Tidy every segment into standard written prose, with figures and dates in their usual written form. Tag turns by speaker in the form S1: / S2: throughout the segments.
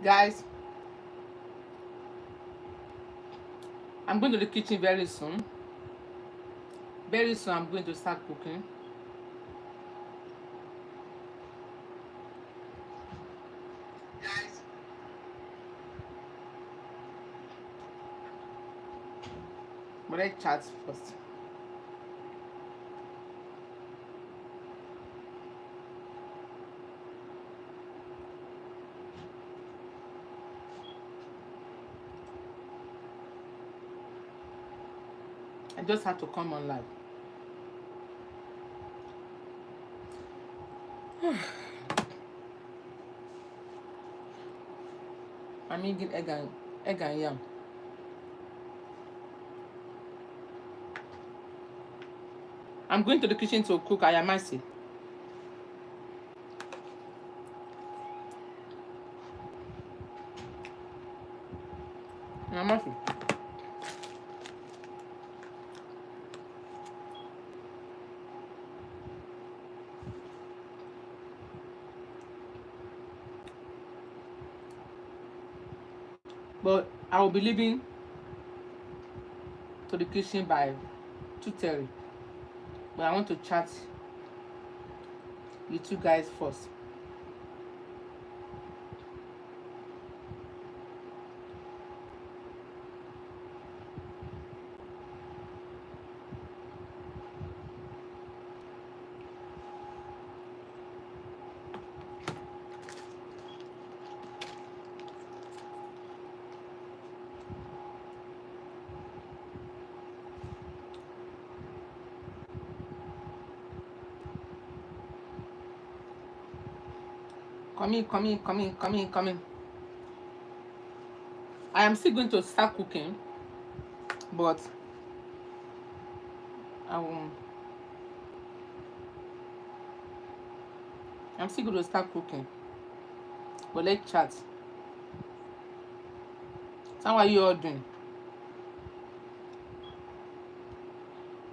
S1: Guys, I'm going to the kitchen very soon. Very soon I'm going to start cooking. But let's chat first. I just have to come on live. I'm eating egg and yam. I'm going to the kitchen to cook ayamase. Ayamase. But I will be leaving to the kitchen by 2:30. But I want to chat with you guys first. Come in, come in, come in, come in, come in. I am still going to start cooking, but I will, I'm still going to start cooking. But let's chat. So how are you all doing?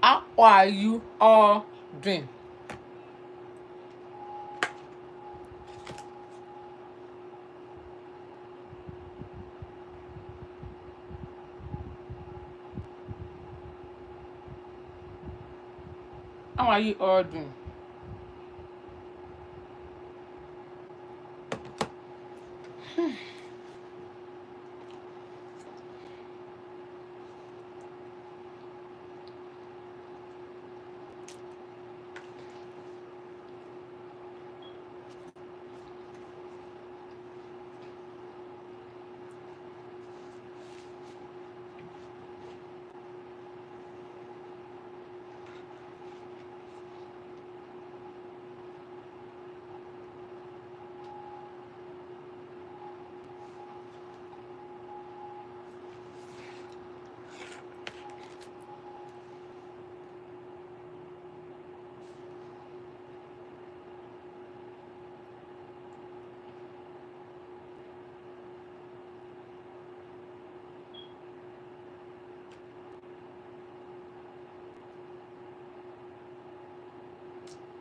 S1: How are you all doing? How are you all doing?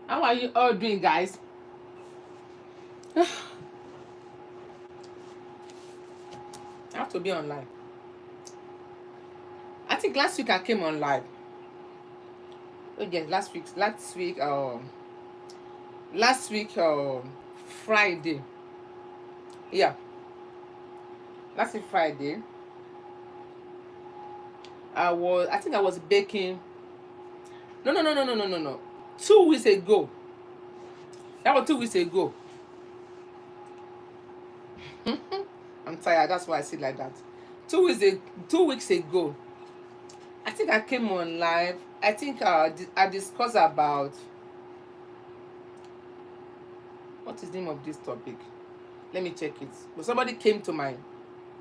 S1: How are you all doing, guys? I have to be online. I think last week I came on live. Oh yes, last week, Friday. Yeah, last week Friday. I think I was baking. No, no, no, no, no, no, no, no. 2 weeks ago. That was 2 weeks ago. I'm tired. That's why I sit like that. 2 weeks ago. I think I came on live. I think I discussed about what is the name of this topic. Let me check it. But somebody came to my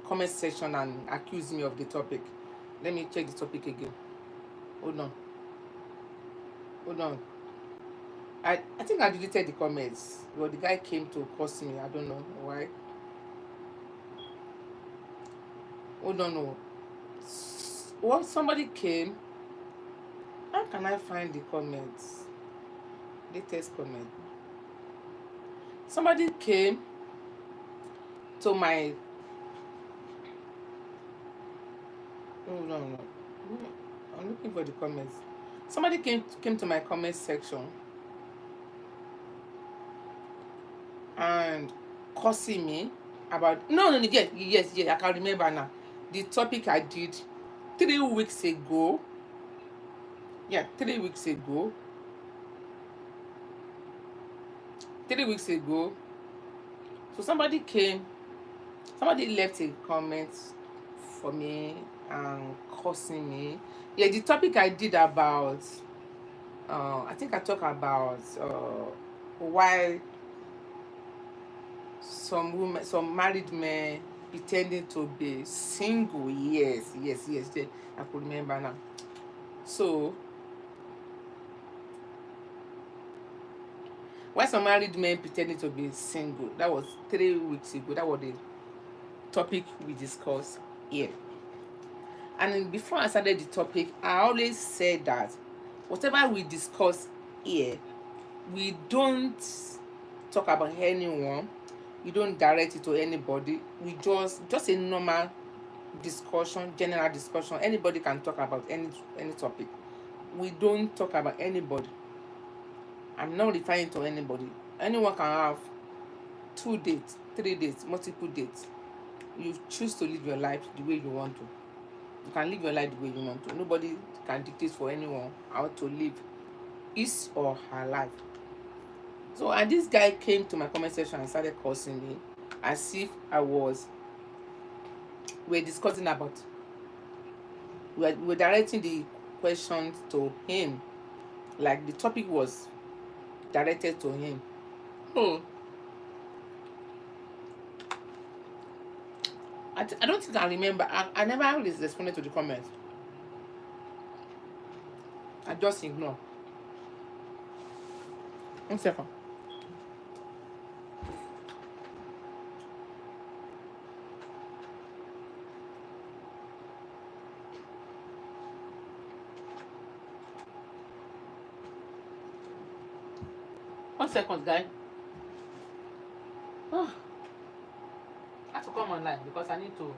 S1: comment section and accused me of the topic. Let me check the topic again. Hold on. Hold on. I think I deleted the comments. Well, the guy came to curse me. I don't know why. Hold on. No. Well, somebody came. How can I find the comments? Latest comment. Somebody came to my oh no. I'm looking for the comments. Somebody came to my comment section and cursing me about no, yes, I can remember now. The topic I did 3 weeks ago. Yeah, 3 weeks ago. 3 weeks ago. So somebody left a comment for me and cursing me. Yeah, the topic I did about I think I talk about why some married men pretending to be single. Yes. I could remember now. So why some married men pretending to be single? That was 3 weeks ago. That was the topic we discussed here. And then before I started the topic, I always said that whatever we discuss here, we don't talk about anyone. We don't direct it to anybody. We just a normal discussion, general discussion. Anybody can talk about any topic. We don't talk about anybody. I'm not referring to anybody. Anyone can have 2 dates, 3 dates, multiple dates. You choose to live your life the way you want to. You can live your life the way you want to. Nobody can dictate for anyone how to live his or her life. So, and this guy came to my comment section and started cursing me as if we're discussing about, we're directing the questions to him. Like the topic was directed to him. I don't think I remember. I never really responded to the comments. I just ignore. 1 second. One second, guys. Oh, I have to come online because I need to.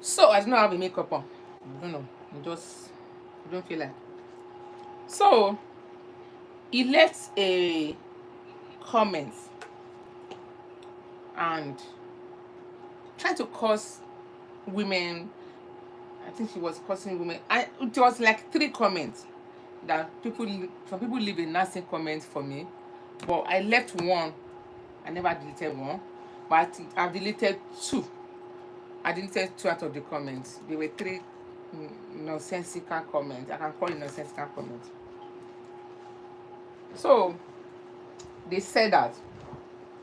S1: So I do not have a makeup on. I don't know. I don't feel like. So he left a comment and tried to curse women. I think he was cursing women. It was like 3 comments that some people leave a nasty comment for me, but I left one. I never deleted one, but I've deleted 2. I deleted 2 out of the comments. There were 3 nonsensical comments. I can call it nonsensical comments. So they said that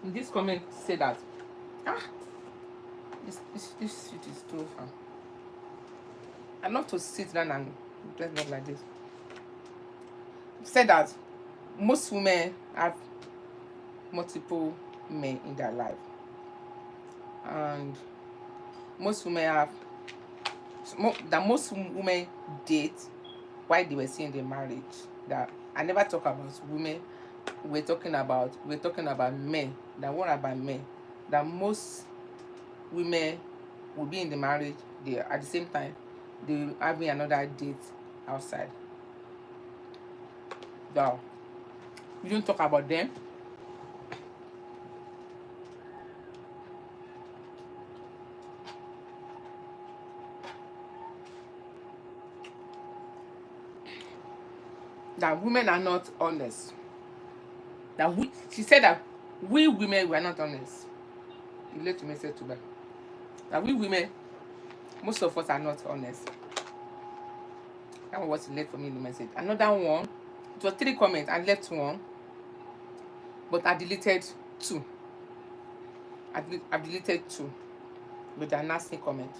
S1: in this comment say that this shit is too far. I love to sit down and dress up like this. Said that most women have multiple men in their life, and most women date while they were still in the marriage. That I never talk about women. We're talking about men. That what about men? That most women will be in the marriage. They at the same time they having another date outside. Now we don't talk about them. That women are not honest. She said that we women were not honest. He left a message to them. That we women, most of us are not honest. That was what he left for me in the message. Another one, it was 3 comments. I left one, but I deleted 2. I deleted 2 with a nasty comment.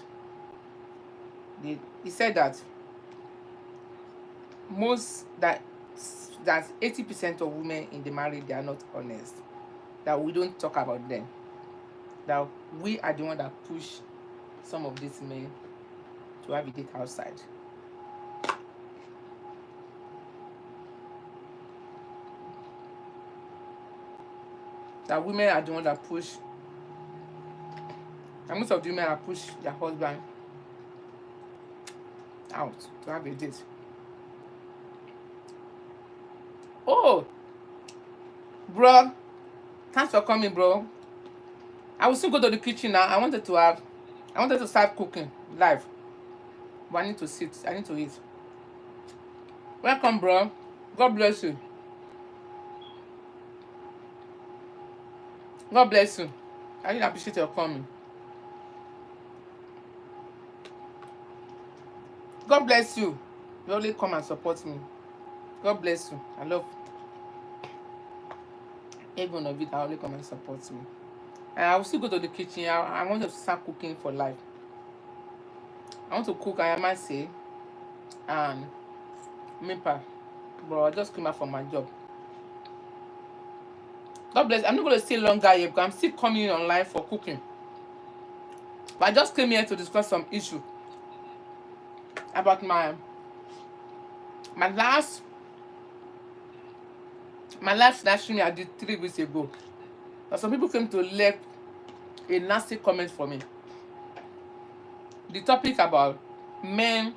S1: He said that most that 80% of women in the marriage, they are not honest. That we don't talk about them. That we are the one that push some of these men to have a date outside. That women are the one that push, and most of the women are push their husband out to have a date. Oh, bro, thanks for coming, bro. I will soon go to the kitchen now. I wanted to start cooking live, but I need to sit. I need to eat. Welcome, bro. God bless you. God bless you. I really appreciate your coming. God bless you. You only come and support me. God bless you. I love every one of you that only come and support me. And I will still go to the kitchen. I want to start cooking for life. I want to cook ayamase and mipa. Bro, I just came out from my job. God bless. I'm not going to stay longer here because I'm still coming online for cooking. But I just came here to discuss some issue about my last live stream I did 3 weeks ago. But some people came to leave a nasty comment for me. The topic about men.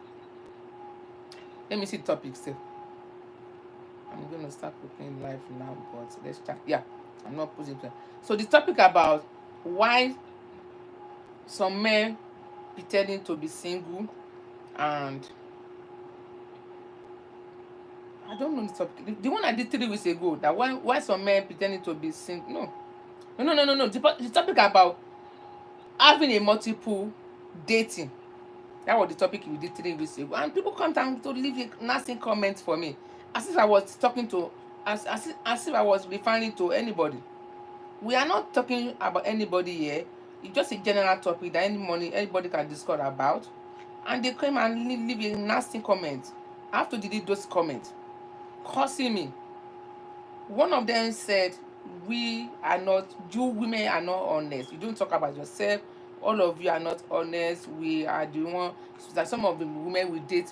S1: Let me see the topic. Say, I'm gonna start cooking live now, but let's start. Yeah, I'm not posing. So the topic about why some men pretending to be single, and I don't know the topic. The one I did 3 weeks ago. That why some men pretending to be single. No. The topic about having a multiple dating. That was the topic we did 3 weeks ago. And people come down to leave a nasty comments for me. As if I was talking to, as if I was referring to anybody. We are not talking about anybody here. It's just a general topic that anybody can discuss about. And they came and leave a nasty comment. I have to delete those comments. Cursing me. One of them said, you women are not honest. You don't talk about yourself. All of you are not honest. We are the one. So that some of the women will date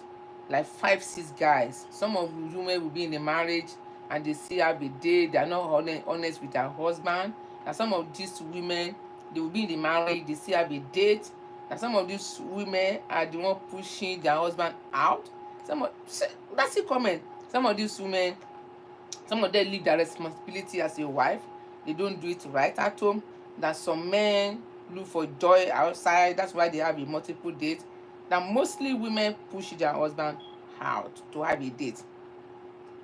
S1: like 5, 6 guys. Some of the women will be in a marriage and they see have a date. They are not honest with their husband. And some of these women, they will be in the marriage. They see have a date. And some of these women are the one pushing their husband out. That's a comment. Some of these women, some of them leave their responsibility as a wife. They don't do it right at home. That some men look for joy outside. That's why they have a multiple date. That mostly women push their husband out to have a date.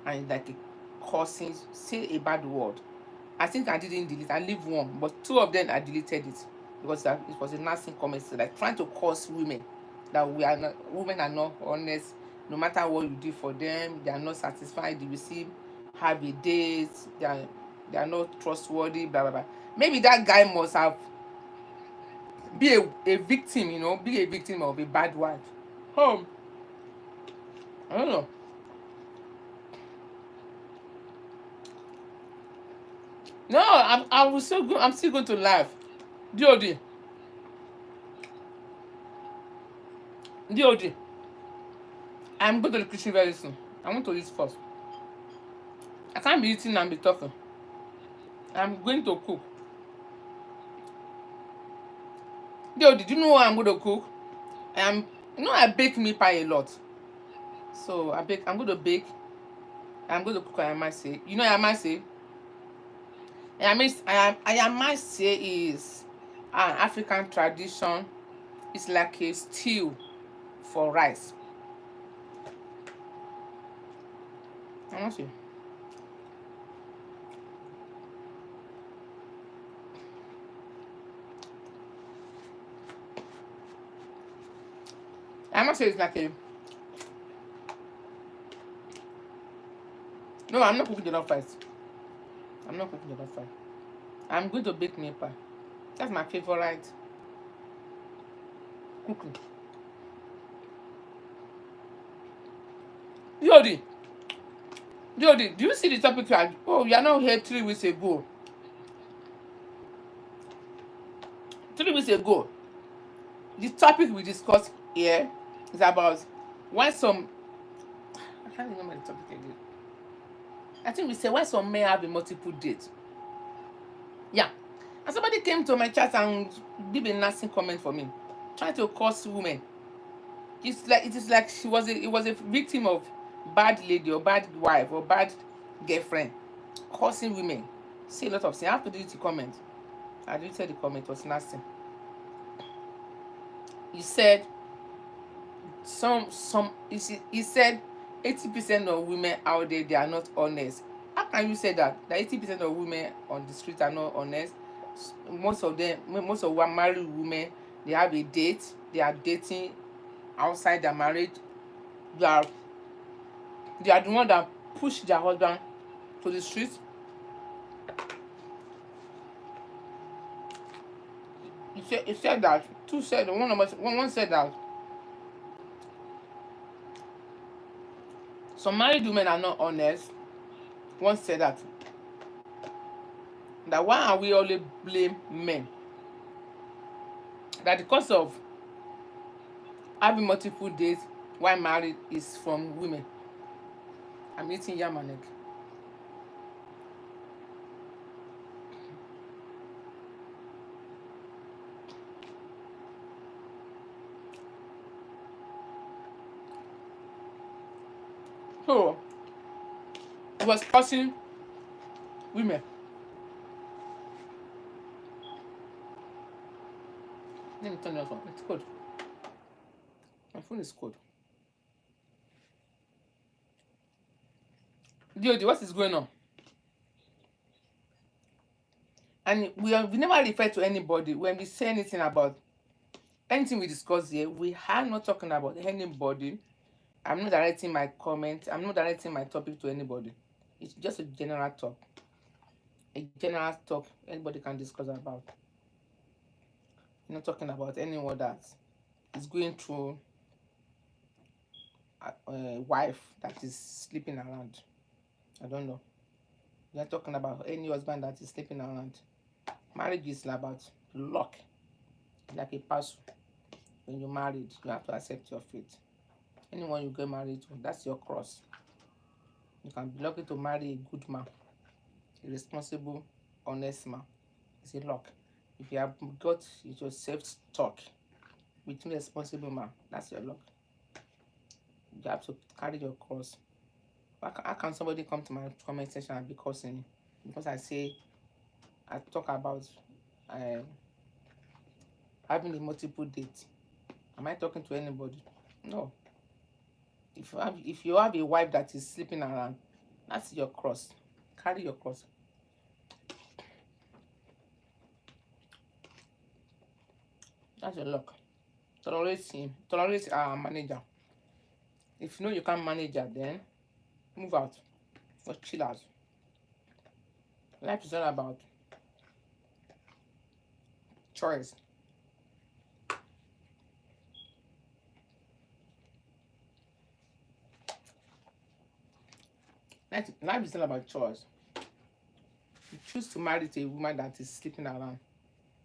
S1: And like a cursing, say a bad word. I think I didn't delete. I leave one, but 2 of them I deleted it because it was a nasty comment. So like trying to curse women that women are not honest. No matter what you do for them, they are not satisfied. They receive have a date. They are not trustworthy. Blah blah blah. Maybe that guy must have be a victim. Be a victim of a bad wife. Oh, I don't know. No, I'm still going to laugh. DOD. DOD. I'm going to the kitchen very soon. I want to eat first. I can't be eating and be talking. I'm going to cook. DOD, do you know what I'm going to cook? I bake meat pie a lot. So I'm going to bake. I'm going to cook ayamase. You know ayamase? Ayamase is an African tradition. It's like a stew for rice. Ayamase. Ayamase is like a... No, I'm not cooking jollof rice. I'm not cooking jollof rice. I'm going to bake meat pie. That's my favorite cooking. Jody, Jody, do you see the topic? Oh, you are not here 3 weeks ago. 3 weeks ago, the topic we discussed here is about when some, I can't remember the topic again. I think we said when some men have a multiple date. Yeah. And somebody came to my chat and gave a nasty comment for me, trying to curse women. It is like it was a victim of bad lady or bad wife or bad girlfriend cursing women. See a lot of things. I have to delete the comment. I deleted the comment. It was nasty. He said he said 80% of women out there, they are not honest. How can you say that 80% of women on the street are not honest? Most of married women, they have a date, they are dating outside their marriage. they are they are the one that push their husband to the street. He said that two said one said that some married women are not honest. One said that why are we always blame men, that the cause of having multiple dates while married is from women. I'm eating yam and egg. So it was causing women. Let me turn it off. It's cold. My phone is cold. DOD, what is going on? And we never refer to anybody when we say anything about anything we discuss here. We are not talking about anybody. I'm not directing my comment. I'm not directing my topic to anybody. It's just a general talk. A general talk anybody can discuss about. I'm not talking about anyone that is going through a wife that is sleeping around. I don't know. We're not talking about any husband that is sleeping around. Marriage is about luck, like a parcel. When you're married, you have to accept your fate. Anyone you get married to, that's your cross. You can be lucky to marry a good man, a responsible, honest man. It's a luck. If you have got yourself stuck with a responsible man, that's your luck. You have to carry your cross. How can somebody come to my comment section and be cursing me because I talk about having a multiple date? Am I talking to anybody? No. If you have a wife that is sleeping around, that's your cross. Carry your cross. That's your luck. Tolerate him. Tolerate our manager. If you know you can't manage her, then move out. Or chill out. Life is all about choice. Life is all about choice. You choose to marry to a woman that is sleeping around,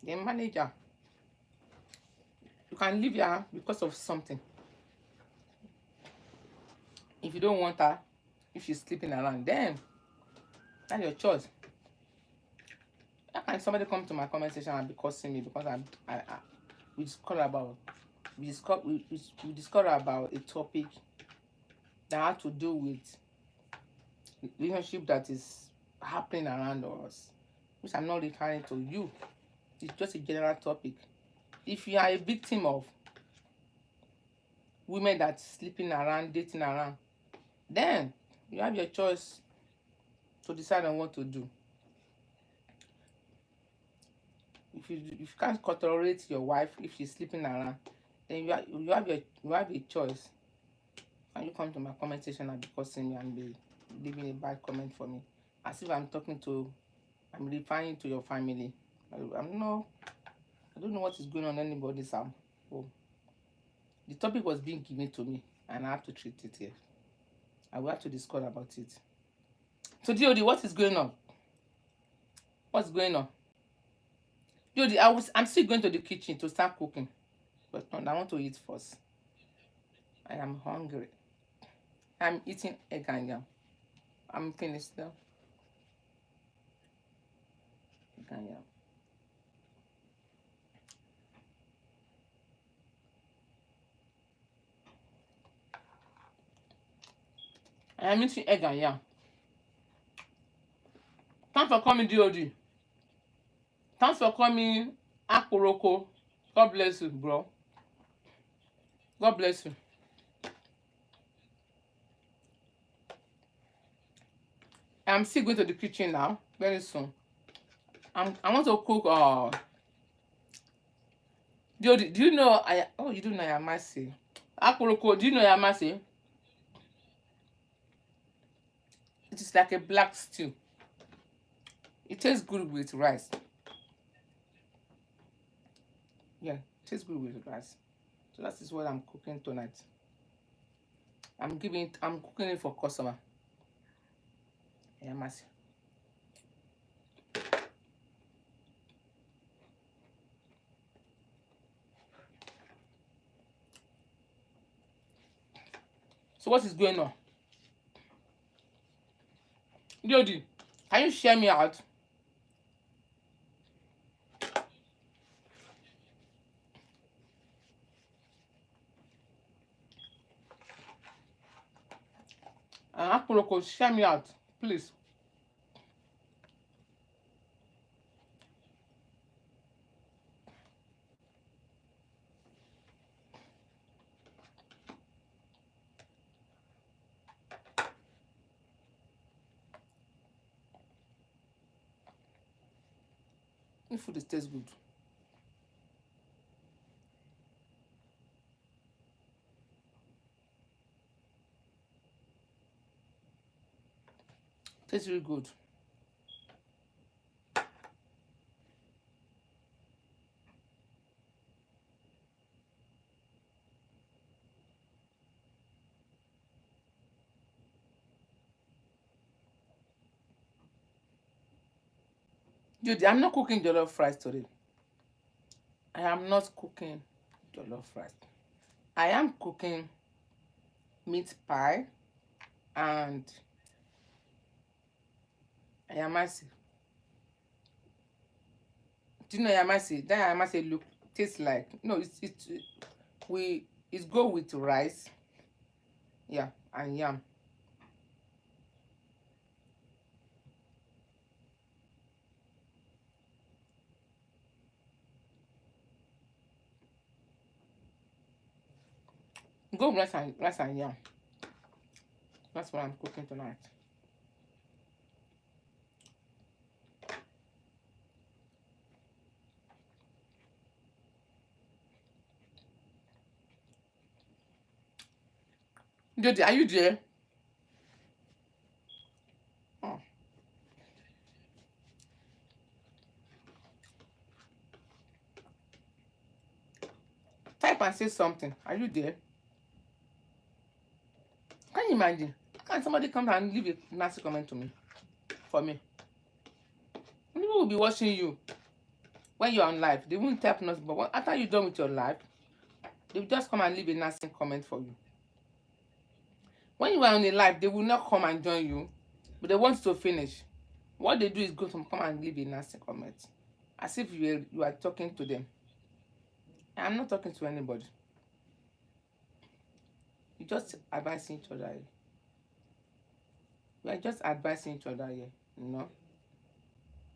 S1: then manage her. You can leave her because of something. If you don't want her, if she's sleeping around, then that's your choice. How can somebody come to my comment section and be cursing me because we discovered about a topic that had to do with relationship that is happening around us, which I'm not referring to you. It's just a general topic. If you are a victim of women that's sleeping around, dating around, then you have your choice to decide on what to do. If you can't tolerate your wife if she's sleeping around, then you have a choice. Can you come to my comment section and be cursing me and be leaving a bad comment for me, as if I'm referring to your family? I don't know what is going on anybody's home. The topic was being given to me and I have to treat it here. I will have to discuss about it. So DOD, what is going on? What's going on? DOD, I'm still going to the kitchen to start cooking. But no, I want to eat first. I am hungry. I'm eating egg and yam. I'm finished now. Egg and yam. I am eating egg and yam. Thanks for coming, DOD. Thanks for coming, Akuroko. God bless you, bro. God bless you. I'm still going to the kitchen now, very soon. I want to cook DOD, do you know you do know ayamase? Akuroko, do you know ayamase? It is like a black stew. It tastes good with rice. Yeah, it tastes good with rice. So that is what I'm cooking tonight. I'm cooking it for customer. Ayamase. So what is going on? DOD, can you share me out? Akuroko, share me out, please. If food tastes good. Tastes really good. Dude, I'm not cooking jollof rice today. I am not cooking jollof rice. I am cooking meat pie and ayamase. Do you know ayamase? That ayamase look tastes like it's go with rice, yeah, and yam. Go with rice and yam. That's what I'm cooking tonight. Jody, are you there? Oh. Type and say something. Are you there? Can you imagine? Can somebody come and leave a nasty comment to me? For me? People will be watching you when you're on live. They won't type nothing, but after you're done with your live, they will just come and leave a nasty comment for you. When you are on a live, they will not come and join you, but they want you to finish. What they do is go to come and leave a nasty comment, as if you are talking to them. I'm not talking to anybody. You just advising each other. We are just advising each other here. You know,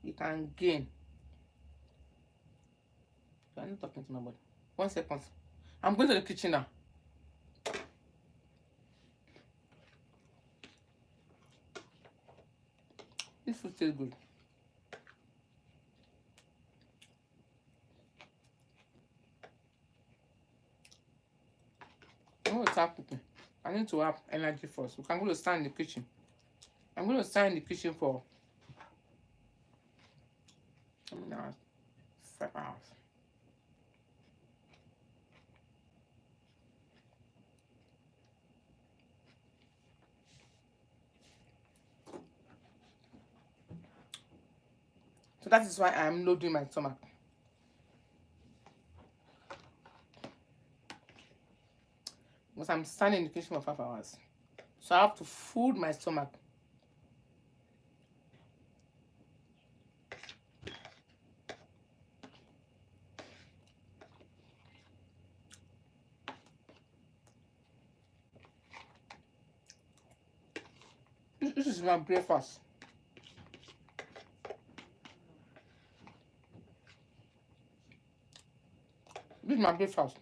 S1: you can gain. You are not talking to nobody. 1 second. I'm going to the kitchen now. This food tastes good. I'm going to start cooking. I need to have energy first. We can go to stand in the kitchen. I'm going to stand in the kitchen for 5 hours. that is why I am loading my stomach. Because I'm standing in the kitchen for 5 hours. So I have to food my stomach. This is my breakfast. This is my breakfast.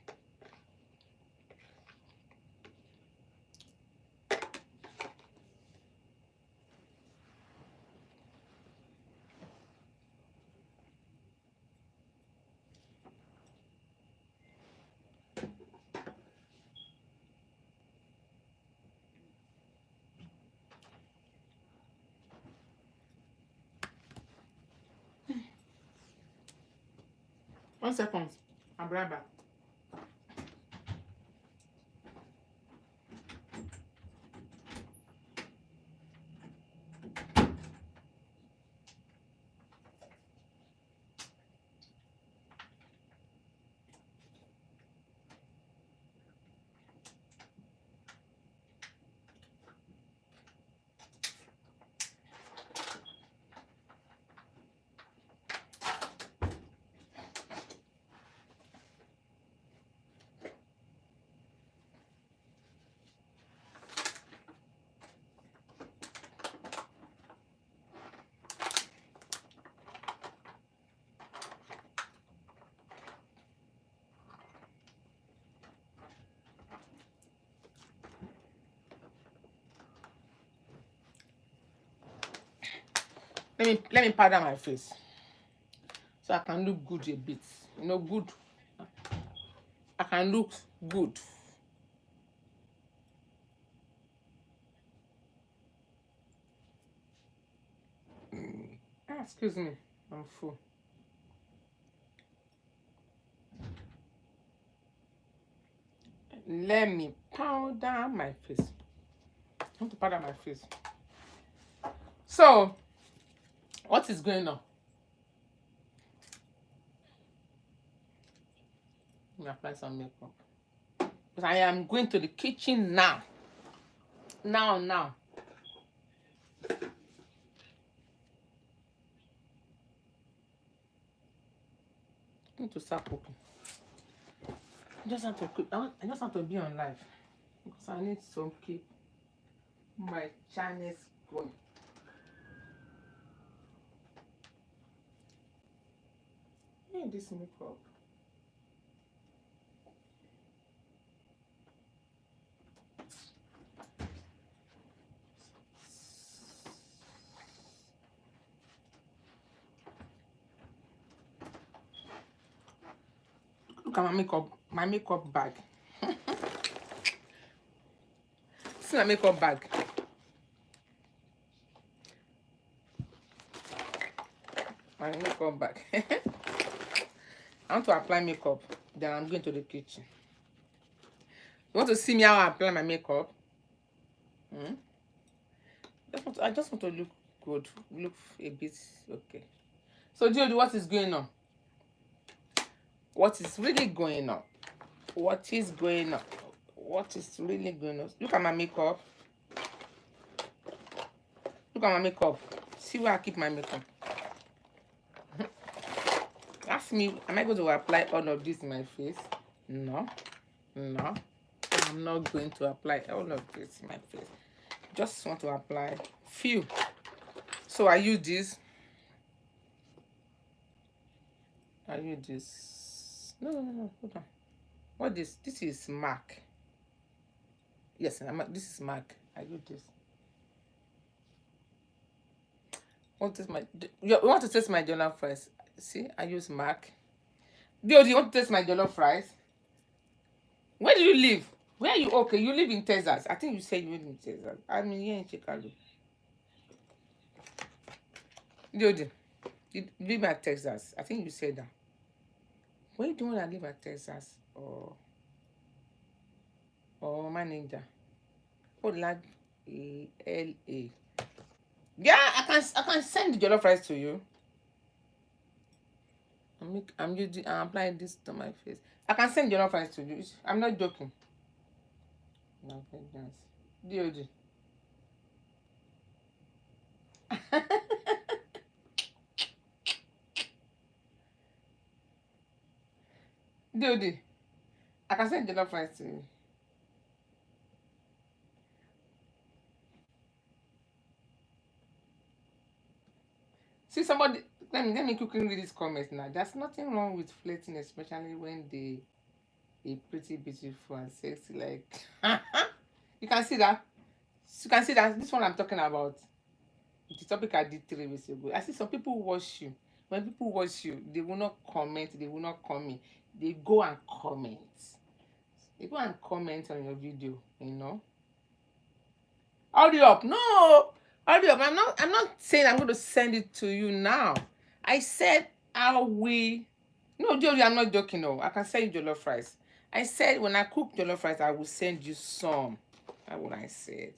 S1: One second. I'll be right back. Let me powder my face so I can look good a bit. You know, good. I can look good. Excuse me, I'm full. Let me powder my face. I want to powder my face. So, what is going on? Let me apply some makeup. Because I am going to the kitchen now. Now. I need to start cooking. I just have to cook. I just have to be on live. Because I need to keep my channels going. Hey, this makeup. Look at my makeup bag. See my makeup bag. My makeup bag. I want to apply makeup. Then I'm going to the kitchen. You want to see me how I apply my makeup? I just want to look good. Look a bit okay. So, Jody, what is going on? What is really going on? What is going on? What is really going on? Look at my makeup. Look at my makeup. See where I keep my makeup. Ask me, am I going to apply all of this in my face? No. I'm not going to apply all of this in my face. Just want to apply few. So I use this. No, hold on. What this? This is MAC. Yes, this is MAC. I use this. You want to taste my jollof fries? See, I use MAC. Do you want to taste my jollof fries? Where do you live? Where are you? Okay, you live in Texas. I think you said you live in Texas. I'm here in Chicago. Jody, you live at Texas. I think you said that. Where do you want to live at Texas? Or manager? Oh, like LA. Yeah, I can send the jollof rice to you. I'm applying this to my face. I can send your friends to you. I'm not joking. No, goodness. DOD. DOD. I can send your friends to you. See somebody. Let me quickly read this comment now. There's nothing wrong with flirting, especially when they a pretty beautiful and sexy like. You can see that. You can see that this one I'm talking about. The topic I did 3 weeks ago. I see some people watch you. When people watch you, they will not comment, they will not comment. They go and comment. They go and comment on your video, you know. Hurry up. No. Hurry up. I'm not saying I'm going to send it to you now. I said I will. No, Joey, I'm not joking. No, I can send you jollof rice. I said when I cook jollof rice, I will send you some. That's what I said.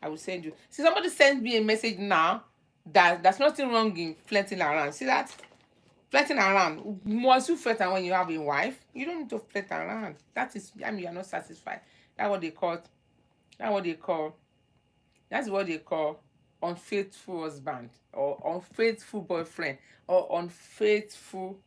S1: I will send you. See, somebody sent me a message now that there's nothing wrong in flirting around. See that? Flirting around. Must you flirt when you have a wife? You don't need to flirt around. That is, I mean, you're not satisfied. That's what they call. That's what they call. That's what they call unfaithful husband or unfaithful boyfriend or unfaithful.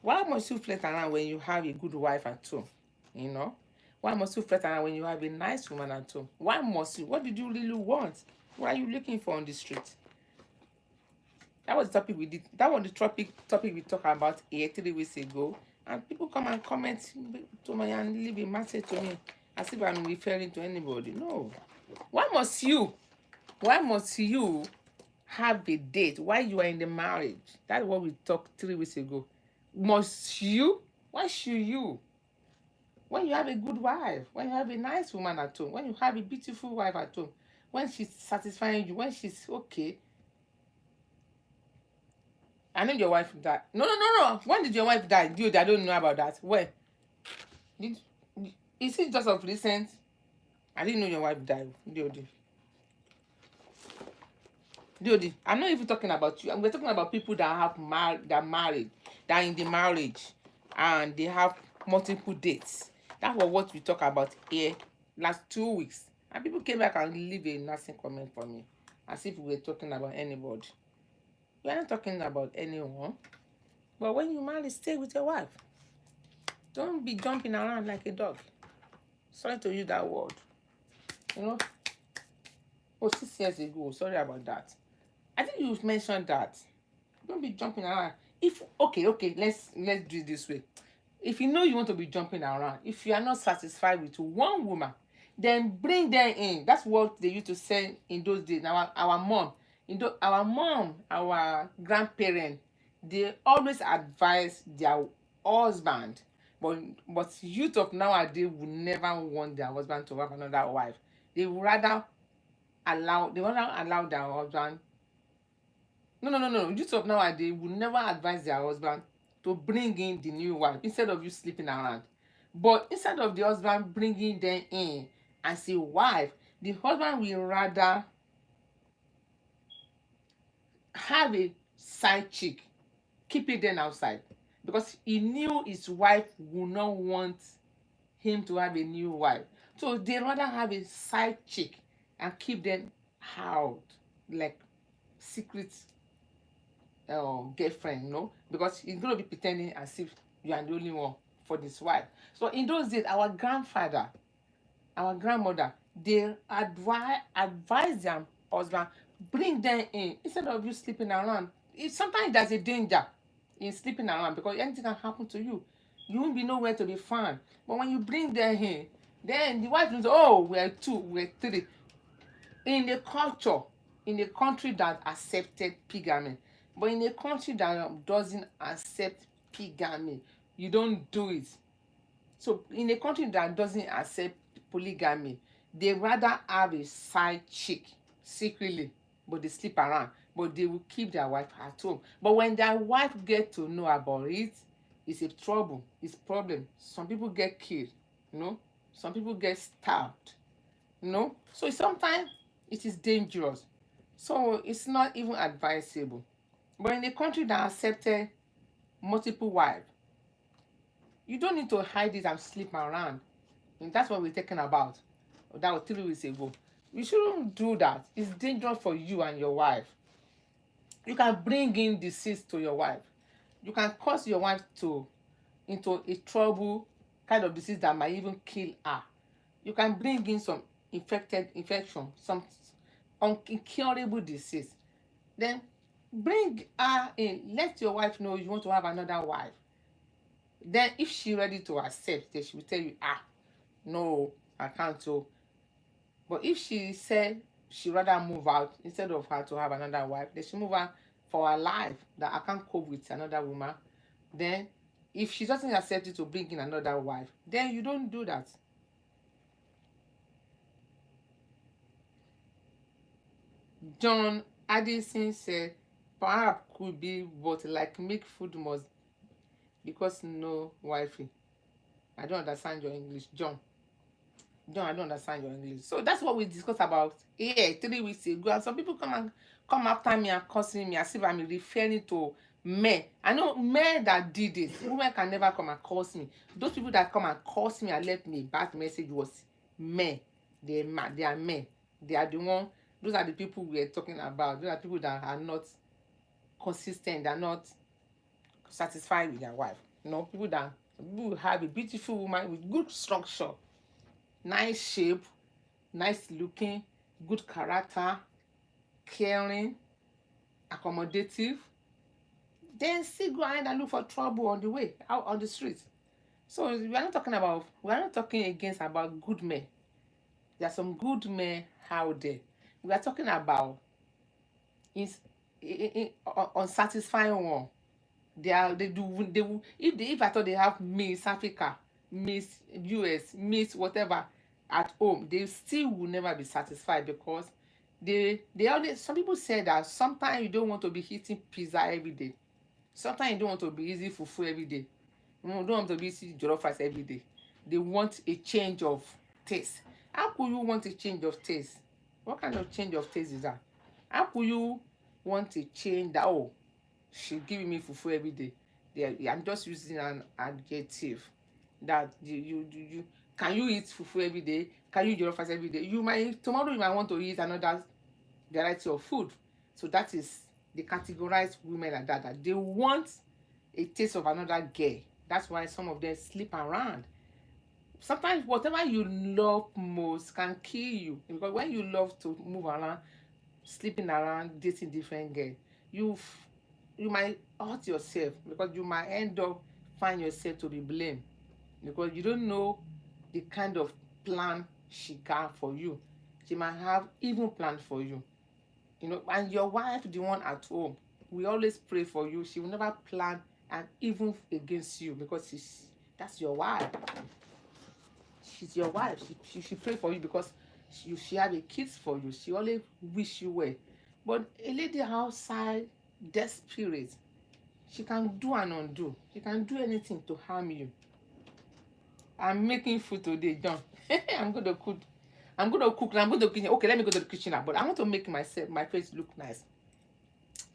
S1: Why must you flirt around when you have a good wife at home? You know? Why must you flirt around when you have a nice woman at home? Why must you? What did you really want? What are you looking for on the street? That was the topic we did. That was the topic we talked about here 3 weeks ago. And people come and comment to me and leave a message to me as if I'm referring to anybody. No. Why must you? Why must you have a date while you are in the marriage? That's what we talked 3 weeks ago. Must you? Why should you? When you have a good wife, when you have a nice woman at home, when you have a beautiful wife at home, when she's satisfying you, when she's okay. I know your wife died. No. When did your wife die? Dude, I don't know about that. When? Did, is it just of recent? I didn't know your wife died. Dude, I'm not even talking about you. We're talking about people that have that married, that are in the marriage, and they have multiple dates. That was what we talked about here last 2 weeks. And people came back and leave a nasty comment for me, as if we were talking about anybody. We aren't talking about anyone. But when you marry, stay with your wife. Don't be jumping around like a dog. Sorry to use that word. You know? Oh, 6 years ago. Sorry about that. I think you mentioned that. Don't be jumping around. If okay, let's do it this way. If you know you want to be jumping around, if you are not satisfied with one woman, then bring them in. That's what they used to say in those days. Our mom, our grandparents, they always advise their husband, but youth of nowadays would never want their husband to have another wife. They would rather allow their husband. No. Youth of nowadays would never advise their husband to bring in the new wife instead of you sleeping around. But instead of the husband bringing them in as a wife, the husband will rather have a side chick, keep it then outside, because he knew his wife would not want him to have a new wife. So they rather have a side chick and keep them out, like secret girlfriend, because he's going to be pretending as if you are the only one for this wife. So in those days, our grandfather, our grandmother, they advise their husband, bring them in instead of you sleeping around. Sometimes there's a danger in sleeping around because anything can happen to you. You won't be nowhere to be found. But when you bring them in, then the wife knows, oh, we're two, we're three. In the culture, in a country that accepted polygamy, but in a country that doesn't accept polygamy, you don't do it. So in a country that doesn't accept polygamy, they rather have a side chick secretly, but they sleep around, but they will keep their wife at home. But when their wife get to know about it, it's a trouble, it's problem. Some people get killed, some people get stabbed, so sometimes it is dangerous. So it's not even advisable. But in a country that accepted multiple wives, you don't need to hide it and sleep around. And that's what we're talking about. That was 3 weeks ago. You shouldn't do that. It's dangerous for you and your wife. You can bring in disease to your wife. You can cause your wife to into a trouble kind of disease that might even kill her. You can bring in some infection, some incurable disease. Then bring her in. Let your wife know you want to have another wife. Then if she's ready to accept, then she will tell you, no, I can't. So, but if she said she rather move out instead of her to have another wife, then she move out for her life, that I can't cope with another woman. Then if she doesn't accept it to bring in another wife, then you don't do that. John Addison said, perhaps could be, but like make food must, because no wifey. I don't understand your English, John. John, I don't understand your English. So that's what we discussed about here 3 weeks ago. And some people come after me and cursing me as if I'm referring to men. I know men that did it. Women can never come and curse me. Those people that come and curse me and left me a bad message was men. They are men. They are the one. Those are the people we are talking about. Those are people that are not consistent. They are not satisfied with their wife. You know, people who have a beautiful woman with good structure, nice shape, nice looking, good character, caring, accommodative, then still go ahead and look for trouble on the way, out on the street. So we are not talking against about good men. There are some good men out there. We are talking about unsatisfying one. If I thought they have Miss Africa, Miss US, Miss whatever at home, they still will never be satisfied, because they always, some people say that sometimes you don't want to be eating pizza every day. Sometimes you don't want to be eating fufu every day. You don't want to be eating jollof rice every day. They want a change of taste. How could you want a change of taste? What kind of change of taste is that? How could you want a change that, oh, she giving me fufu every day? I'm just using an adjective. That you can you eat fufu every day? Can you eat jollof rice every day? Tomorrow you might want to eat another variety of food. So that is, they categorize women like that they want a taste of another girl. That's why some of them sleep around. Sometimes whatever you love most can kill you, because when you love to move around, sleeping around, dating different girls, you might hurt yourself, because you might end up find yourself to be blamed, because you don't know the kind of plan she got for you. She might have even planned for you, and your wife, the one at home, we always pray for you. She will never plan and even against you, because that's your wife. She's your wife. She pray for you because she have a kids for you. She always wish you well. But a lady outside, desperate, she can do and undo. She can do anything to harm you. I'm making food today, John. I'm going to cook. I'm going to cook. I'm going to kitchen. Okay, let me go to the kitchen now. But I want to make my face look nice.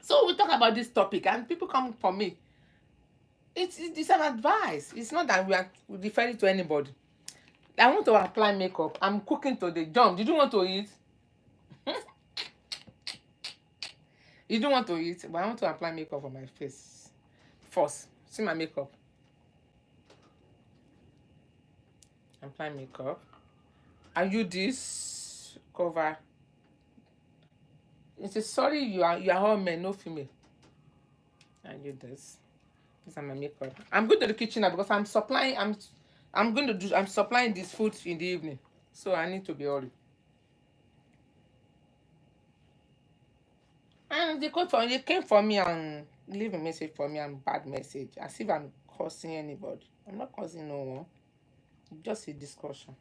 S1: So we talk about this topic, and people come for me. It's an advice. It's not that we are referring to anybody. I want to apply makeup. I'm cooking today. John, did you want to eat? You don't want to eat, but I want to apply makeup on my face first. See my makeup. Apply makeup. Are you this cover? It says, sorry, you are all men, no female. Are you this? These are my makeup. I'm going to the kitchen now because I'm supplying. I'm supplying this food in the evening, so I need to be early. And they came for me and leave a message for me, and bad message, as if I'm cursing anybody. I'm not cursing no one. Just a discussion.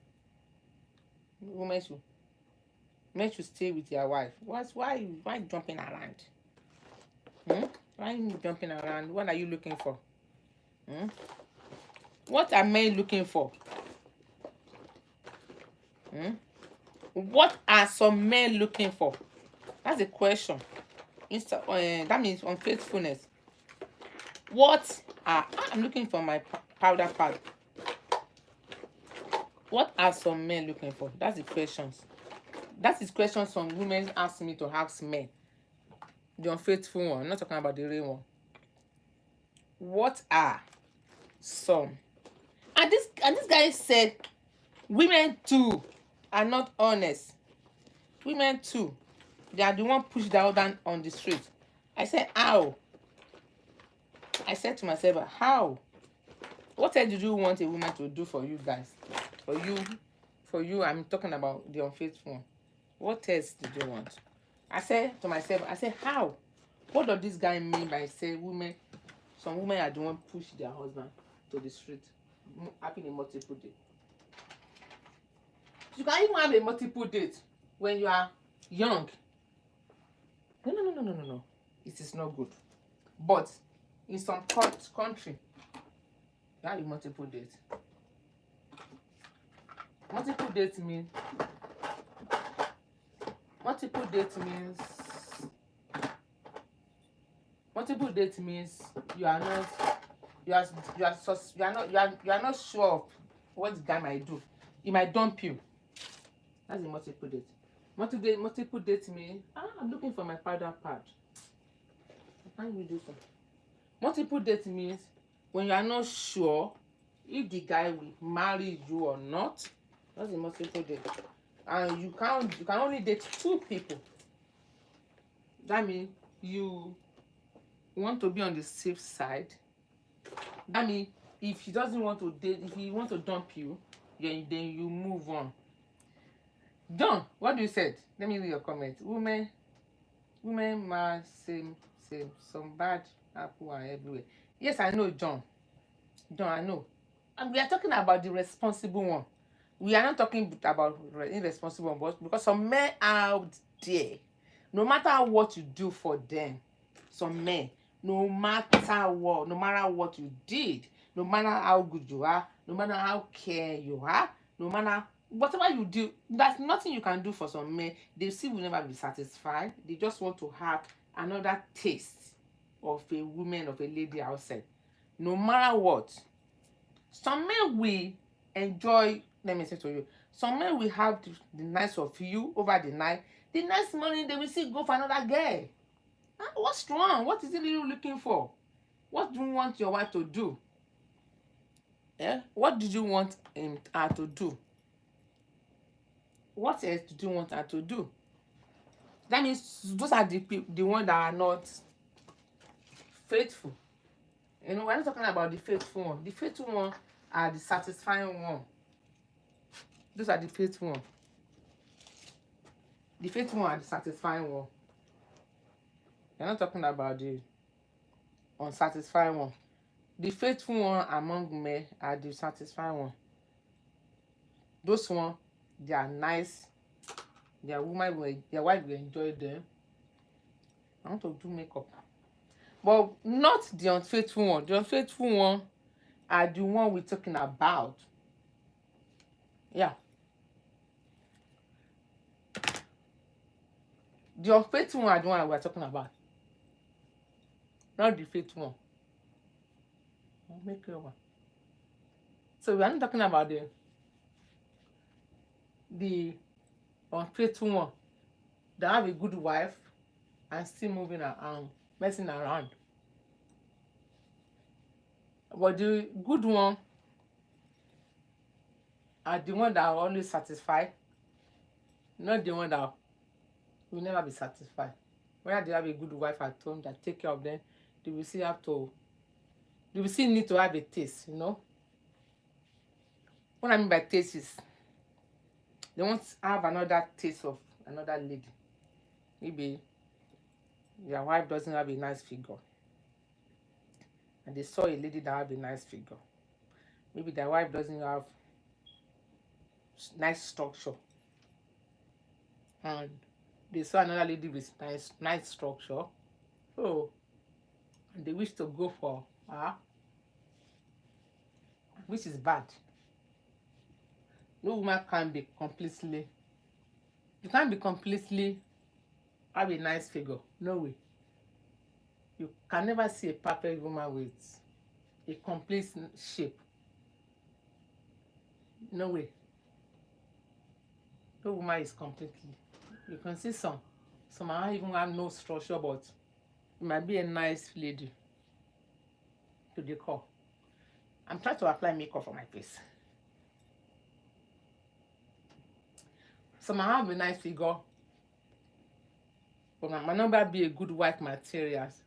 S1: Men should stay with your wife. Why jumping around? Why are you jumping around? What are you looking for? What are men looking for? What are some men looking for? That's the question. that means unfaithfulness. What are I'm looking for my powder pad. What are some men looking for? That's the questions. That is questions some women ask me to ask men. The unfaithful one. I'm not talking about the real one. What are some? And this guy said women too are not honest. Women too. They are the one pushed down on the street. I said, how? I said to myself, how? What else did you want a woman to do for you guys? For you, I'm talking about the unfaithful one. What else did you want? I said to myself, how? What does this guy mean by saying some women are the one push their husband to the street, having a multiple date? You can even have a multiple date when you are young. No. It is not good. But in some country, you have a multiple date. Multiple date means you are not sure of what the guy might do. He might dump you. That's a multiple date. Multiple date means I'm looking for my powder pad. Can't you do so? Multiple date means when you are not sure if the guy will marry you or not. That's a multiple date. And you can only date 2 people. That means you want to be on the safe side. That means if he doesn't want to date, if he wants to dump you, then you move on. John, what do you said? Let me read your comment. Women same. Some bad apple are everywhere. Yes, I know, John. I know. And we are talking about the responsible one. We are not talking about irresponsible one, because some men out there, no matter what you do for them, some men, no matter what you did, no matter how good you are, no matter how care you are, no matter whatever you do, there's nothing you can do for some men. They still will never be satisfied. They just want to have another taste of a woman, of a lady outside. No matter what. Some men will enjoy, let me say to you, some men will have the night of you over the night. The next morning they will still go for another girl. What's wrong? What is it you're looking for? What do you want your wife to do? What did you want her to do? What else did you want her to do? That means those are the ones that are not faithful. We're not talking about the faithful one. The faithful one are the satisfying one. Those are the faithful one. The faithful one are the satisfying one. We're not talking about the unsatisfying one. The faithful one among men are the satisfying one. Those ones, they are nice. Their wife will enjoy them. I want to do makeup. But not the unfaithful one. The unfaithful one are the one we're talking about. Yeah. The unfaithful one are the one we're talking about. Not the faithful one. I'll make it one. So we're not talking about the unfaithful one that have a good wife and still moving around, messing around. But the good one are the one that are always satisfied, not the one that will never be satisfied. Whether they have a good wife at home that take care of them, they will still need to have a taste, What I mean by taste is they want to have another taste of another lady. Maybe their wife doesn't have a nice figure, and they saw a lady that have a nice figure. Maybe their wife doesn't have nice structure, and they saw another lady with nice structure. So they wish to go for her, which is bad. No woman can be completely. You can't be completely have a nice figure. No way. You can never see a perfect woman with a complete shape. No way. No woman is completely. You can see some might even have no structure, but it might be a nice lady to the core. I'm trying to apply makeup on my face. Some might have a nice figure, but might not be a good white materials.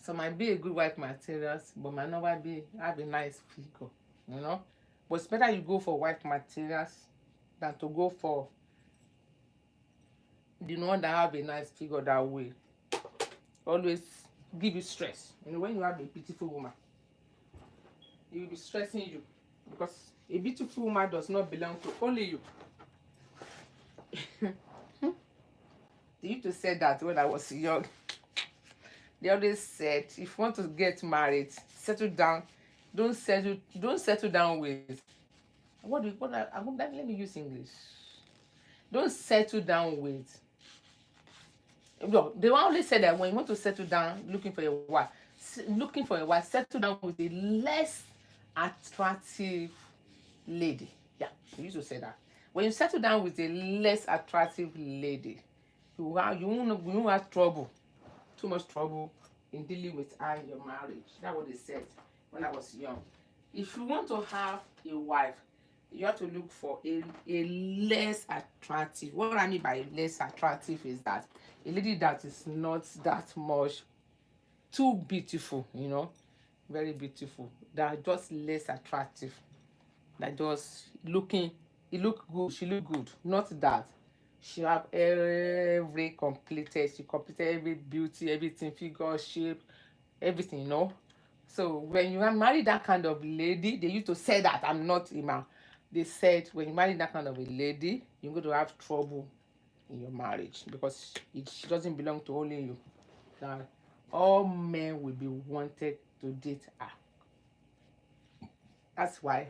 S1: Some might be a good white materials, but might not have a nice figure, you know. But it's better you go for white materials than to go for the one that have a nice figure that way. Always give you stress. You know, when you have a beautiful woman, it will be stressing you because a beautiful woman does not belong to only you. They used to say that when I was young. They always said, if you want to get married, settle down. Don't settle down with. Let me use English. Don't settle down with. No, they always say that when you want to settle down, looking for a wife, settle down with a less attractive lady. Yeah, they used to say that. When you settle down with a less attractive lady, you won't have trouble, too much trouble in dealing with her in your marriage. That's what they said when I was young. If you want to have a wife, you have to look for a less attractive. What I mean by less attractive is that a lady that is not that much too beautiful, you know, very beautiful, that are just less attractive, that just looking, it look good, she look good, not that she have she completed every beauty, everything, figure, shape, everything, you know. So when you marry that kind of lady, they used to say that, I'm not a man. They said when you marry that kind of a lady, you're going to have trouble in your marriage because she doesn't belong to only you. That all men will be wanted to date her. That's why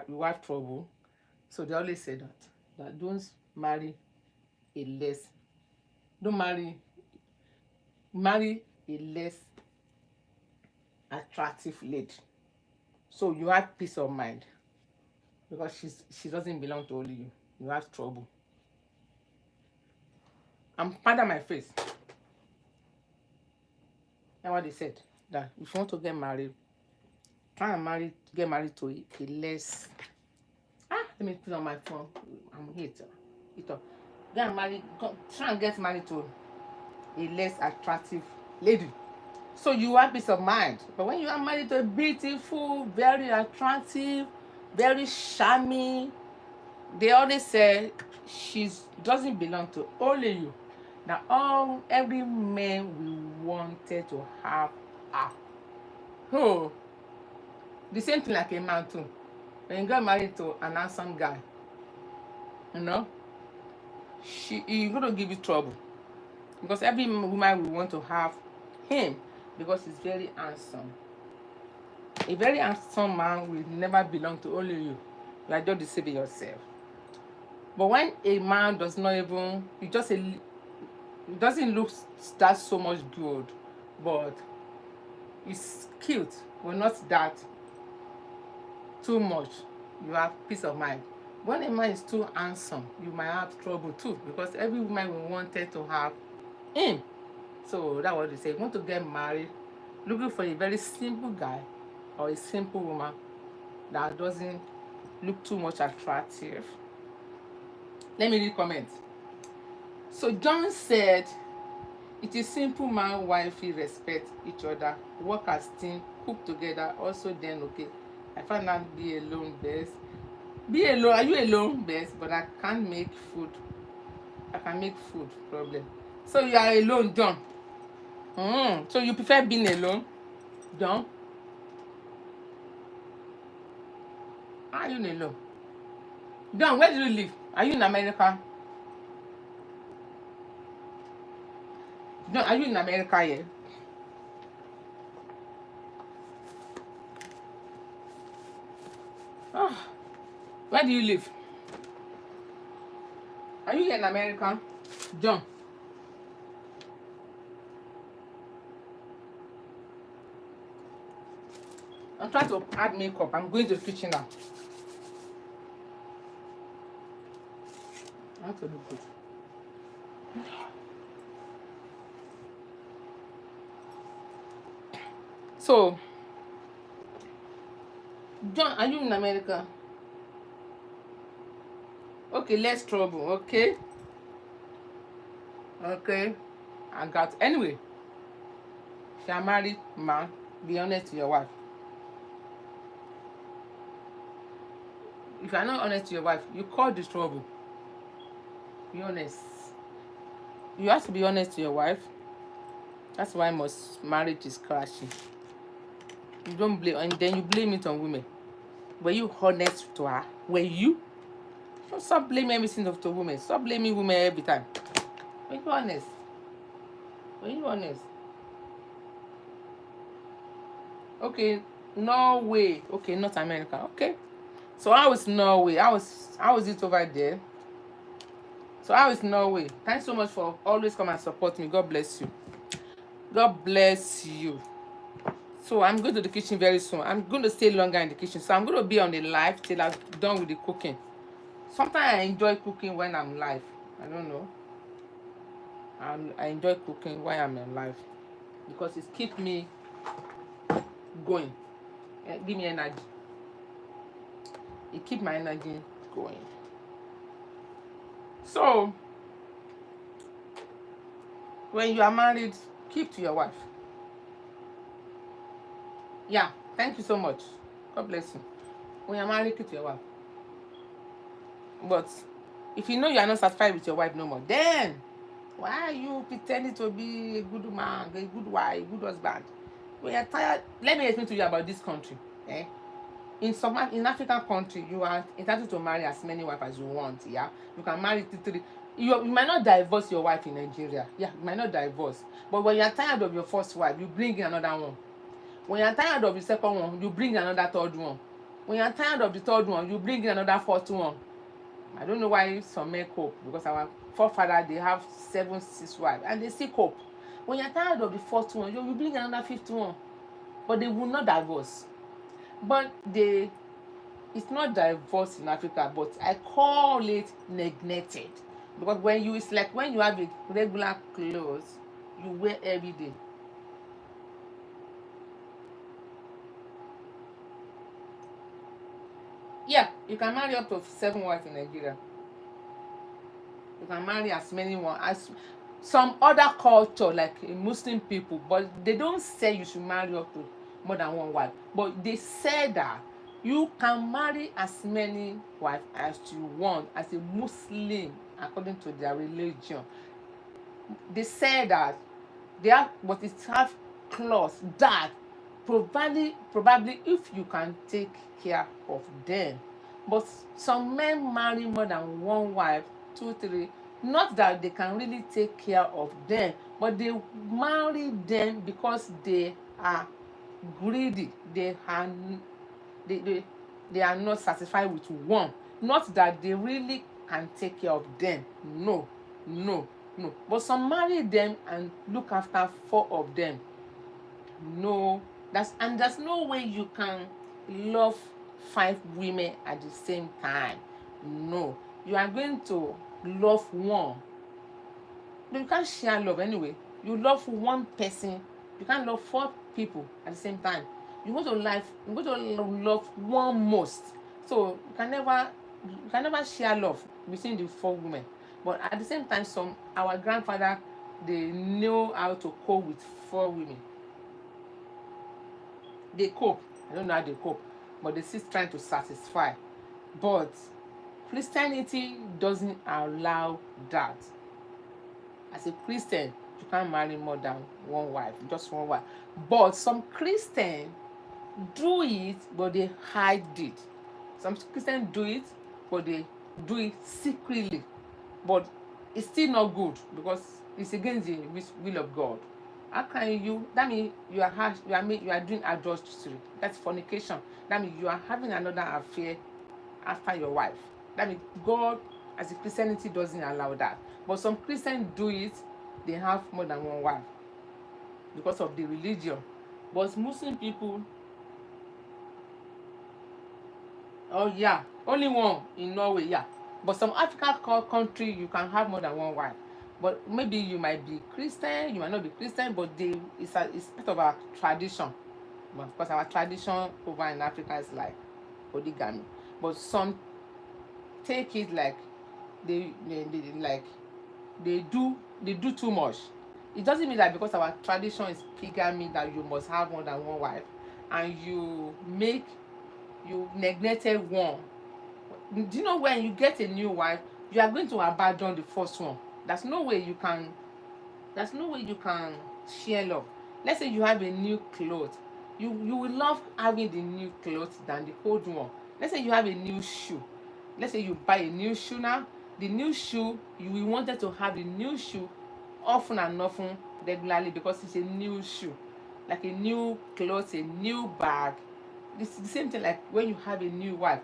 S1: you have trouble. So they always say that don't marry a less, don't marry a less attractive lady. So you have peace of mind because she doesn't belong to only you. You have trouble. I'm pardon my face. That's what they said. That if you want to get married, try and get married to a less. Let me put on my phone. I'm here. Try and get married to a less attractive lady. So you have peace of mind. But when you are married to a beautiful, very attractive, very charming, they always say she doesn't belong to only you. Now every man we wanted to have her. Oh, the same thing like a man too. When you get married to an handsome guy, you know, he's gonna give you trouble. Because every woman will want to have him because he's very handsome. A very handsome man will never belong to only you. You are just deceiving yourself. But when a man does not even, it doesn't look that so much good, but it's cute, but not that too much, you have peace of mind. When a man is too handsome, you might have trouble too, because every woman will wanted to have him. So that's what they say. You want to get married, looking for a very simple guy or a simple woman that doesn't look too much attractive. Let me read comment. So John said, it is simple man, wifey respect each other, work as team, cook together, also then okay. I find out be alone best. Be alone, are you alone best? But I can't make food. I can make food, problem. So you are alone, John. So you prefer being alone, John? Are you alone? John, where do you live? Are you in America? John, are you in America here? Where do you live? Are you here in America? John. I'm trying to add makeup. I'm going to the kitchen now. I have to look good. So, John, are you in America? Okay, less trouble. Okay. Okay. I got anyway. If you're a married man, be honest to your wife. If you're not honest to your wife, you call this trouble. Be honest. You have to be honest to your wife. That's why most marriage is crashing. You don't blame, and then you blame it on women. Were you honest to her? Were you? Don't stop blaming everything to women. Stop blaming women every time. Were you honest? Were you honest? Okay, Norway. Okay, not America. Okay. So how is Norway? How is it over there? So how is Norway? Thanks so much for always come and support me. God bless you. God bless you. So I'm going to the kitchen very soon. I'm going to stay longer in the kitchen. So I'm going to be on the live till I'm done with the cooking. Sometimes I enjoy cooking when I'm live. I don't know. I enjoy cooking while I'm in live because it keeps me going. Give me energy. It keeps my energy going. So when you are married, keep to your wife. Yeah, thank you so much. God bless you. When you're married, keep to your wife. But if you know you are not satisfied with your wife no more, then why are you pretending to be a good man, a good wife, a good husband? When you're tired, let me explain to you about this country. In African country, you are entitled to marry as many wives as you want. Yeah, you can marry three. You might not divorce your wife in Nigeria. Yeah, you might not divorce. But when you are tired of your first wife, you bring in another one. When you are tired of the second one, you bring in another third one. When you are tired of the third one, you bring in another fourth one. I don't know why some men cope, because our forefathers, they have 7, 6 wives and they still cope. When you're tired of the fourth one, you bring another fifth one. But they will not divorce. But it's not divorce in Africa, but I call it neglected. Because it's like when you have a regular clothes you wear every day. Yeah, you can marry up to 7 wives in Nigeria. You can marry as many one as some other culture, like Muslim people, but they don't say you should marry up to more than one wife. But they say that you can marry as many wives as you want as a Muslim according to their religion. They say that they have, but it have clause that probably if you can take care of them. But some men marry more than one wife, 2, 3. Not that they can really take care of them, but they marry them because they are greedy. They are not satisfied with one. Not that they really can take care of them. No, no, no. But some marry them and look after 4 of them. No, there's no way you can love 5 women at the same time. No, you are going to love one. But you can't share love anyway. You love one person. You can't love 4 people at the same time. You go to love one most. So you can never share love between the 4 women. But at the same time, our grandfather, they know how to cope with 4 women. They cope. I don't know how they cope, but they still trying to satisfy. But Christianity doesn't allow that. As a Christian, you can't marry more than one wife, just one wife. But some Christians do it, but they hide it. Some Christians do it, but they do it secretly. But it's still not good because it's against the will of God. How can you? That means you are doing adultery. That's fornication. That means you are having another affair after your wife. That means God, as a Christianity, doesn't allow that. But some Christians do it. They have more than one wife because of the religion. But Muslim people, Oh yeah, only one in Norway, yeah. But some African country you can have more than one wife. But maybe you might be Christian, you might not be Christian, but it's part of our tradition. But because our tradition over in Africa is like polygamy. But some take it like they like they do too much. It doesn't mean that because our tradition is polygamy that you must have more than one wife, and you neglected one. Do you know when you get a new wife, you are going to abandon the first one? There's no way you can. There's no way you can share love. Let's say you have a new cloth. You will love having the new cloth than the old one. Let's say you have a new shoe. Let's say you buy a new shoe now. The new shoe, you will wanted to have the new shoe often and often regularly because it's a new shoe. Like a new cloth, a new bag. It's the same thing like when you have a new wife.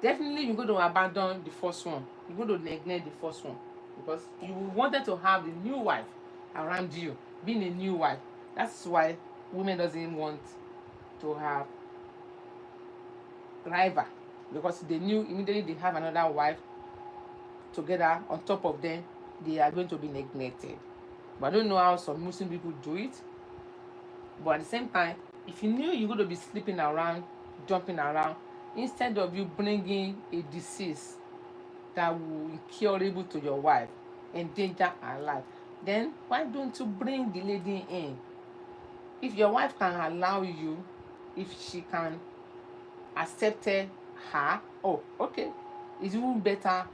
S1: Definitely you're going to abandon the first one. You're going to neglect the first one because you wanted to have the new wife around you, being a new wife. That's why women doesn't want to have rival, because they knew immediately they have another wife together on top of them, they are going to be neglected. But I don't know how some Muslim people do it. But at the same time, if you knew you're going to be sleeping around, jumping around, instead of you bringing a disease that will be incurable to your wife, endanger her life, then why don't you bring the lady in? If your wife can allow you, if she can accept her, oh, okay, it's even better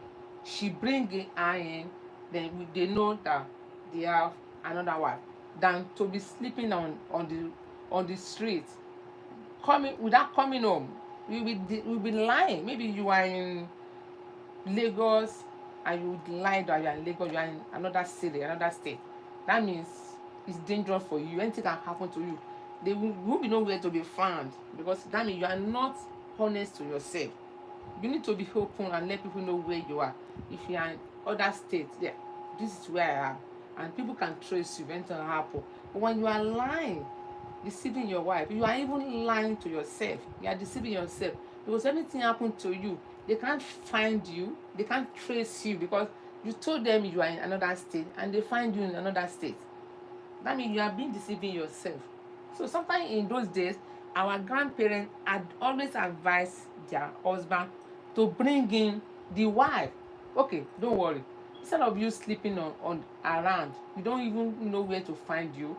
S1: she bring her in, then they know that they have another wife, than to be sleeping on the street, coming without coming home. We'll be lying. Maybe you are in Lagos and you would lie that you are in Lagos, you are in another city, another state. That means it's dangerous for you. Anything can happen to you. They won't be nowhere to be found, because that means you are not honest to yourself. You need to be open and let people know where you are. If you are in other states, yeah, this is where I am, and people can trace you when it happen. But when you are lying, deceiving your wife, you are even lying to yourself. You are deceiving yourself, because anything happened to you, they can't find you, they can't trace you, because you told them you are in another state and they find you in another state. That means you are being deceiving yourself. So sometimes in those days, our grandparents had always advised their husband to bring in the wife. Okay, don't worry. Instead of you sleeping on around, you don't even know where to find you.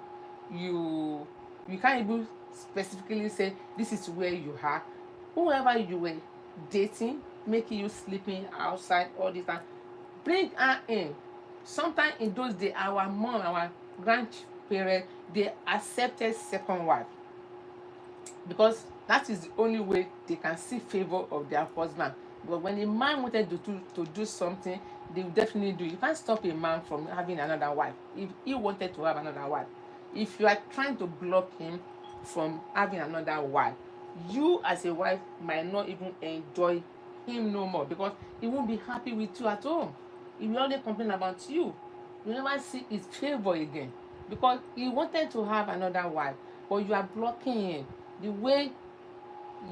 S1: You you can't even specifically say this is where you are. Whoever you were dating, making you sleeping outside all the time, bring her in. Sometimes in those days, our mom, our grandparents, they accepted second wife, because that is the only way they can see favor of their husband. But when a man wanted to do something, they will definitely do it. You can't stop a man from having another wife if he wanted to have another wife. If you are trying to block him from having another wife, you as a wife might not even enjoy him no more, because he won't be happy with you at home. He will only complain about you. You never see his favor again, because he wanted to have another wife, but you are blocking him. The way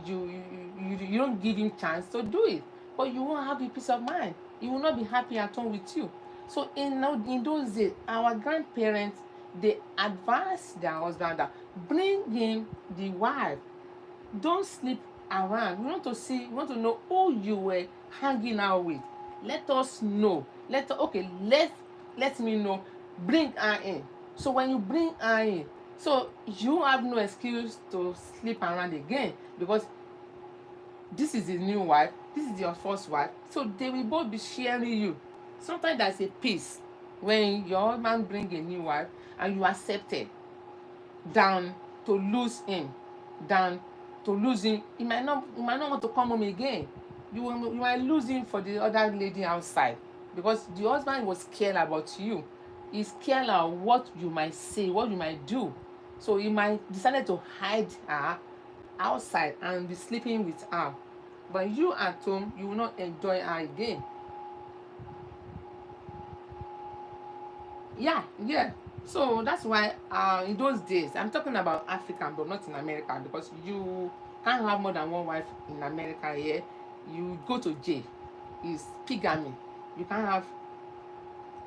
S1: you don't give him chance to do it, but you won't have a peace of mind. He will not be happy at home with you. So in those days, our grandparents, they advised their husband that bring in the wife. Don't sleep around. We want to know who you were hanging out with. Let us know. Let me know. Bring her in. So when you bring her in, so you have no excuse to sleep around again, because this is the new wife, this is your first wife, so they will both be sharing you. Sometimes there's a peace when your husband bring a new wife and you accept it, than to lose him, than to lose him. You might not want to come home again. You might lose him for the other lady outside, because the husband was scared about you. He's scared of what you might say, what you might do. So he might decided to hide her outside and be sleeping with her. But you at home, you will not enjoy her again. Yeah. So that's why in those days, I'm talking about African, but not in America, because you can't have more than one wife in America here. You go to jail. It's polygamy. You can't have.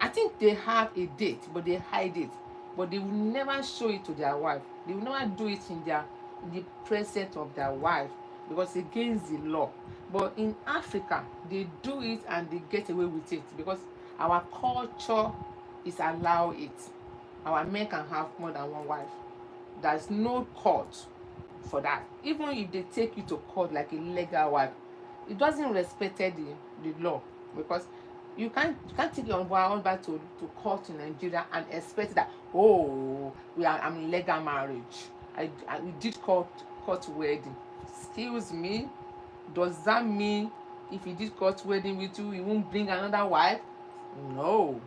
S1: I think they have a date, but they hide it. But they will never show it to their wife. They will never do it in the presence of their wife, because it's against the law. But in Africa, they do it and they get away with it because our culture is allow it. Our men can have more than one wife. There's no court for that. Even if they take you to court like a legal wife, it doesn't respect the law, because you can't take your husband to court in Nigeria and expect that, oh, I'm in legal marriage. We did court wedding. Excuse me, does that mean if he did court wedding with you, he won't bring another wife? No.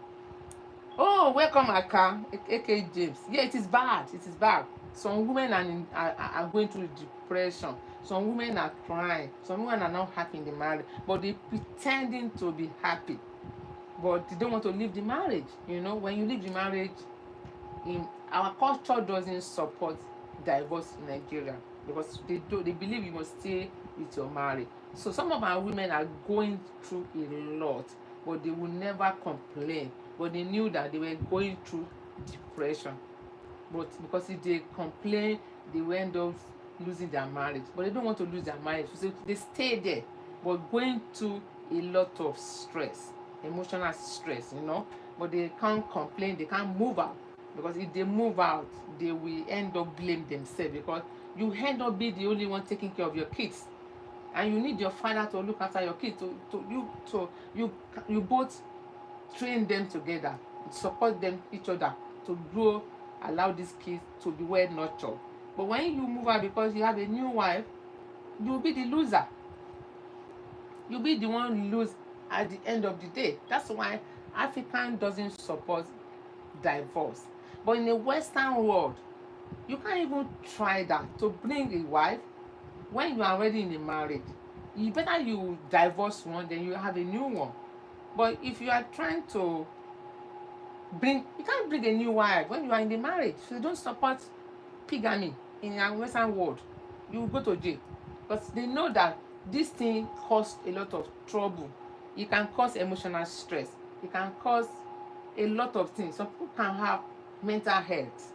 S1: Oh, welcome, Aka, aka James. Yeah, it is bad. It is bad. Some women are going through depression. Some women are crying. Some women are not happy in the marriage, but they pretending to be happy. But they don't want to leave the marriage. When you leave the marriage, in our culture doesn't support divorce in Nigeria, because they believe you must stay with your marriage. So some of our women are going through a lot, but they will never complain. But they knew that they were going through depression. But because if they complain, they will end up losing their marriage. But they don't want to lose their marriage, so they stay there, but going through a lot of stress, emotional stress. But they can't complain, they can't move out, because if they move out, they will end up blame themselves, because you end up being the only one taking care of your kids, and you need your father to look after your kids. You both train them together, support them each other to grow, allow these kids to be well nurtured. But when you move out because you have a new wife, you'll be the loser. You'll be the one who lose at the end of the day. That's why African doesn't support divorce. But in the Western world, you can't even try that to bring a wife when you are already in a marriage. You better you divorce one, then you have a new one. But if you are trying to you can't bring a new wife when you are in the marriage. So they don't support polygamy in our Western world. You will go to jail, because they know that this thing causes a lot of trouble. It can cause emotional stress. It can cause a lot of things. Some people can have mental health.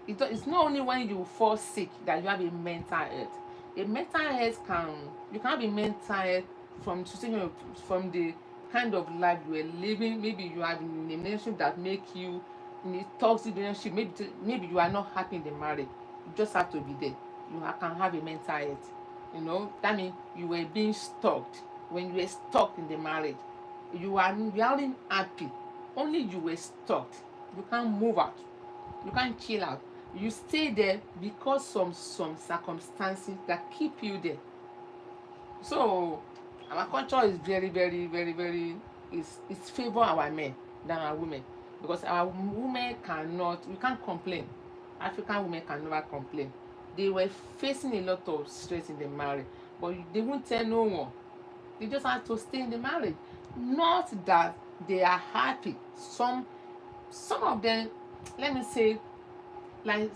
S1: It's not only when you fall sick that you have a mental health. A mental health you can have a mental health from the kind of life you are living. Maybe you are in a relationship that make you in a toxic relationship. Maybe you are not happy in the marriage. You just have to be there. You can have a mental health. That means you were being stalked. When you were stuck in the marriage, you aren't happy. Only you were stuck. You can't move out. You can't chill out. You stay there because some circumstances that keep you there. So our culture is very, very, very, very it's favor our men than our women, because our women we can't complain. African women can never complain. They were facing a lot of stress in the marriage, but they won't tell no one. They just have to stay in the marriage. Not that they are happy. Some of them, let me say, like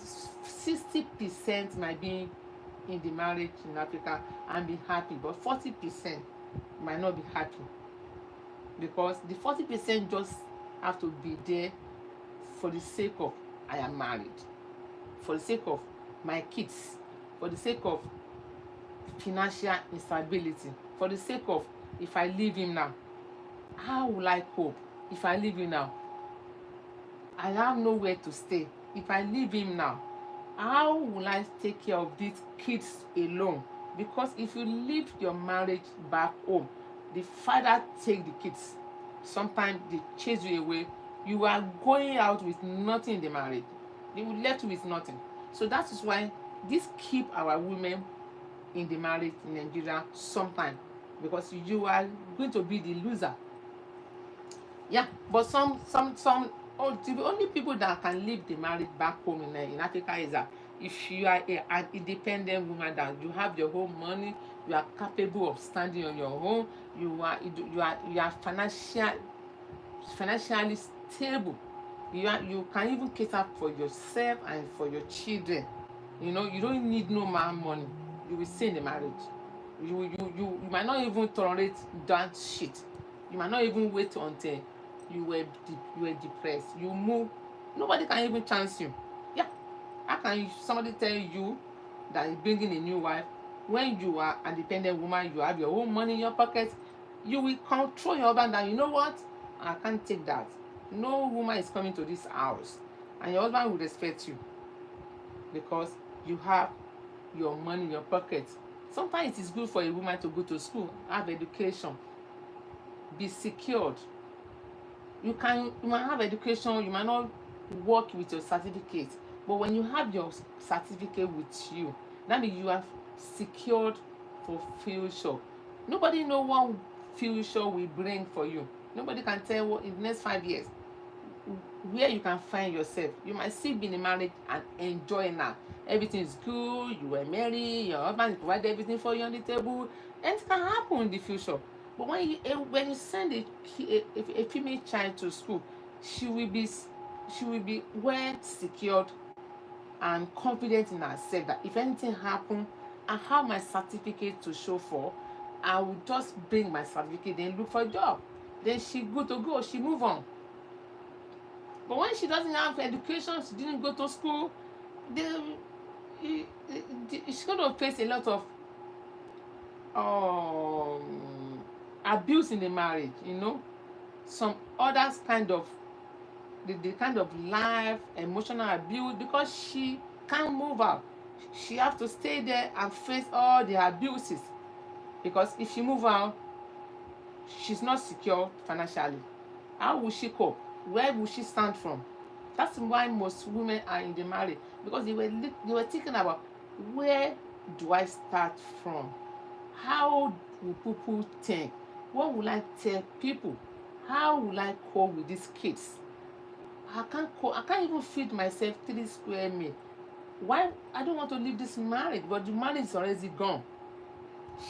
S1: 60% might be in the marriage in Africa and be happy, but 40% might not be happy, because the 40% just have to be there for the sake of I am married, for the sake of my kids, for the sake of financial instability, for the sake of if I leave him now, how will I cope? If I leave him now, I have nowhere to stay. If I leave him now, how will I take care of these kids alone? Because if you leave your marriage back home, the father take the kids. Sometimes they chase you away. You are going out with nothing in the marriage. They will left you with nothing. So that is why this keep our women in the marriage in Nigeria sometimes, because you are going to be the loser. Yeah, but the only people that can leave the marriage back home in Africa is that if you are an independent woman, that you have your own money, you are capable of standing on your own, you are financially stable, you can even cater for yourself and for your children. You don't need no man money. you will stay in the marriage. You might not even tolerate that shit. You might not even wait until you were depressed. You move. Nobody can even chance you. Yeah. How can somebody tell you that is bringing a new wife when you are a dependent woman? You have your own money in your pocket. You will control your husband. And you know what? I can't take that. No woman is coming to this house, and your husband will respect you because you have your money in your pocket. Sometimes it is good for a woman to go to school, have education, be secured. You might have education, you might not work with your certificate, but when you have your certificate with you, that means you have secured for future. Nobody know what future will bring for you. Nobody can tell what in the next 5 years where you can find yourself. You might still be in a marriage and enjoy now. Everything is good, you were married, your husband provided everything for you on the table, and it can happen in the future. But when you send a female child to school, she will be well secured and confident in herself that if anything happen, I have my certificate to show for. I will just bring my certificate, then look for a job. Then she good to go, she move on. But when she doesn't have education, she didn't go to school, she's going to face a lot of abuse in the marriage, some others kind of the kind of life emotional abuse, because she can't move out. She have to stay there and face all the abuses, because if she move out, she's not secure financially. How will she cope? Where will she stand from? That's why most women are in the marriage, because they were thinking about, where do I start from? How will people think? What will I tell people? How will I cope with these kids? I can't even feed myself 3 square meals. Why? I don't want to leave this marriage, but the marriage is already gone.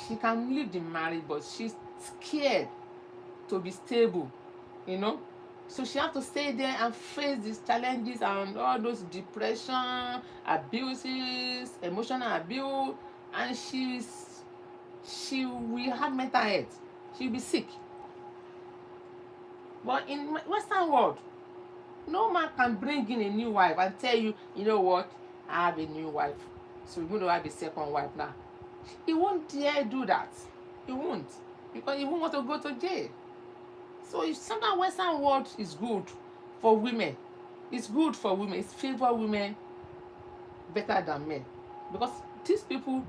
S1: She can leave the marriage, but she's scared to be stable, So she have to stay there and face these challenges and all those depression, abuses, emotional abuse, and she will have mental health. She will be sick. But in Western world, no man can bring in a new wife and tell you, you know what, I have a new wife, so you're going to have a second wife now. He won't dare do that. He won't, because he won't want to go to jail. So if sometimes Western world is good for women, it's good for women, it's favor women better than men, because these people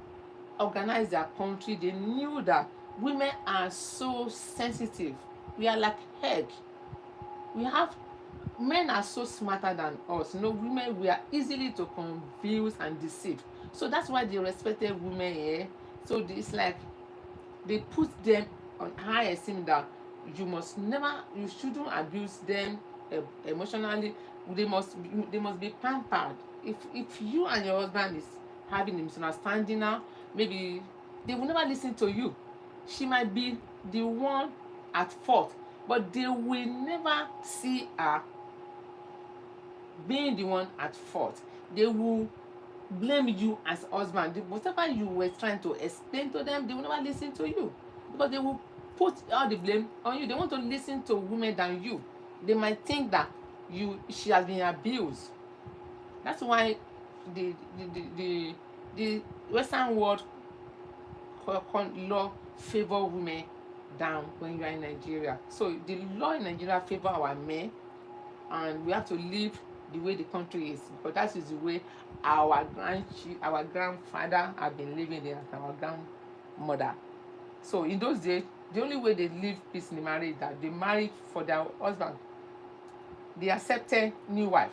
S1: organize their country. They knew that women are so sensitive. We are like egg. Men are so smarter than us. Women, we are easily to confuse and deceive. So that's why they respected women here. So it's like they put them on high esteem, that you shouldn't abuse them emotionally. They must be pampered. If you and your husband is having a misunderstanding now, maybe they will never listen to you. She might be the one at fault, but they will never see her being the one at fault. They will blame you as husband. Whatever you were trying to explain to them, they will never listen to you, because they will put all the blame on you. They want to listen to women than you. They might think that she has been abused. That's why the Western world law favor women down when you are in Nigeria. So the law in Nigeria favor our men, and we have to live the way the country is, because that is the way our grandfather have been living there, our grandmother. So in those days, the only way they live peace in the marriage is that they married for their husband. They accepted new wife.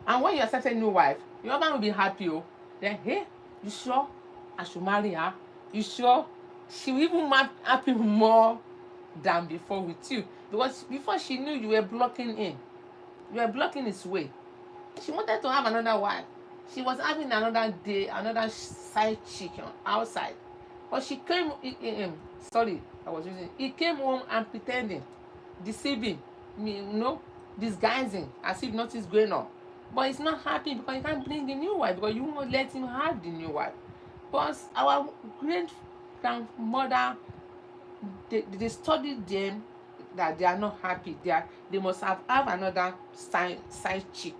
S1: And when you accept a new wife, your husband will be happy. Then, hey, you sure I should marry her? You sure? She will even happy more than before with you. Because before, she knew you were blocking him. You were blocking his way. She wanted to have another wife. She was having another day, another side chicken outside. But she came, he came home and pretending, deceiving, disguising, as if nothing is going on. But he's not happy because you can't bring a new wife because you won't let him have the new wife. But our great grandmother, they studied them that they are not happy. They must have another side chick.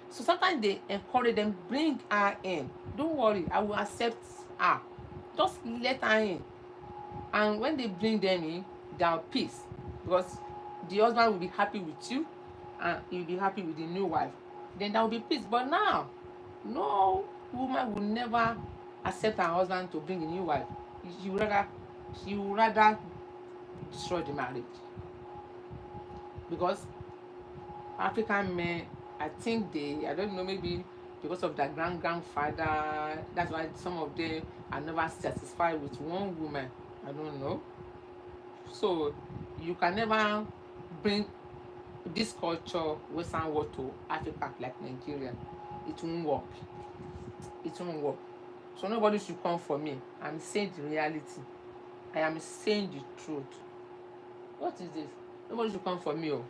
S1: So sometimes they encourage them, bring her in. Don't worry, I will accept her. Just let her in. And when they bring them in, they are peace because the husband will be happy with you and he will be happy with the new wife. Then there will be peace. But now, no woman will never accept her husband to bring a new wife. She would rather, she would rather destroy the marriage because African men, I think I don't know, maybe because of their grandfather, that's why some of them are never satisfied with one woman. I don't know. So you can never bring this culture, Western world, to Africa like Nigeria. It won't work. It won't work. So nobody should come for me. I'm saying the reality. I am saying the truth. What is this? Nobody should come for me. Oh.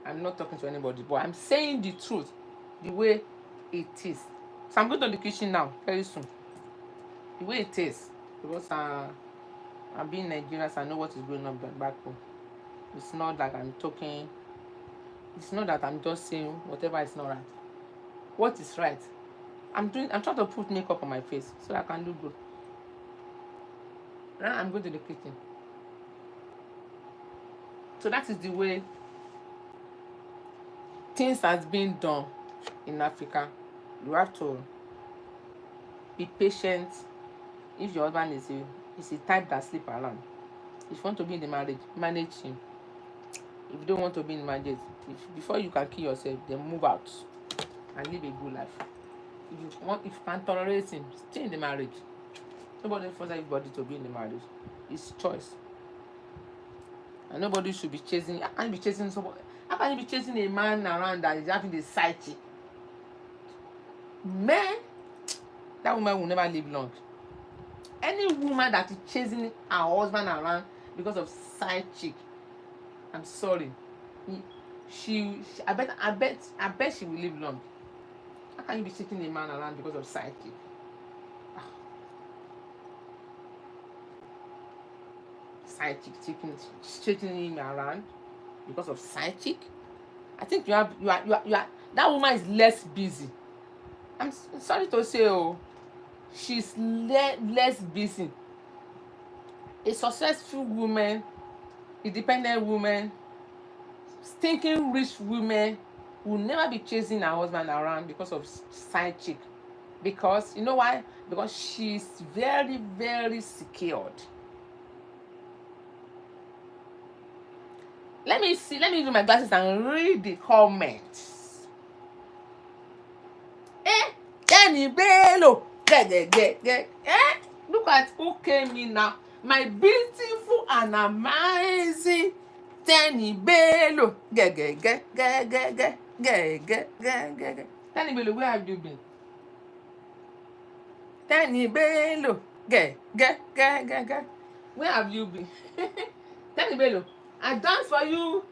S1: I'm not talking to anybody, but I'm saying the truth, the way it is. So I'm going to the kitchen now, very soon. The way it is. Because I'm being Nigerian, so I know what is going on back home. It's not that I'm talking. It's not that I'm just saying whatever is not right. What is right? I'm trying to put makeup on my face so that I can look good. Now I'm going to the kitchen. So that is the way things has been done in Africa. You have to be patient. If your husband is a type that sleep around, if you want to be in the marriage, manage him. If you don't want to be in the marriage, before you can kill yourself, then move out and live a good life. If you can tolerate him, stay in the marriage. Nobody forces everybody to be in the marriage. It's choice. And nobody should be chasing. How can you be chasing somebody? How can you be chasing a man around that is having the side chick? Man, that woman will never live long. Any woman that is chasing her husband around because of side chick, I'm sorry. I bet she will live long. How can you be chasing a man around because of side chick? Side chick chasing him around because of side chick? I think you are that woman is less busy. I'm sorry to say, she's less busy. A successful woman, independent woman, stinking rich woman will never be chasing her husband around because of side chick. Because you know why? Because she's very, very secured. Let me use my glasses and read the comments. Kenny Bello. Look at who came in now. My beautiful and amazing Kenny Bello. Kenny Bello, where have you been? Kenny Bello. Where have you been? Kenny Bello, I dance for you.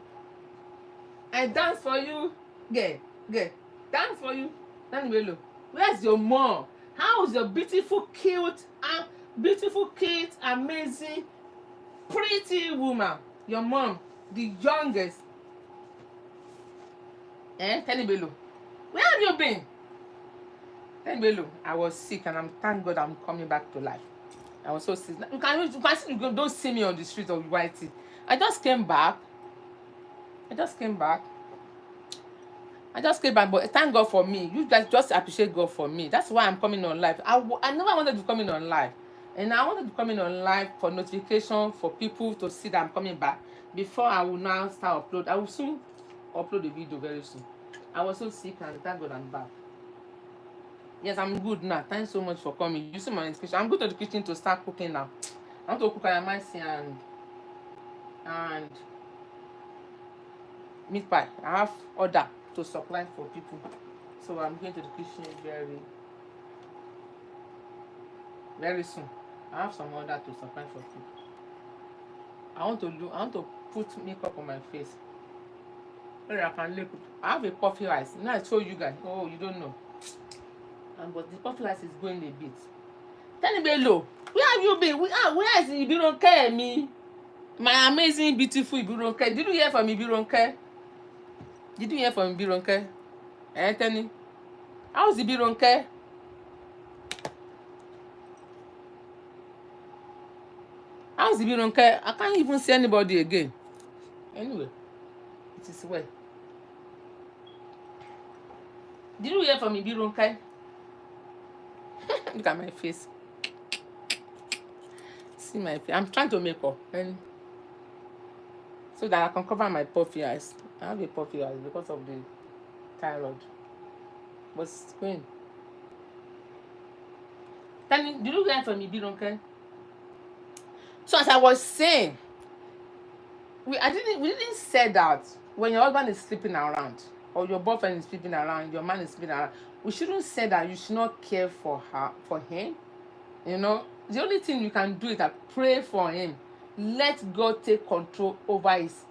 S1: Dance for you. Dance for you. Kenny Bello, where's your mom? How's your beautiful, cute, amazing, pretty woman? Your mom, the youngest. Kenny Bello, where have you been? Kenny Bello, I was sick and thank God I'm coming back to life. I was so sick. You can see, don't see me on the street of Whitey. I just came back, but thank God for me. You guys just appreciate God for me. That's why I'm coming on live. I never wanted to come in on live. And I wanted to come in on live for notification for people to see that I'm coming back. Before I will now start upload. I will soon upload the video very soon. I was so sick and thank God I'm back. Yes, I'm good now. Thanks so much for coming. You see my notification. I'm going to the kitchen to start cooking now. I want to cook ayamase and meat pie. I have order to supply for people, so I'm going to the kitchen very soon. I have some order to supply for people. I want to put makeup on my face. Well, I can lick it. I have a puffy rice. Now I told you guys. Oh, you don't know. But the puffy rice is going a bit. Tell me below. Where have you been? Where is Ibironke me? My amazing, beautiful Ibironke. Did you hear from Ibironke? Did you hear from Ibironke? Anthony? How's Ibironke? How's Ibironke? I can't even see anybody again. Anyway, it is well. Did you hear from Ibironke? Look at my face. See my face. I'm trying to make up. And so that I can cover my puffy eyes. I have a puffy eyes because of the thyroid. But it's going. Did you hear from Ibironke? So as I was saying, we didn't say that when your husband is sleeping around or your boyfriend is sleeping around, your man is sleeping around, we shouldn't say that you should not care for him. You know, the only thing you can do is that pray for him. Let God take control over his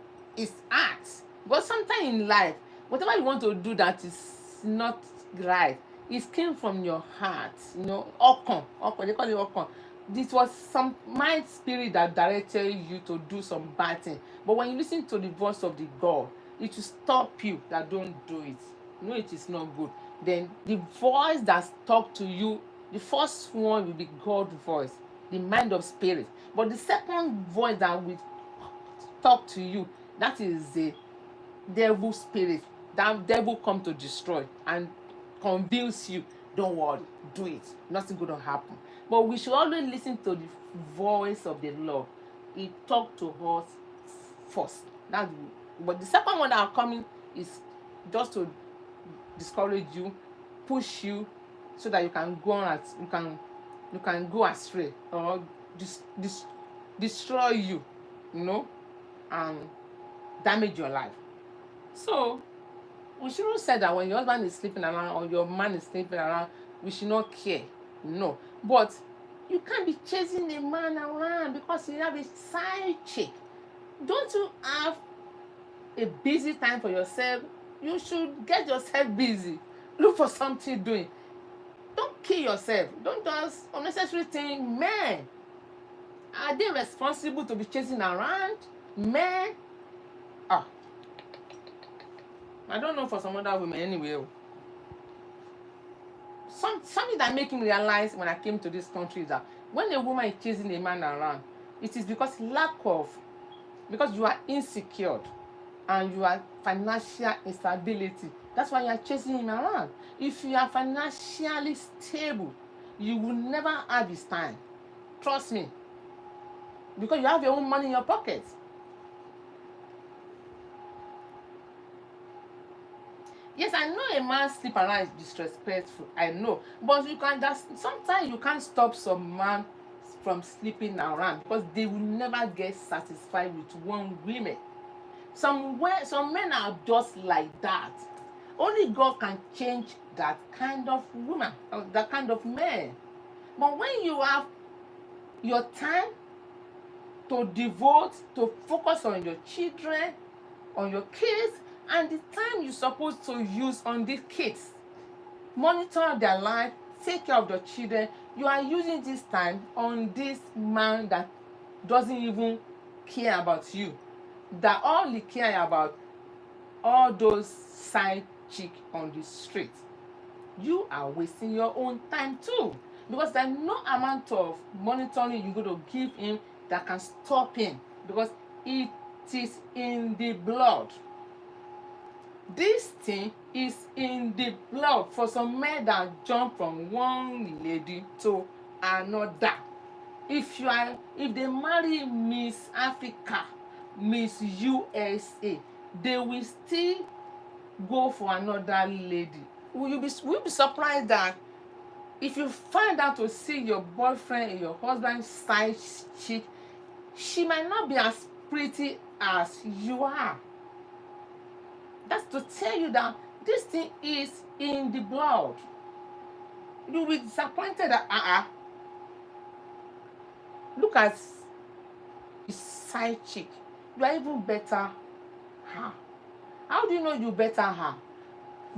S1: acts. Because sometimes in life, whatever you want to do that is not right, it came from your heart. You know, okon, they call it okon. This was some mind spirit that directed you to do some bad thing. But when you listen to the voice of the God, it will stop you that don't do it. No, it is not good. Then the voice that talk to you, the first one will be God's voice, the mind of spirit. But the second voice that will talk to you, that is the devil spirit. That devil come to destroy and convince you, don't worry, do it. Nothing good will happen. But we should always listen to the voice of the Lord. He talked to us first. But the second one that are coming is just to discourage you, push you, so that you can go on you can go astray or destroy you, you know, and damage your life. So we shouldn't say that when your husband is sleeping around or your man is sleeping around, we should not care. No. But you can't be chasing a man around because you have a side chick. Don't you have a busy time for yourself? You should get yourself busy. Look for something doing. Don't kill yourself. Don't do unnecessary things. Men, are they responsible to be chasing around? Men, I don't know for some other women anyway. Something that made me realize when I came to this country is that when a woman is chasing a man around, it is because you are insecure and you are financial instability. That's why you are chasing him around. If you are financially stable, you will never have his time. Trust me. Because you have your own money in your pocket. Yes, I know a man sleep around is disrespectful. I know. But sometimes you can't stop some man from sleeping around because they will never get satisfied with one woman. Some men are just like that. Only God can change that kind of woman or that kind of man. But when you have your time to devote, to focus on your children, on your kids, and the time you're supposed to use on these kids, monitor their life, take care of the children, you are using this time on this man that doesn't even care about you, that only care about all those side chick on the street. You are wasting your own time too, because there's no amount of monitoring you're going to give him that can stop him, because it is in the blood. This thing is in the blood for some men that jump from one lady to another. If they marry Miss Africa, Miss USA, they will still go for another lady. We'll be surprised that if you find out to see your boyfriend and your husband's side chick, she might not be as pretty as you are. That's to tell you that this thing is in the blood. You'll be disappointed that look at his side chick. You are even better. How do you know you better her?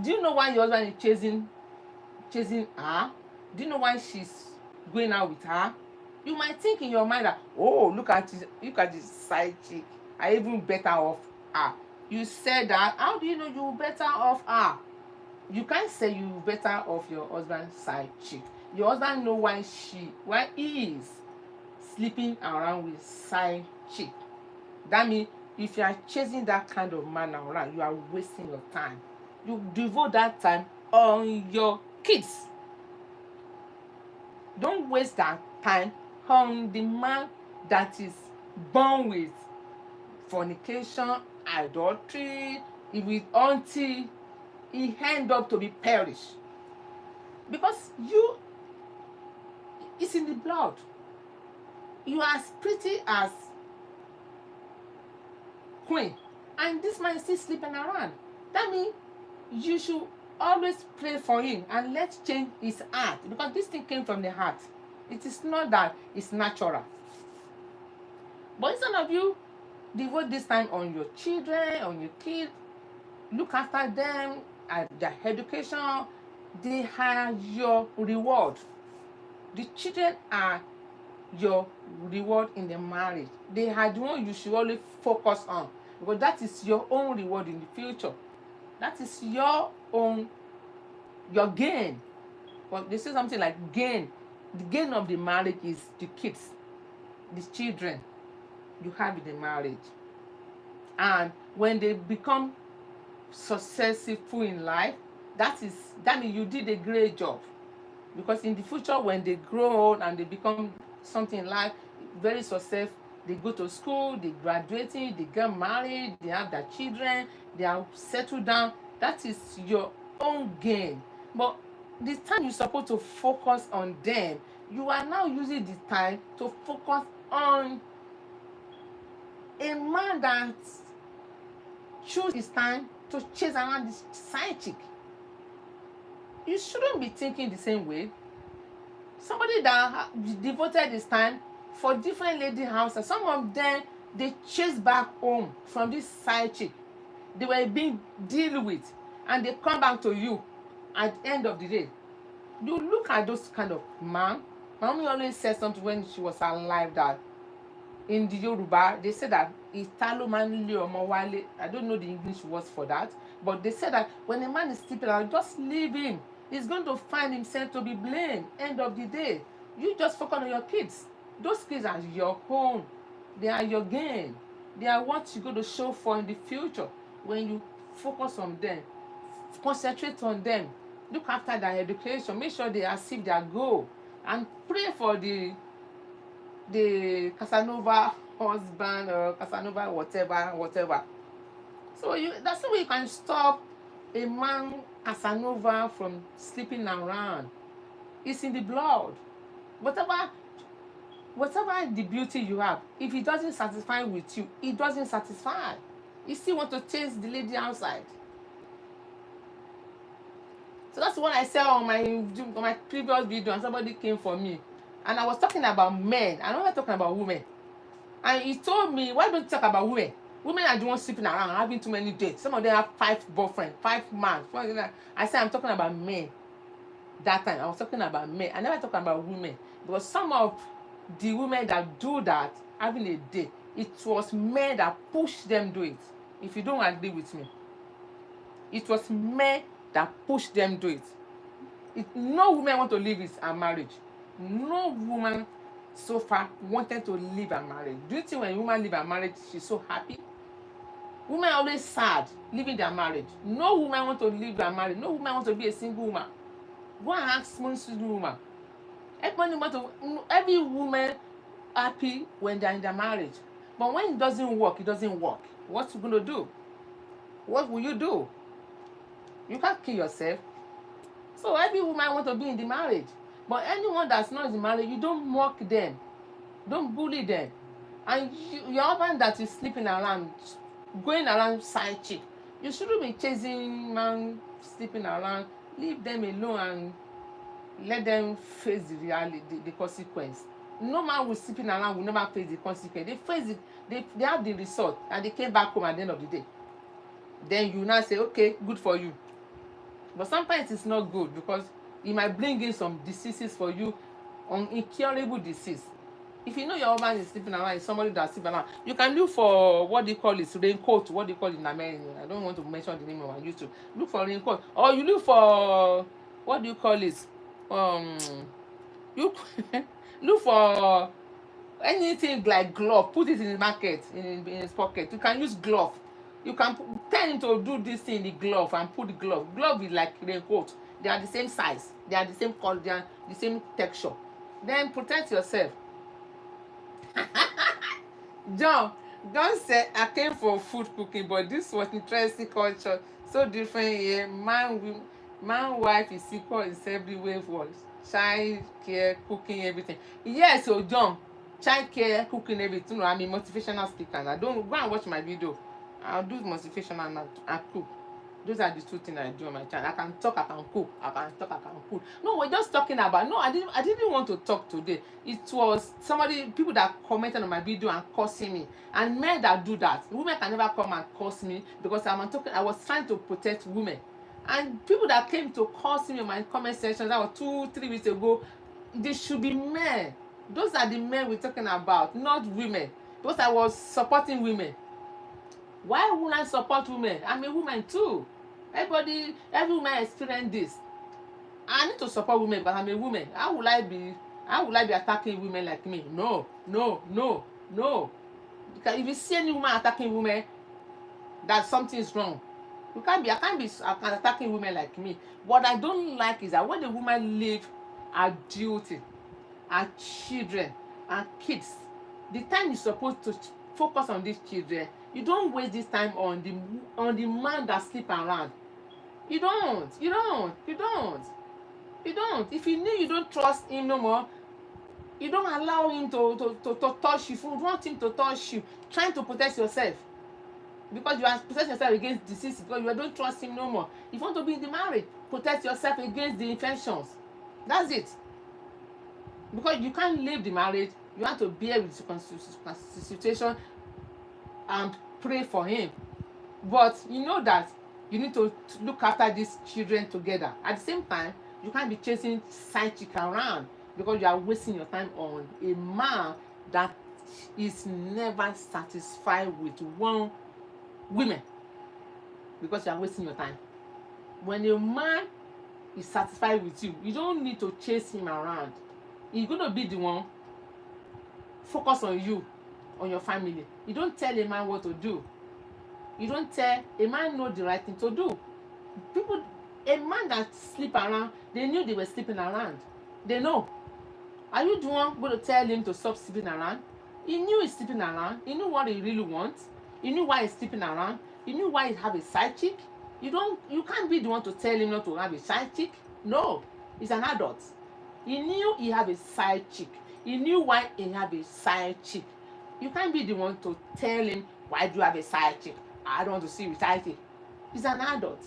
S1: Do you know why your husband is chasing her? Do you know why she's going out with her? You might think in your mind that, oh, look at this side chick. I even better off her. You said that. How do you know you better off her? You can't say you better off your husband's side chick. Your husband know why he is sleeping around with side chick. That means if you are chasing that kind of man around, you are wasting your time. You devote that time on your kids. Don't waste that time on the man that is born with fornication, adultery, until he end up to be perished. Because it's in the blood. You are as pretty as queen, and this man is still sleeping around. That means you should always pray for him and let's change his heart, because this thing came from the heart. It is not that it's natural. But instead of you devote this time on your children, on your kids, look after them, at their education, they are your reward. The children are your reward in the marriage. They are the one you should always focus on, because that is your own reward in the future. That is your gain. But they say something like gain. The gain of the marriage is the kids, the children you have in the marriage. And when they become successful in life, that means you did a great job. Because in the future, when they grow old and they become something in life, very successful, they go to school, they graduating, they get married, they have their children, they are settled down. That is your own gain. But the time you're supposed to focus on them, you are now using the time to focus on a man that choose his time to chase around this side chick. You shouldn't be thinking the same way. Somebody that devoted his time for different lady houses, some of them, they chase back home from this side chick. They were being dealt with, and they come back to you at the end of the day. You look at those kind of man. My mommy always said something when she was alive, that in the Yoruba, they said that Italo manli omo wale. I don't know the English words for that, but they said that when a man is sleeping around, just leave him. He's going to find himself to be blamed. End of the day. You just focus on your kids. Those kids are your own. They are your gain. They are what you're going to show for in the future. When you focus on them, concentrate on them, look after their education, make sure they achieve their goal, and pray for the Casanova husband or Casanova whatever. So that's the way you can stop a man Casanova from sleeping around. It's in the blood. Whatever the beauty you have, if it doesn't satisfy with you, it doesn't satisfy. You still want to chase the lady outside. So that's what I said on my previous video, and somebody came for me. And I was talking about men. I know I'm talking about women. And he told me, why don't you talk about women? Women are the ones sleeping around, having too many dates. Some of them have 5 boyfriends, 5 men. I said I'm talking about men. That time I was talking about men. I never talked about women. Because some of the women that do that, having a date, it was men that pushed them do it. If you don't agree with me, it was men that pushed them do it. No woman want to leave his marriage. No woman so far wanted to leave her marriage. Do you think when a woman leave her marriage, she's so happy? Women are always sad leaving their marriage. No woman want to leave their marriage. No woman want to be a single woman. Go and ask one single woman. Every woman happy when they're in their marriage. But when it doesn't work, it doesn't work. What you gonna do? What will you do? You can't kill yourself. So every woman want to be in the marriage. But anyone that's not in the marriage, you don't mock them. Don't bully them. And your husband that is sleeping around, going around side chick, you shouldn't be chasing man sleeping around. Leave them alone and let them face the reality, the consequence. No man will sleeping around will never face the consequence. They face it, they have the result, and they came back home at the end of the day. then you now say, okay, good for you. But sometimes it's not good because it might bring in some diseases for you, incurable disease. If you know your husband is sleeping around, is somebody that's sleeping around, you can look for what they call it, raincoat, what they call it in America. I don't want to mention the name of my YouTube. Look for raincoat. Or you look for, what do you call it? Um, you look for anything like glove, put it in the market, in his pocket. You can use glove. You can tell him to do this thing in the glove and put the glove. Glove is like raincoat. They are the same size. They are the same color. They are the same texture. Then protect yourself. John, don't say I came for food cooking, but this was interesting culture. So different here. Man, wife is equal in every way for child care, cooking, everything. Yes, so John, child care, cooking, everything. I'm a motivational speaker. And I don't go and watch my video. I'll do motivational and cook. Those are the two things I do on my channel. I can talk, I can cook. I can talk, I can cook. No, we're just talking about. No, I didn't want to talk today. It was people that commented on my video and cursing me. And men that do that. Women can never come and curse me because I was trying to protect women. And people that came to curse me in my comment section, that was 2-3 weeks ago, they should be men. Those are the men we're talking about, not women. Because I was supporting women. Why would I support women? I'm a woman too. Every woman experience this. I need to support women, but I'm a woman. How will I be attacking women like me? No. Because if you see any woman attacking women, that something is wrong. I can't be attacking women like me. What I don't like is that when the woman leave her duty, her children, and kids, the time you're supposed to focus on these children, you don't waste this time on the man that sleep around. You don't. If you know you don't trust him no more, you don't allow him to touch you. If you want him to touch you, trying to protect yourself. Because you are protect yourself against disease, because you don't trust him no more. If you want to be in the marriage, protect yourself against the infections. That's it. Because you can't leave the marriage, you have to bear with the situation and pray for him. But you know that you need to look after these children together. At the same time, you can't be chasing side chick around because you are wasting your time on a man that is never satisfied with one woman, because you are wasting your time. When a man is satisfied with you, you don't need to chase him around. He's going to be the one focus on you, on your family. You don't tell a man what to do. You don't tell a man know the right thing to do. A man that sleep around, they knew they were sleeping around. They know. Are you the one going to tell him to stop sleeping around? He knew he's sleeping around. He knew what he really wants. He knew why he's sleeping around. He knew why he have a side chick. You can't be the one to tell him not to have a side chick. No, he's an adult. He knew he have a side chick. He knew why he have a side chick. You can't be the one to tell him, why do you have a side chick? I don't want to see you with side chick. He's an adult.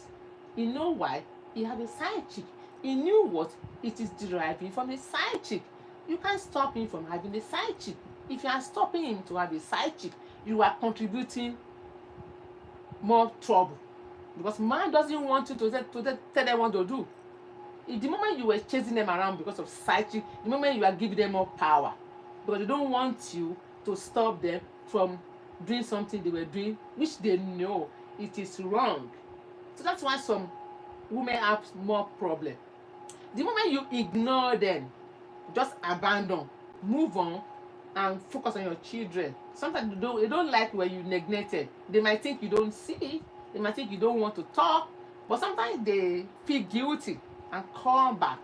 S1: He know why he have a side chick. He knew what it is deriving from a side chick. You can't stop him from having a side chick. If you are stopping him to have a side chick, you are contributing more trouble. Because man doesn't want you to tell them what to do. If the moment you were chasing them around because of side chick, the moment you are giving them more power, because they don't want you to stop them from doing something they were doing, which they know it is wrong. So that's why some women have more problem. The moment you ignore them, just abandon, move on, and focus on your children. Sometimes they don't like when you neglected. They might think you don't see. They might think you don't want to talk. But sometimes they feel guilty and come back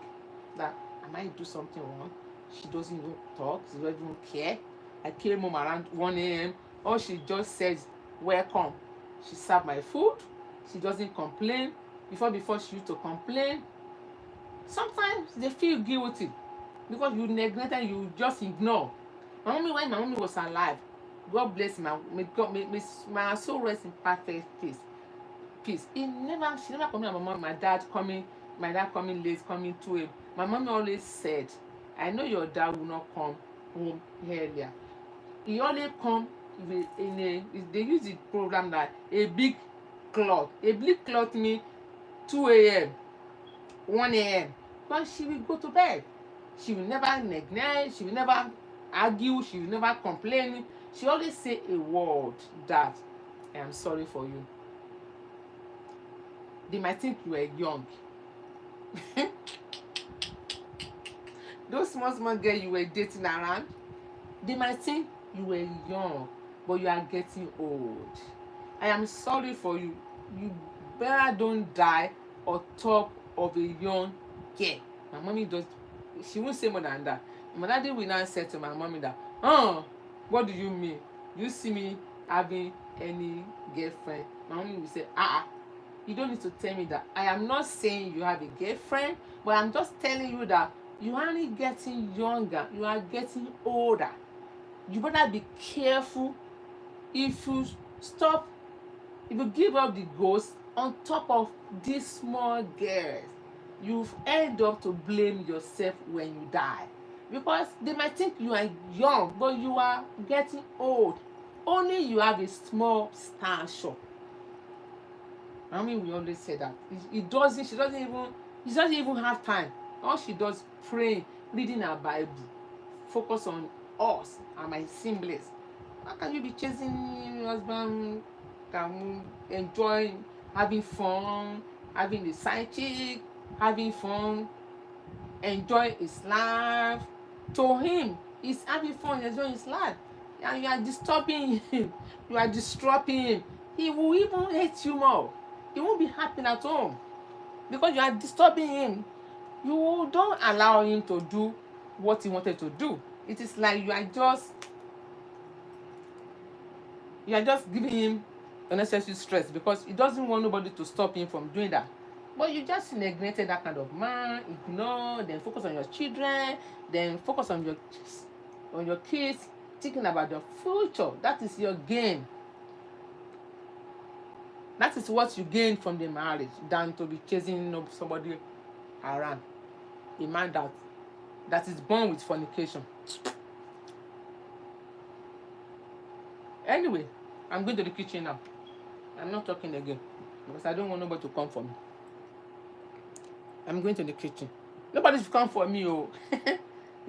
S1: that I might do something wrong. She doesn't even talk. She doesn't even care. I came home around 1 a.m. All she just says, welcome. She served my food. She doesn't complain. Before she used to complain. Sometimes they feel guilty because you neglected, you just ignore. When my mommy was alive, God bless my soul rest in perfect peace. She never complained about my dad coming late, coming 2 a.m. My mom always said, I know your dad will not come home earlier. He only come they use the program that a big clock. A bleep clock means 2 a.m., 1 a.m. But she will go to bed. She will never neglect, she will never argue, she will never complain. She always say a word that I am sorry for you. They might think you are young. Those small girls you were dating around, they might think you were young, but you are getting old. I am sorry for you. You better don't die on top of a young girl. My mommy does, she won't say more than that. My daddy will now say to my mommy that, what do you mean? You see me having any girlfriend? My mommy will say, you don't need to tell me that. I am not saying you have a girlfriend, but I'm just telling you that you aren't getting younger, you are getting older. You better be careful. If you stop, if you give up the ghost on top of these small girls, you end up to blame yourself when you die, because they might think you are young, but you are getting old. Only you have a small stature. I mean, we always say that. She doesn't even have time. All she does, pray, reading her Bible, focus on us and my siblings. How can you be chasing your husband, can enjoy having fun, having the side chick, having fun, enjoy his life? To him, he's having fun, enjoying his life. And you are disturbing him, you are disrupting him. He will even hate you more. He won't be happy at home because you are disturbing him. You don't allow him to do what he wanted to do. It is like you are just giving him unnecessary stress because he doesn't want nobody to stop him from doing that. But you just neglected that kind of man, ignore, then focus on your children, then focus on your kids, thinking about your future. That is your gain. That is what you gain from the marriage, than to be chasing somebody around. A man that is born with fornication. Anyway, I'm going to the kitchen now. I'm not talking again because I don't want nobody to come for me. I'm going to the kitchen. Nobody should come for me. It's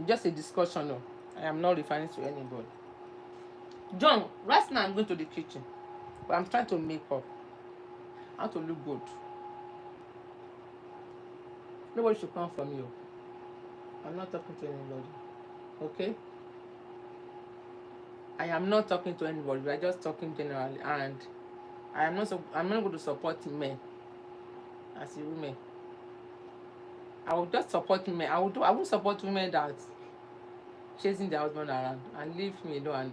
S1: just a discussion. I am not referring to anybody. John, right now I'm going to the kitchen, but I'm trying to make up. I want to look good. Nobody should come for me. I'm not talking to anybody. Okay? I am not talking to anybody. We are just talking generally, and I'm not going to support men as a woman. I will just support men. I won't support women that chasing their husband around and leave me alone and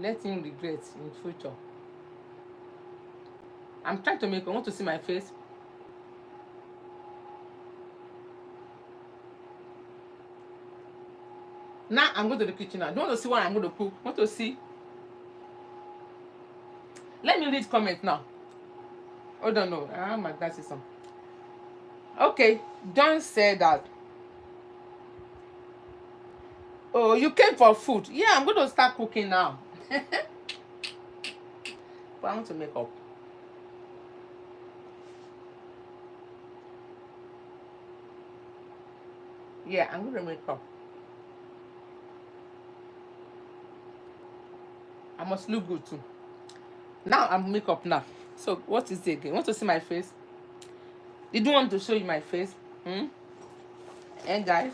S1: let him regret in future. I'm trying to make. I want to see my face. Now I'm going to the kitchen now. I don't want to see what I'm going to cook. I want to see. Let me read comment now. Hold on, no. I have my glasses on. Okay, John said that. Oh, you came for food. Yeah, I'm going to start cooking now. But I want to make up. Yeah, I'm going to make up. I must look good too. Now I'm make up now. So what is it again? Want to see my face? Did you want to show you my face? And guys.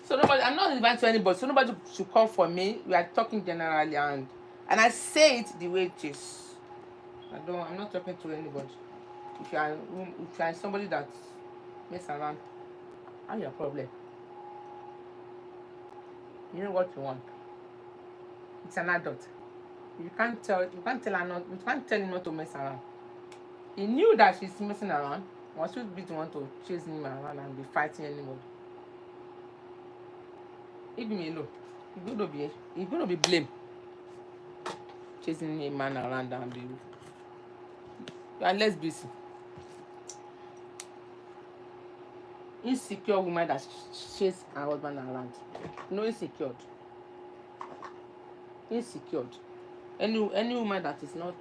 S1: So nobody, I'm not inviting to anybody. So nobody should come for me. We are talking generally, and I say it the way it is. I'm not talking to anybody. If you are somebody that mess around, I have your problem. You know what you want. It's an adult. You can't tell him not to mess around. He knew that she's messing around. Why should be the one to chase him around and be fighting anybody? Leave me alone. He's gonna be blamed. Chasing a man around and be. You are less busy. Insecure woman that chase her husband around. No insecure. Insecure. Any woman that is not,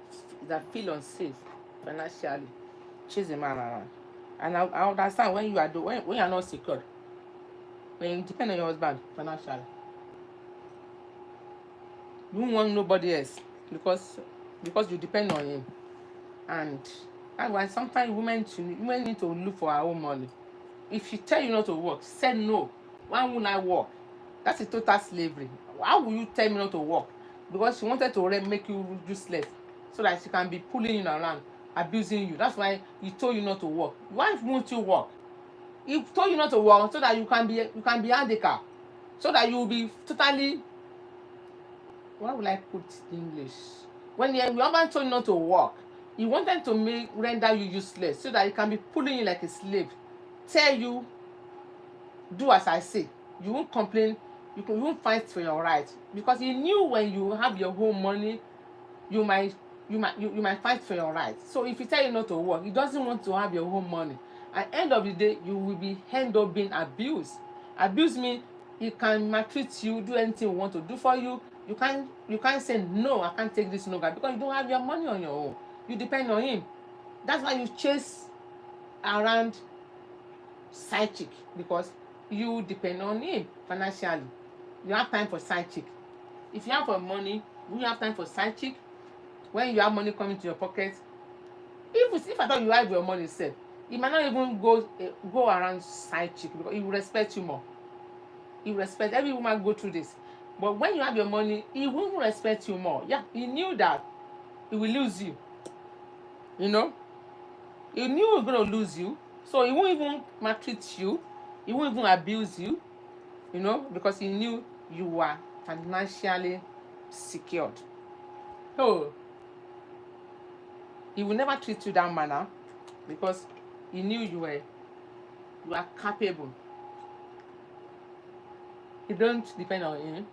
S1: that feel unsafe financially, chase a man around. And I understand when you are when you are not secure, when you depend on your husband financially, you won't want nobody else, because you depend on him. And why sometimes women need to look for her own money. If she tell you not to work, say no. Why won't I work? That's a total slavery. Why would you tell me not to work? Because she wanted to make you useless, so that she can be pulling you around, abusing you. That's why he told you not to work. Why won't you work? He told you not to work so that you can be handicapped, so that you will be totally, why would I put English? When your husband told you not to work, he wanted to render you useless, so that he can be pulling you like a slave. Tell you, do as I say. You won't complain. You won't fight for your rights, because he knew when you have your own money, you might fight for your rights. So if he tell you not to work, he doesn't want to have your own money. At the end of the day, you will end up being abused. Abuse means he can maltreat you, do anything he want to do for you. You can't say no, I can't take this longer, because you don't have your money on your own. You depend on him. That's why you chase around side chick, because you depend on him financially. You have time for side chick. If you have for money, will you have time for side chick? When you have money coming to your pocket, if I thought you have your money safe, he might not even go around side chick, because he will respect you more. He will respect. Every woman go through this. But when you have your money, he won't respect you more. Yeah, he knew that he will lose you. You know, he knew he was going to lose you, so he won't even maltreat you. He won't even abuse you. You know, because he knew you were financially secured. So he will never treat you that manner, because he knew you are capable. You don't depend on him.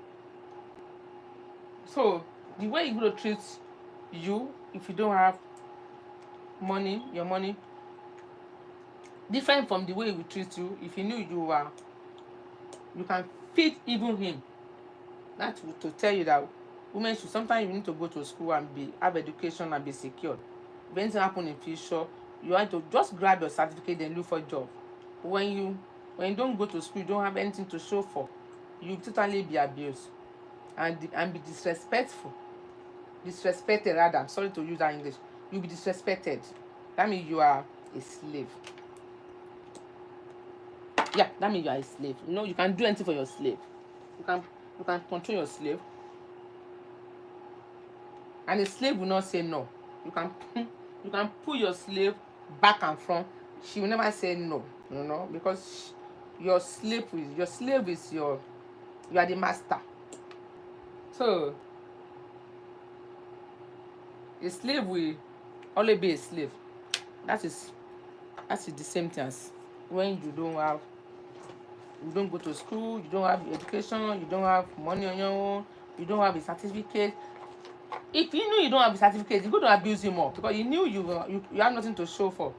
S1: So the way he will treat you, if you don't have money, your money, different from the way he will treat you if he knew you can feed even him. That's to tell you that women should, sometimes you need to go to school and have education and be secured. If anything happen in future, you have to just grab your certificate and look for a job. But when you don't go to school, you don't have anything to show for, you totally be abused and be disrespected rather. I'm sorry to use that English. You'll be disrespected. That means you are a slave. Yeah, that means you are a slave. You know, you can do anything for your slave. You can control your slave, and a slave will not say no. You can pull your slave back and front. She will never say no. You know, because your slave is you are the master. So a slave will always be a slave. That is the same thing as when you don't go to school, you don't have education, you don't have money on your own, you don't have a certificate. If you know you don't have a certificate, he's going to abuse you more, because he knew you have nothing to show for.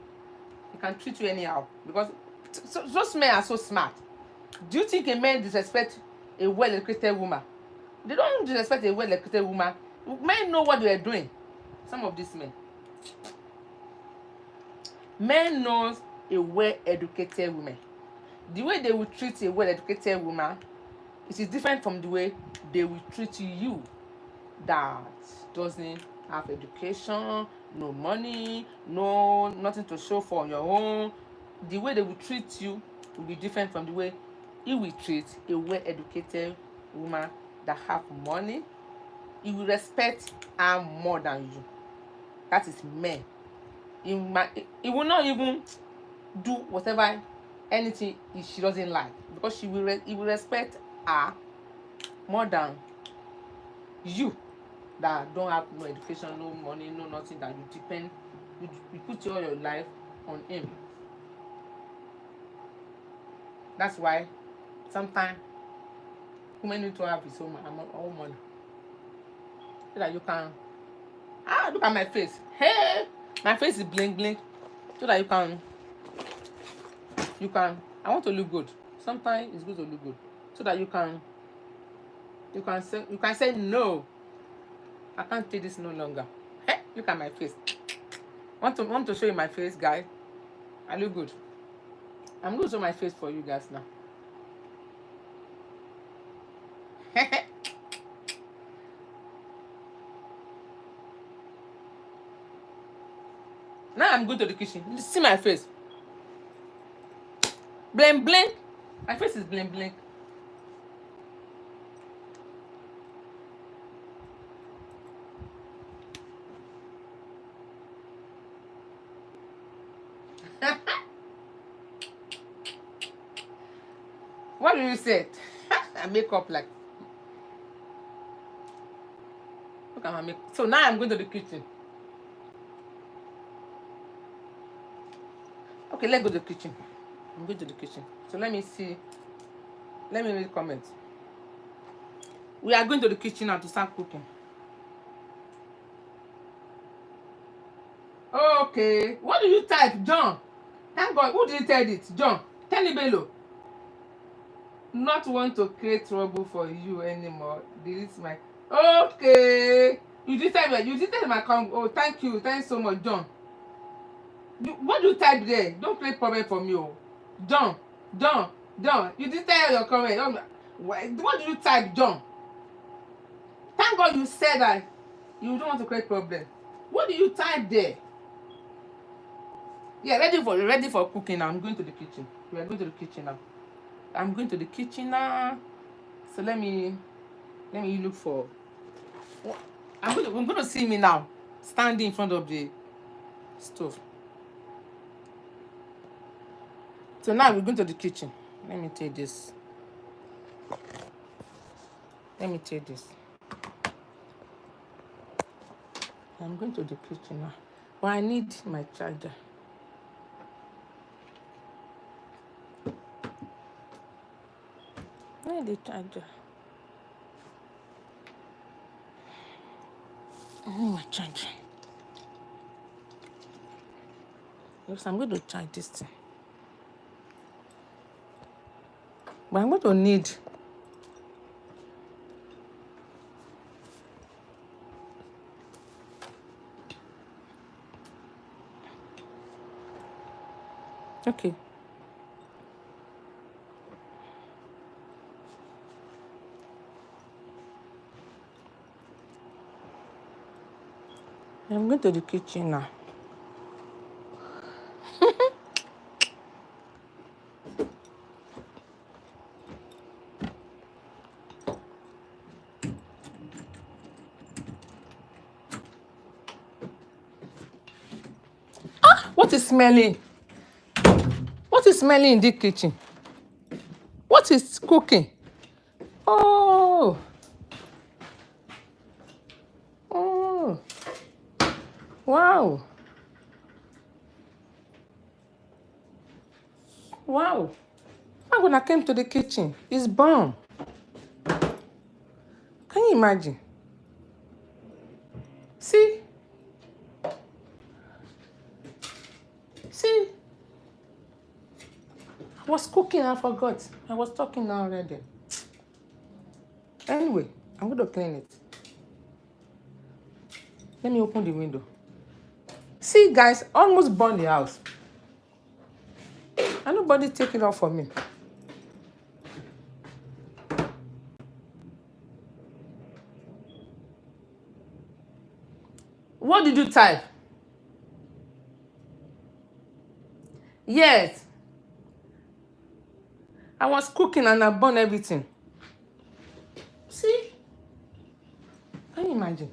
S1: He can treat you anyhow, because those men are so smart. Do you think a man disrespect a well-educated woman? They don't disrespect a well-educated woman. Men know what they are doing. Some of these men knows a well-educated woman. The way they will treat a well-educated woman, it is different from the way they will treat you that doesn't have education, no money, nothing to show for your own. The way they will treat you will be different from the way he will treat a well-educated woman that have money. He will respect her more than you. That is men. He will not even do whatever, anything she doesn't like, because he will respect her more than you that don't have no education, no money, no nothing, that you depend, you put all your life on him. That's why sometimes women need to have his own money, so that you can look at my face. Hey, my face is bling bling, so that you can I want to look good. Sometimes it's good to look good, so that you can say no I can't take this no longer. Hey, look at my face. Want to show you my face, guys? I look good. I'm going to show my face for you guys now. Now I'm going to the kitchen. You see my face. Blink, blink. My face is blink, blink. What do you say? I make up like. Look at my makeup. So now I'm going to the kitchen. Okay, let's go to the kitchen. I'm going to the kitchen. So let me see. Let me read comments. We are going to the kitchen now to start cooking. Okay. What do you type, John? Thank God. Who did tell it? John. Tell me below. Not want to create trouble for you anymore. Delete my. Okay. You did tell my comment. Oh, thank you. Thanks so much, John. What do you type there? Don't create problem for me, oh. John. You did tell your comment. What do you type, John? Thank God you said that you don't want to create problem. What do you type there? Yeah, ready for cooking now. I'm going to the kitchen. We are going to the kitchen now. I'm going to the kitchen now. So let me look for. I'm going to see me now, standing in front of the stove. So now we're going to the kitchen. Let me take this. I'm going to the kitchen now. But I need my charger. Where is the charger? I need my charger. Yes, I'm going to charge this thing. But I'm going to need. Okay. I'm going to the kitchen now. What is smelling? What is smelling in the kitchen? What is cooking? Oh. Wow. Wow. When I came to the kitchen, it's bomb. Can you imagine? See? I was cooking, I forgot. I was talking now already. Anyway, I'm going to clean it. Let me open the window. See, guys, almost burned the house. And nobody take it off for me. What did you type? Yes. I was cooking and I burned everything. See? Can you imagine?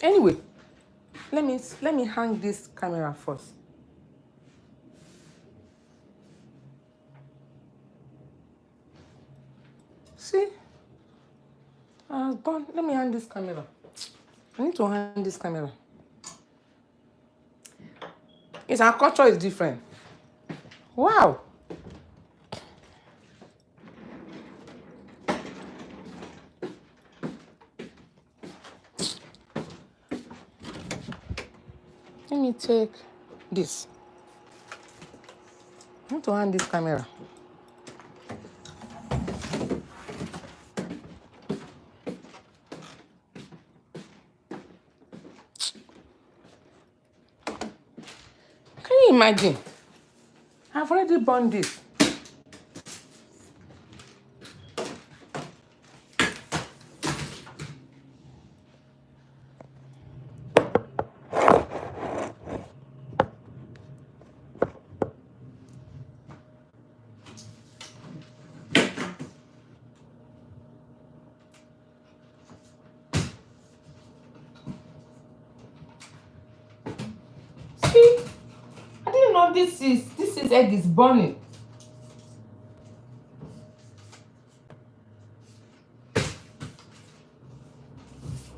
S1: Anyway, let me hang this camera first. See? I was born. Let me hang this camera. I need to hang this camera. Yes, our culture is different. Wow. Let me take this. I want to hang this camera. you imagine? I've already burned this. See? I didn't know this is egg is burning.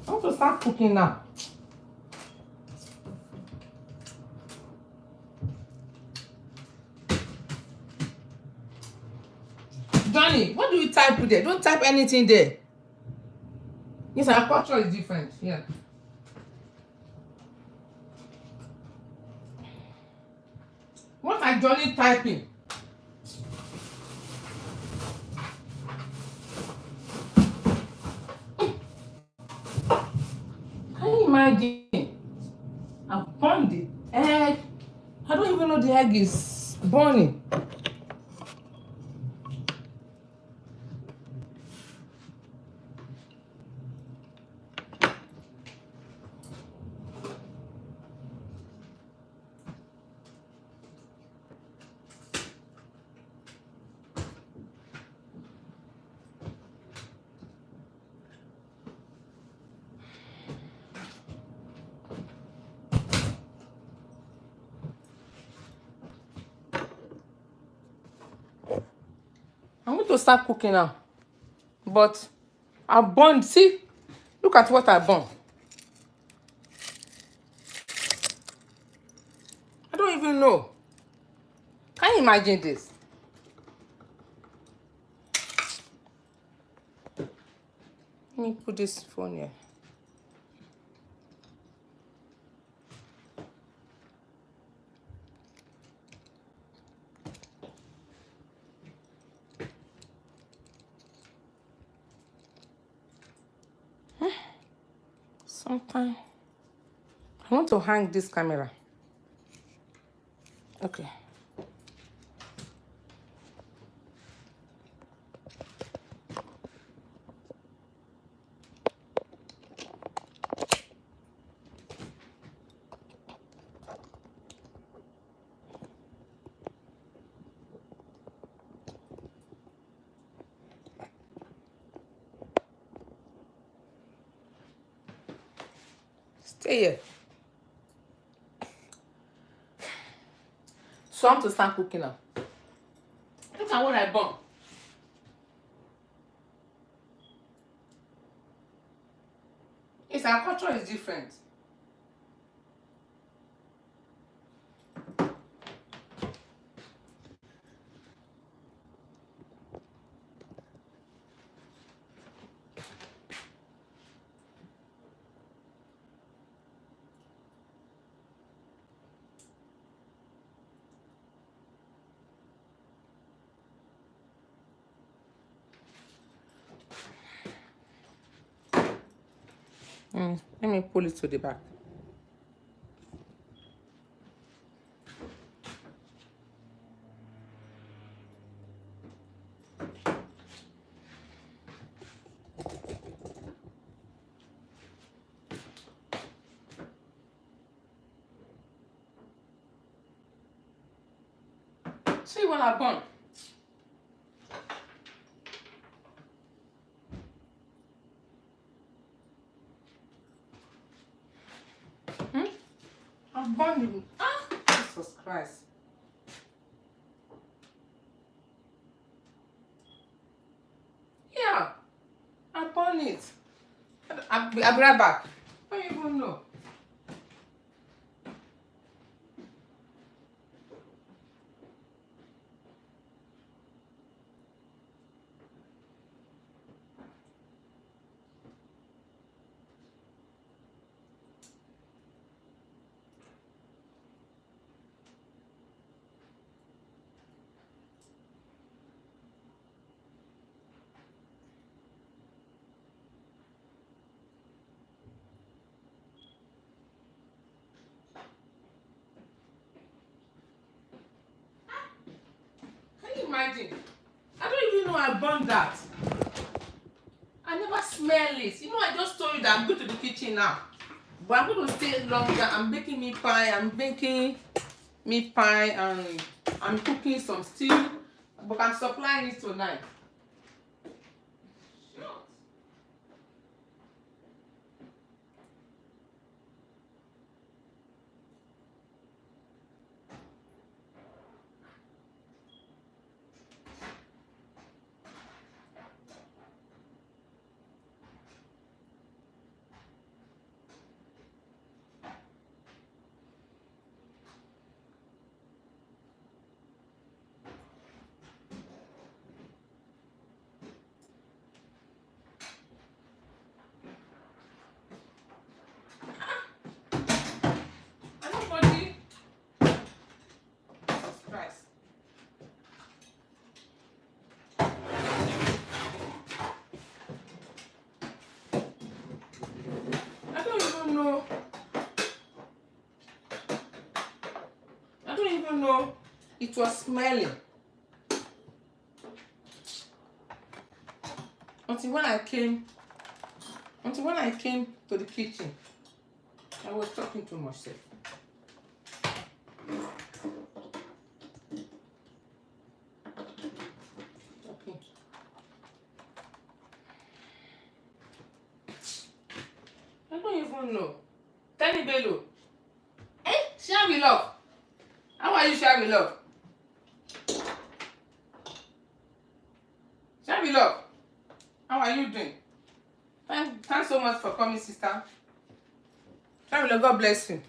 S1: I want to start cooking now. Johnny, what do you type there? Don't type anything there. Yes, our culture is different. Yeah. What are Johnny typing? Can you imagine? I've burned the egg. I don't even know the egg is burning. I'm going to start cooking now. But I burned. See? Look at what I burned. I don't even know. Can you imagine this? Let me put this phone here. Sometimes I want to hang this camera. Okay. Stay here. So I want to start cooking now. Look at what I burned. Yes, our culture is different. Let me pull it to the back. See what I burned. I burned it. Jesus Christ. Yeah, I burned it. I'll be right back. I don't even know. I burned that. I never smell it. You know, I just told you that I'm going to the kitchen now. But I'm going to stay longer. I'm baking meat pie. I'm baking meat pie and I'm cooking some stew. But I'm supplying it tonight. Nobody. Jesus Christ. I don't even know. I don't even know. It was smelling. Until when I came to the kitchen, I was talking to myself. Okay. I don't even know. Tell me, Bello. Share with love. How are you, share with love? Share with love. How are you doing? Thanks so much for coming, sister. Share with love. God bless you.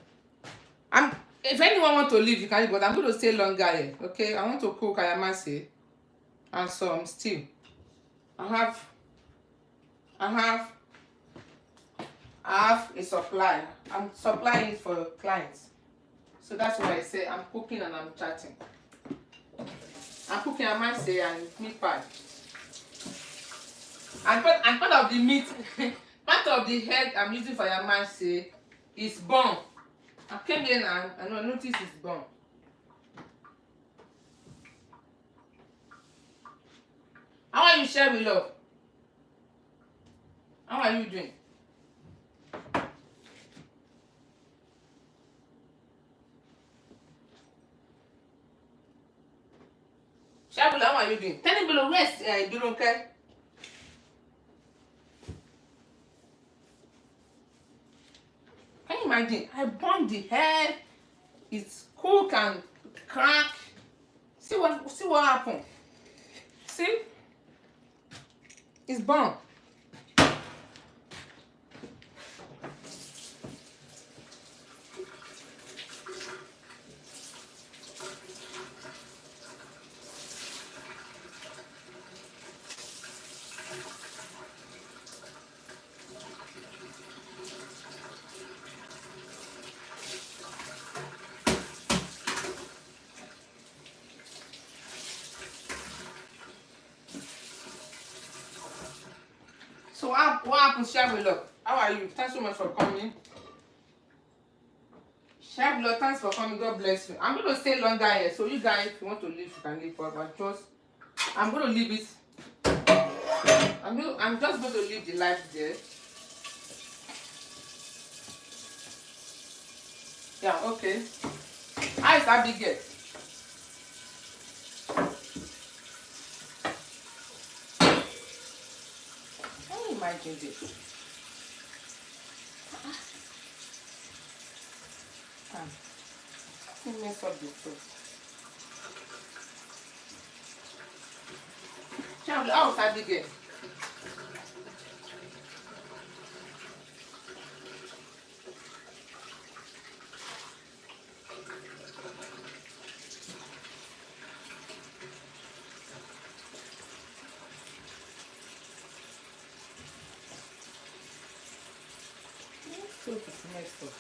S1: If anyone want to leave, you can leave, but I'm going to stay longer here. Okay, I want to cook ayamase and some stew. I have a supply. I'm supplying it for clients. So that's why I say I'm cooking and I'm chatting. I'm cooking ayamase and meat pie. And part of the meat, part of the head I'm using for ayamase is bone. I came in and I noticed it's bone. How are you, share with love? How are you doing? Share with love, how are you doing? Tell me below, rest, you don't care. Can you imagine? I burned the head. It's cook and crack. See what happened. See? It's burned. So what happened, share with love? How are you? Thanks so much for coming. Share with love, thanks for coming. God bless you. I'm going to stay longer here. So you guys, if you want to leave, you can leave. But I'm going to leave it. I'm just going to leave the light there. Yeah, okay. How is that big girl? Can you imagine this? Let me mess up the truth. How is that big girl? It's messed up.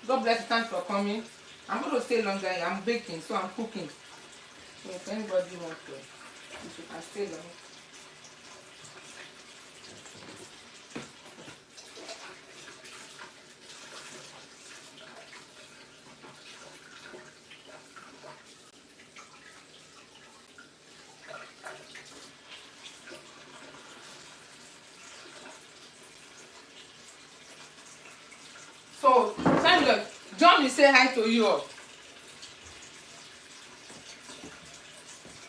S1: God bless you, thanks for coming. I'm going to stay longer. I'm baking, so I'm cooking. So if anybody wants to, you can stay long. So, Samuel, John will say hi to you all.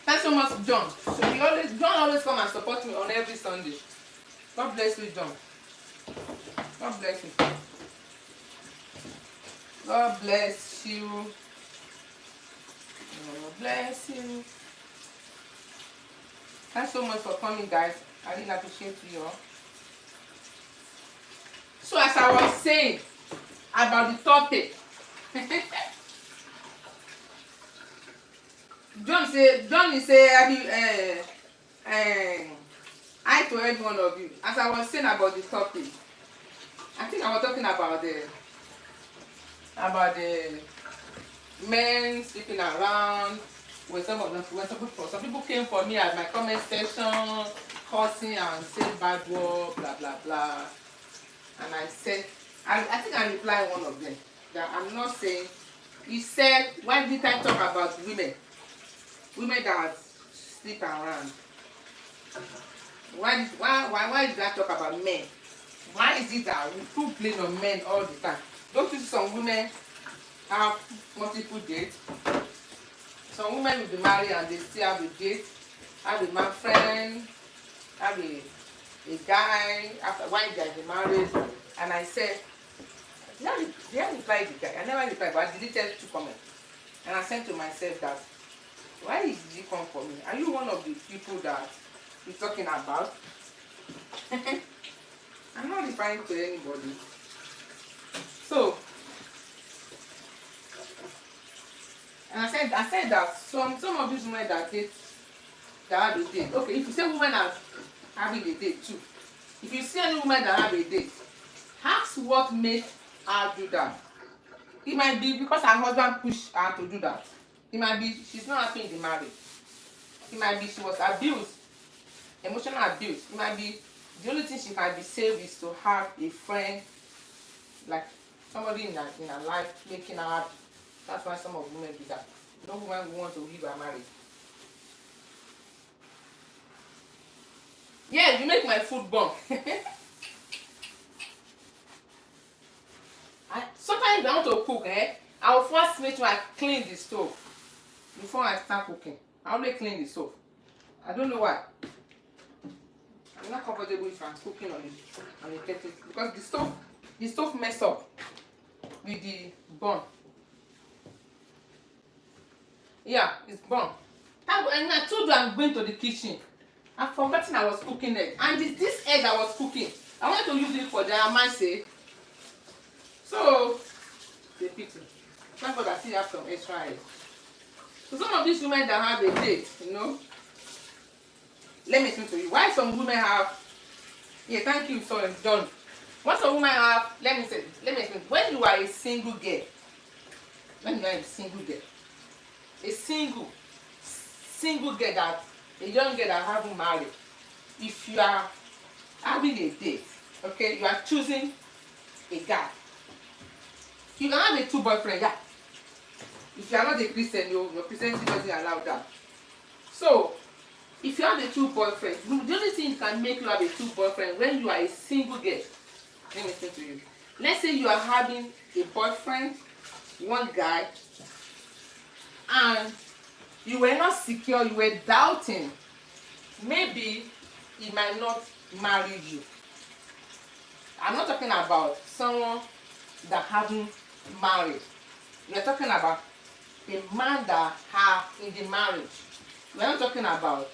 S1: Thanks so much, John. So John always come and support me on every Sunday. God bless you, John. God bless you. God bless you. God bless you. Thanks so much for coming, guys. I really appreciate you all. So as I was saying about the topic, John is say, hi to every one of you. As I was saying about the topic, I think I was talking about the men sleeping around. When some people came for me at my comment section, cursing and saying bad word, blah blah blah, and I said, I think I replied one of them that I'm not saying. He said, why did I talk about women that sleep around? Why did I talk about men? Why is it that we put blame on men all the time? Don't you see some women have multiple dates? Some women will be married and they still have a date, have a man friend, have a guy after while they are married. And I said, did I reply the guy? I never replied, but I deleted 2 comments. And I said to myself that, why did he come for me? Are you one of the people that you're talking about? I'm not replying to anybody. So, and I said that some of these women that have a date. Okay, if you say women are having a date too, if you see any woman that have a date, ask what made her do that. It might be because her husband pushed her to do that. It might be she's not happy in the marriage. It might be she was abused, emotional abuse. It might be the only thing she might be saved is to have a friend, like somebody in her life making her happy. That's why some of women do that. No woman will want to leave her marriage. Yeah, you make my food burn. Sometimes if I want to cook, I will first make sure I clean the stove before I start cooking. I always clean the stove. I don't know why. I'm not comfortable if I'm cooking on the kettle because the stove mess up with the burn. Yeah, it's burn. And I told you I'm going to the kitchen. I've forgotten I was cooking egg. And this egg I was cooking, I wanted to use it for the ayamase. So, they pity. Thank God I still have some extra egg. So some of these women that have a date, let me explain to you. Why some women have, yeah, thank you, sorry, John. What some women have, let me explain. When you are a single girl, a single girl that, a young girl that haven't married, if you are having a date, okay, you are choosing a guy. You can have a 2 boyfriend, yeah. If you are not a Christian, your Christianity doesn't allow that. So, if you have a 2 boyfriends, the only thing can make you have a 2 boyfriend when you are a single girl. Let me explain to you. Let's say you are having a boyfriend, one guy, and you were not secure, you were doubting. Maybe he might not marry you. I'm not talking about someone that haven't married. We're talking about a man that have in the marriage. We're not talking about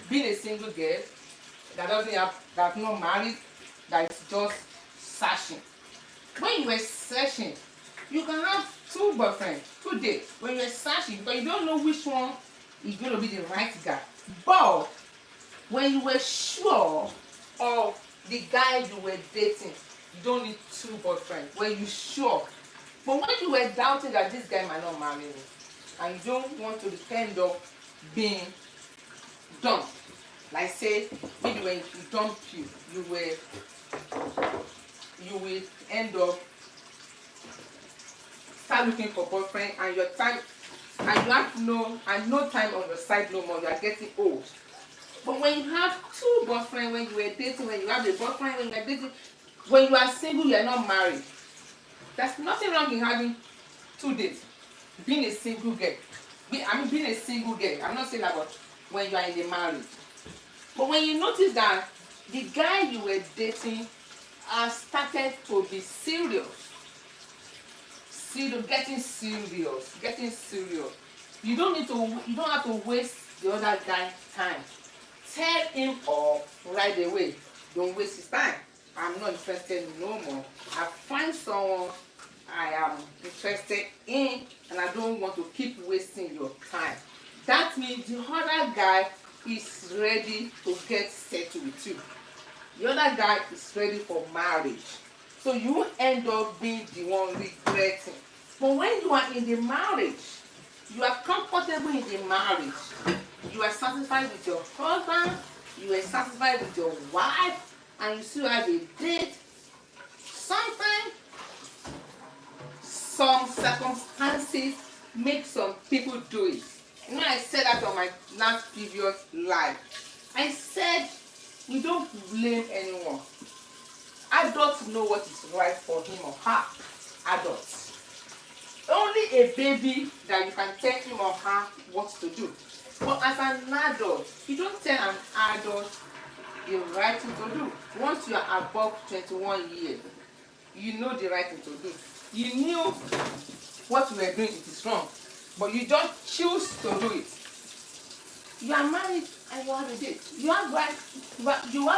S1: being a single girl that's not married, that is just searching. When you were searching, you can have 2 boyfriends, 2 dates. When you were searching, because you don't know which one is going to be the right guy. But when you were sure of the guy you were dating, you don't need 2 boyfriends. When you're sure. But when you were doubting that this guy might not marry me, and you don't want to end up being dumped, like say, maybe when you dump you will end up start looking for boyfriend, and your time, and you have no time on your side no more. You are getting old. But when you have 2 boyfriends, when you were dating, when you have a boyfriend, when you are dating, when you are single, you are not married. There's nothing wrong in having 2 dates. Being a single girl. Being a single girl. I'm not saying that, but when you are in a marriage. But when you notice that the guy you were dating has started to be serious, getting serious. You don't have to waste the other guy's time. Tell him off right away. Don't waste his time. I'm not interested no more. I find someone I am interested in, and I don't want to keep wasting your time. That means the other guy is ready to get settled with you. The other guy is ready for marriage. So you end up being the one regretting. But when you are in the marriage, you are comfortable in the marriage. You are satisfied with your husband, you are satisfied with your wife, and you still have a date. Sometimes some circumstances make some people do it. I said that on my last previous live. I said we don't blame anyone. Adults know what is right for him or her. Adults. Only a baby that you can tell him or her what to do. But as an adult, you don't tell an adult the right thing to do. Once you are above 21 years, you know the right thing to do. You knew what you were doing, it is wrong, but you just choose to do it. You are married and you have a date. You have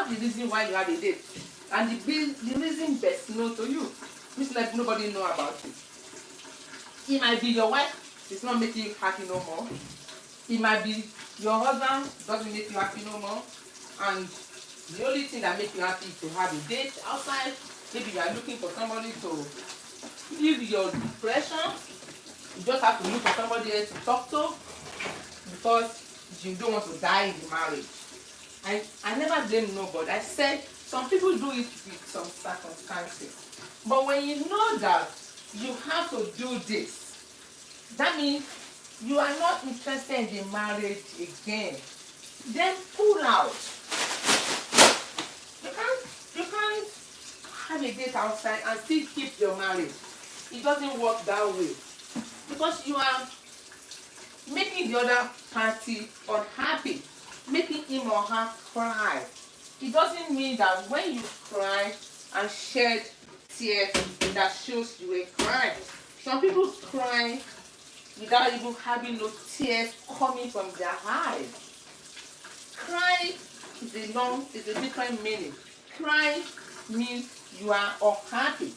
S1: the reason why you have a date, and the reason best known to you. Which like nobody know about it. It might be your wife, it's not making you happy no more. It might be your husband, doesn't make you happy no more. And the only thing that makes you happy is to have a date outside. Maybe you are looking for somebody to leave your depression. You just have to look for somebody else to talk to because you don't want to die in the marriage. I never blame nobody. I said some people do it with some circumstances. But when you know that you have to do this, that means you are not interested in the marriage again. Then pull out. You can't have a date outside and still keep your marriage. It doesn't work that way. Because you are making the other party unhappy, making him or her cry. It doesn't mean that when you cry and shed tears, that shows you were crying. Some people cry without even having no tears coming from their eyes. Cry is a different meaning. Cry means you are unhappy.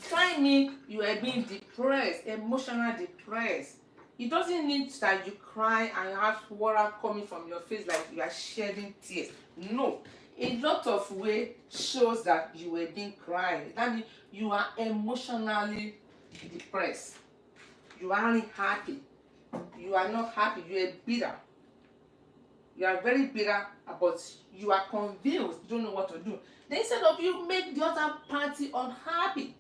S1: Cry means you are being depressed, emotionally depressed. It doesn't need that you cry and have water coming from your face like you are shedding tears. No. A lot of ways shows that you were being crying. That means you are emotionally depressed. You aren't happy. You are not happy. You are bitter. You are very bitter, but you are confused. You don't know what to do. Then instead of you make the other party unhappy,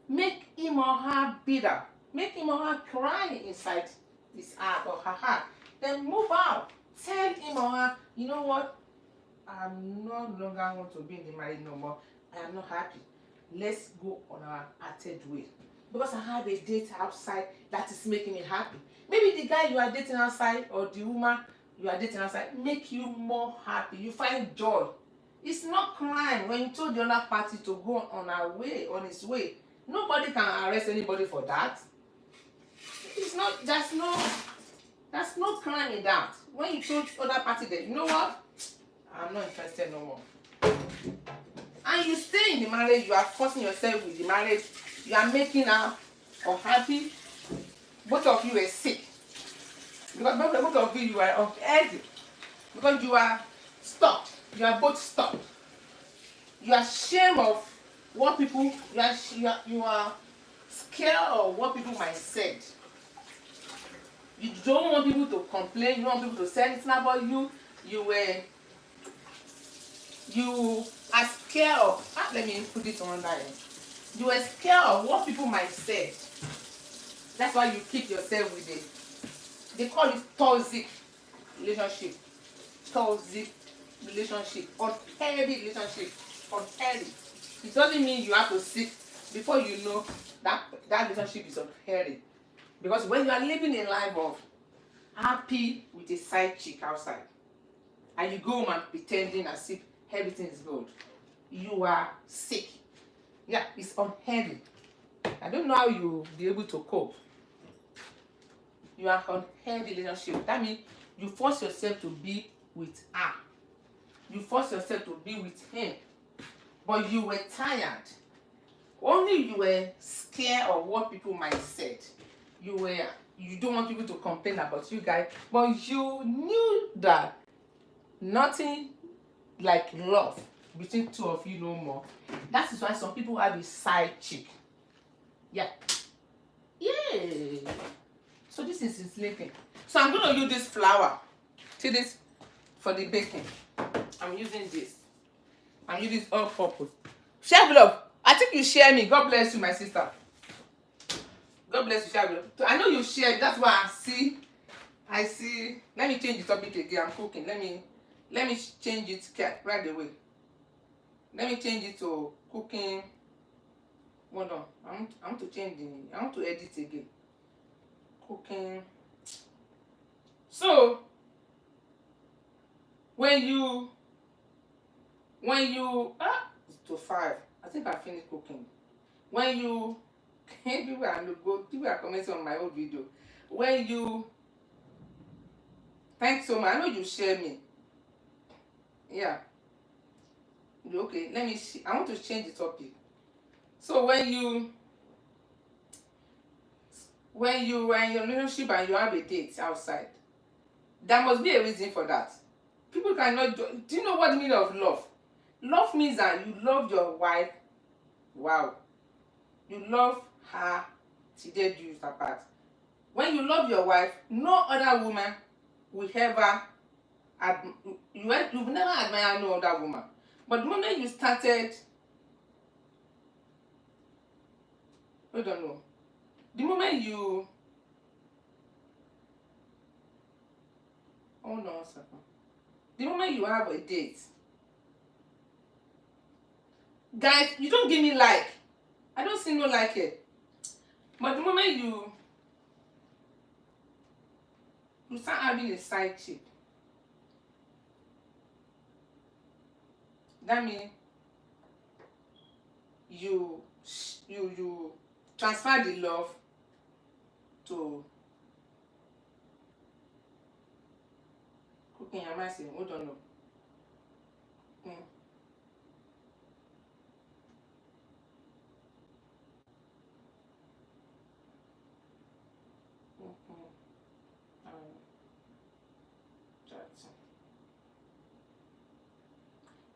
S1: make him or her bitter. Make him or her cry inside his heart or her heart. Then move out. Tell him or her, you know what? I'm no longer want to be in the marriage no more. I am not happy. Let's go on our acted way. Because I have a date outside that is making me happy. Maybe the guy you are dating outside or the woman you are dating outside make you more happy. You find joy. It's not crime when you told the other party to go on his way. Nobody can arrest anybody for that. It's not. That's no crime in that. When you told the other party that, you know what, I'm not interested no more, and you stay in the marriage, you are forcing yourself with the marriage, you are making her unhappy. Both of you are sick because both of you are unhealthy because you are stuck. You are both stuck. You are ashamed of what people. You are scared of what people might say. You don't want people to complain. You don't want people to say anything about you. You are scared of. Let me put it on that end. You are scared of what people might say. That's why you keep yourself with it. They call it toxic relationship. Toxic relationship. Unhealthy relationship. Unhealthy. It doesn't mean you have to seek before you know that relationship is unhealthy. Because when you are living a life of happy with a side chick outside, and you go home and pretending as if everything is good, you are sick. Yeah, it's unhealthy. I don't know how you'll be able to cope. You are unhealthy relationship. That means you force yourself to be with her. You force yourself to be with him. But you were tired. Only you were scared of what people might say. You don't want people to complain about you guys, but you knew that nothing like love between two of you no more. That is why some people have a side chick. Yeah. Yeah. So this is sleeping. So I'm going to use this flour. See this for the baking. I'm using this. I'm using this all purpose. Share love. I think you share me. God bless you, my sister. God bless you, share love. So I know you share. That's why I see. Let me change the topic again. I'm cooking. Let me change it right away. Let me change it to cooking. Hold on. I want to change I want to edit again. Cooking. So when you it's to 5. I think I finished cooking. When you people are commenting on my old video. When you thanks so much. I know you share me. Yeah. Okay, let me I want to change the topic. So when you are in your relationship and you have a date outside, there must be a reason for that. People cannot do you know what the meaning of love? Love means that you love your wife. Wow. You love her till death do you apart. When you love your wife, no other woman will ever you will never admire no other woman. But the moment you started, I don't know. The moment you hold on a second. The moment you have a date, guys, you don't give me like. I don't see no like it. But the moment you start having a side chick, that means you transfer the love to cooking ayamase. Hold on, no.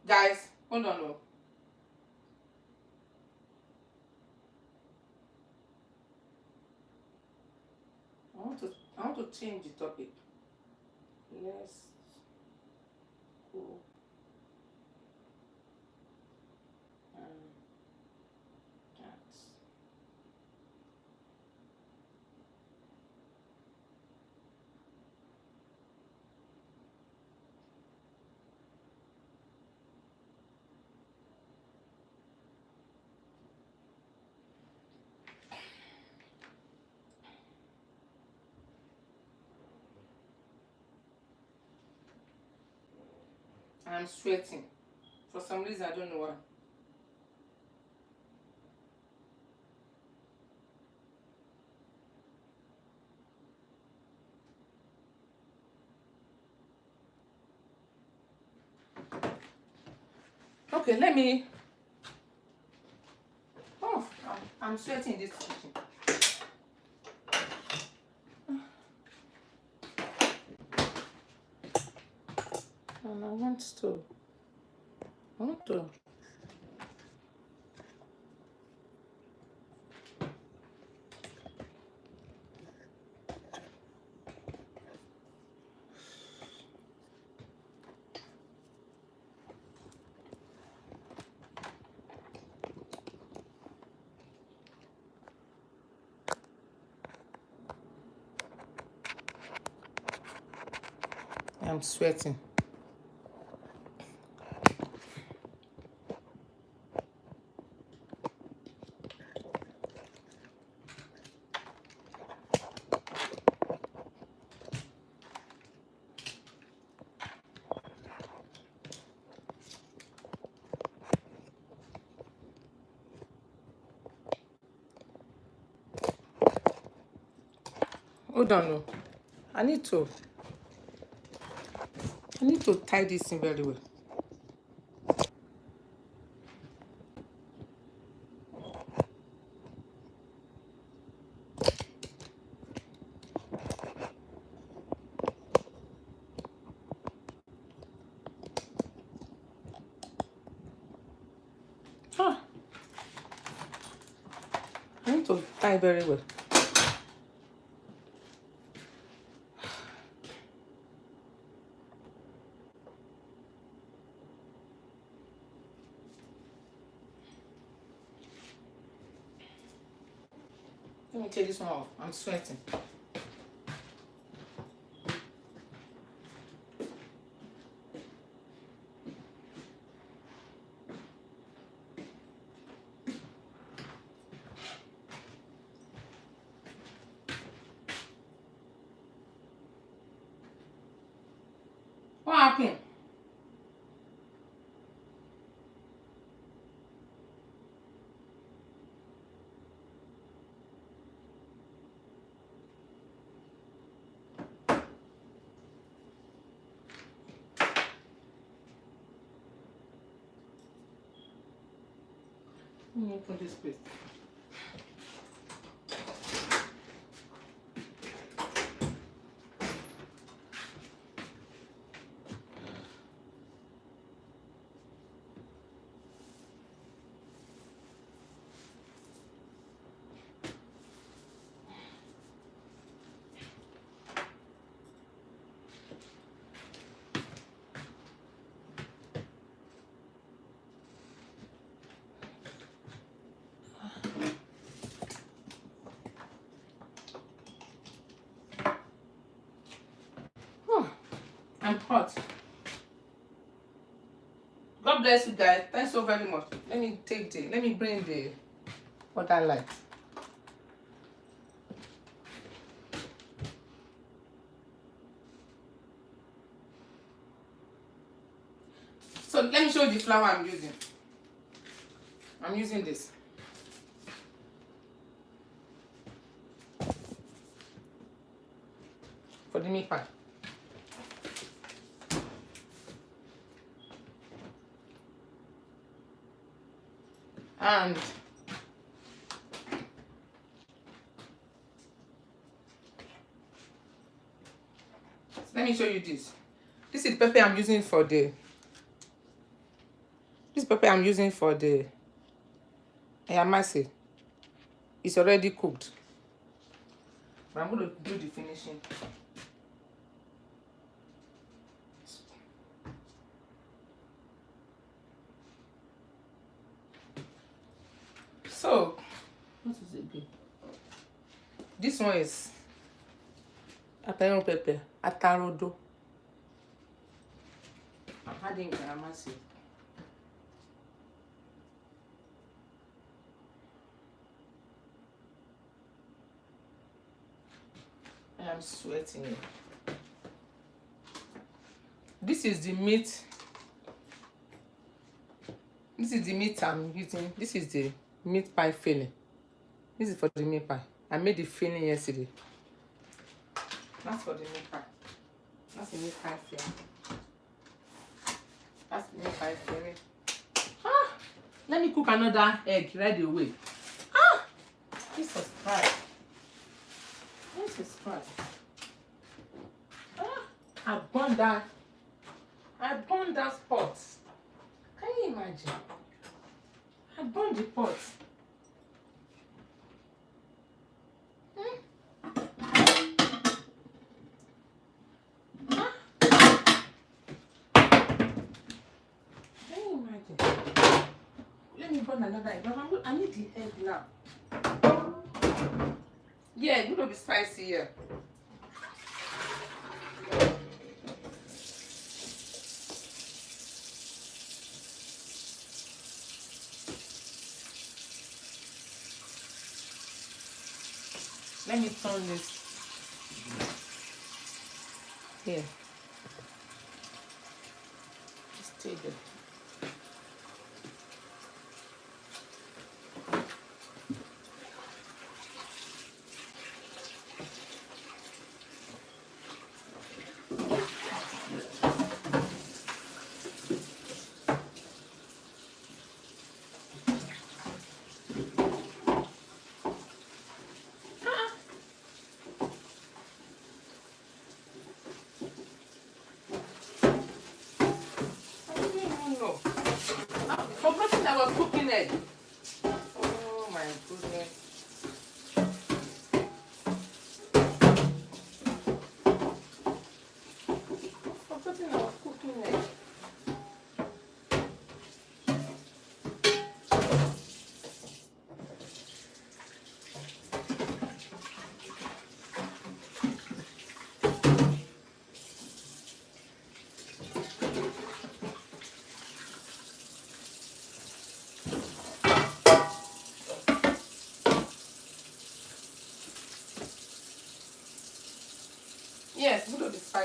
S1: Guys, hold on, no. I want to change the topic. Let's go and dance. I'm sweating. For some reason, I don't know why. Okay, let me. Oh, I'm sweating in this kitchen. And I want to. I'm sweating. Hold on, no. I need to tie this in very well. Ah, I need to tie very well. Let me take this one off. I'm sweating. What happened? Let me open this place. Oh, I'm hot. God bless you guys. Thanks so very much. Let me bring the other light. So let me show you the flour I'm using. I'm using this. For the meat pie. And let me show you this. This is pepper I'm using for the ayamase. It's already cooked. But I'm going to do the finishing. So, what is it again? This one is apple pepper, atarodo. I'm adding ayamase. I am sweating. This is the meat. This is the meat I'm using. This is the meat pie filling. This is for the meat pie. I made the filling yesterday. That's for the meat pie. That's the meat pie filling. That's the meat pie filling. Ah! Let me cook another egg right away. Ah! Jesus Christ. Jesus Christ. Ah! I burned that pot. Can you imagine? I burned the pot. Can you imagine? Let me burn another egg. I need the egg now. Yeah, it's going to be spicy here. Let me turn this here. Stay there.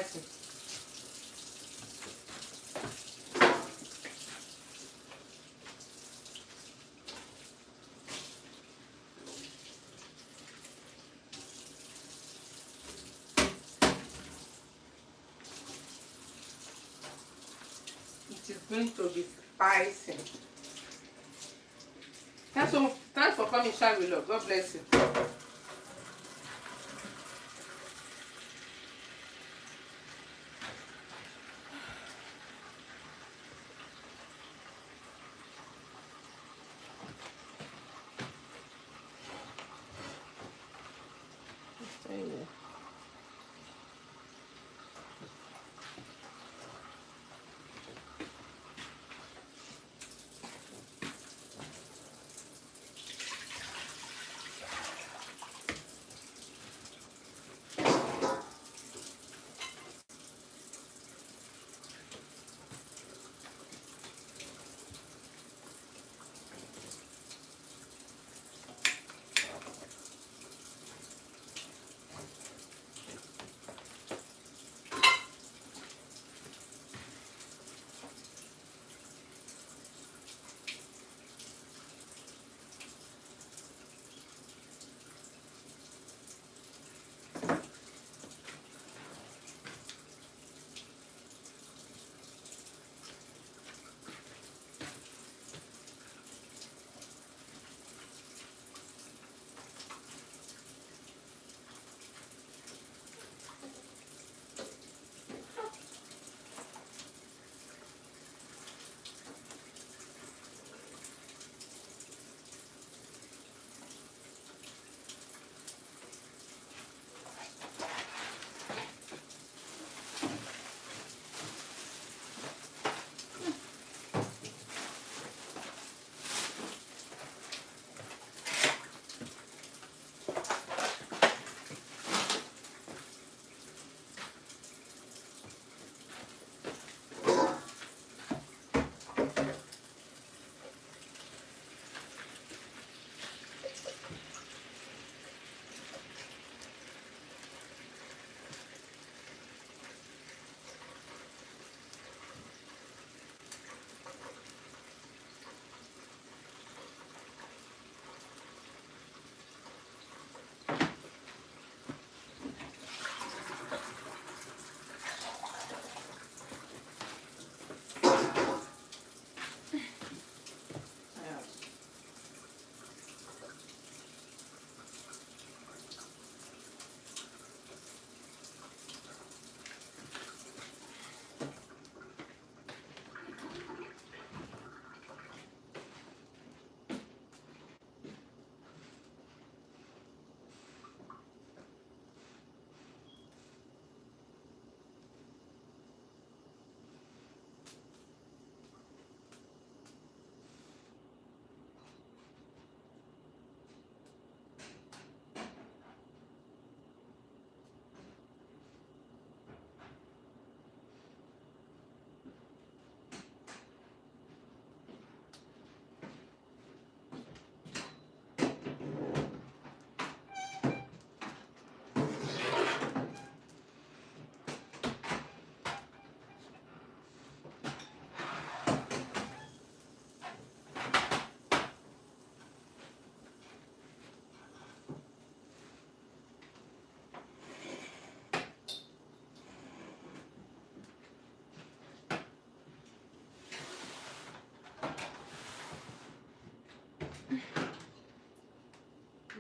S1: spicy. It is going to be spicy. Thanks for coming, shall we love? God bless you. Anyway.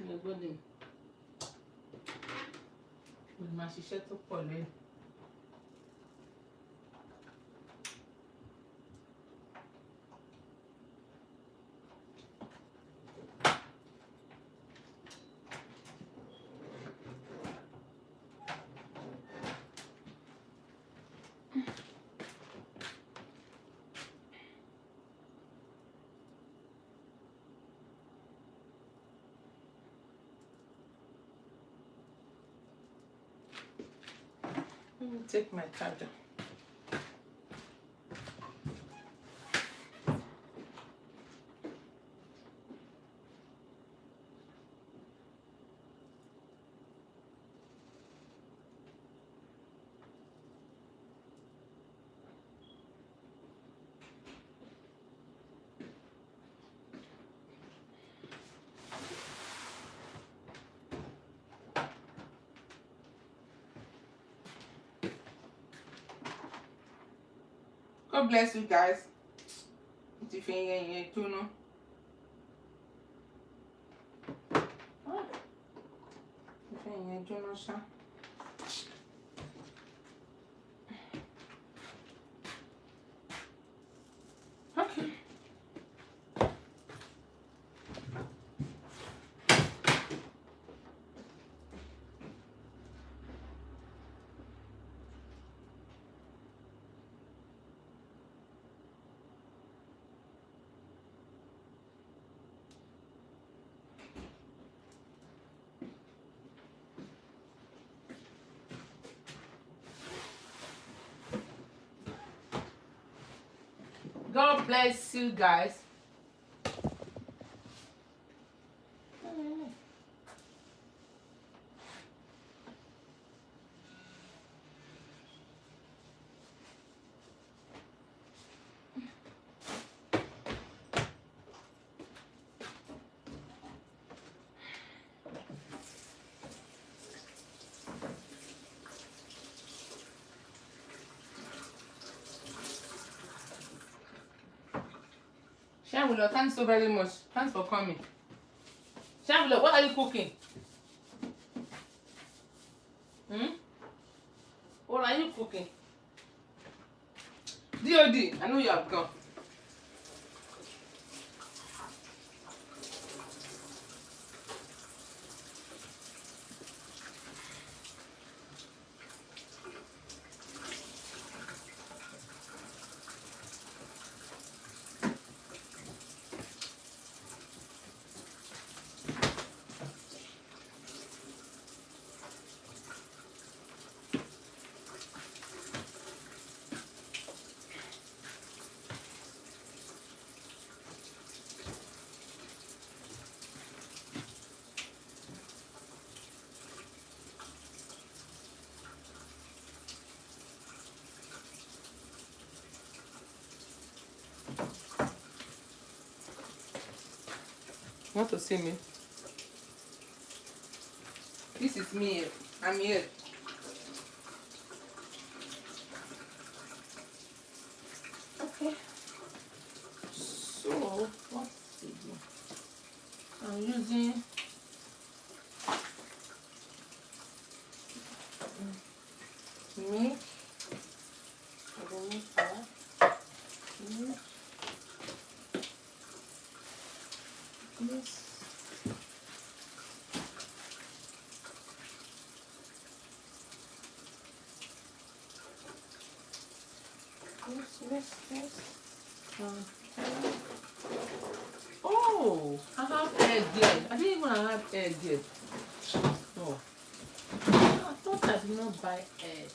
S1: Gbogbo ni mo máa ṣiṣẹ́ tó pọ̀ lẹ́yìn. Let me take my charger. God bless you guys. If you know. Okay. God bless you guys. Shamula, thanks so very much. Thanks for coming. Shamula, what are you cooking? What are you cooking? DOD, I know you have gone. You want to see me? This is me. I'm here. Okay. So, what's it? I'm using milk. I don't need that. Milk. This. This. Oh, I have egg yet. I didn't even have egg yet. Oh, I thought I did not buy egg.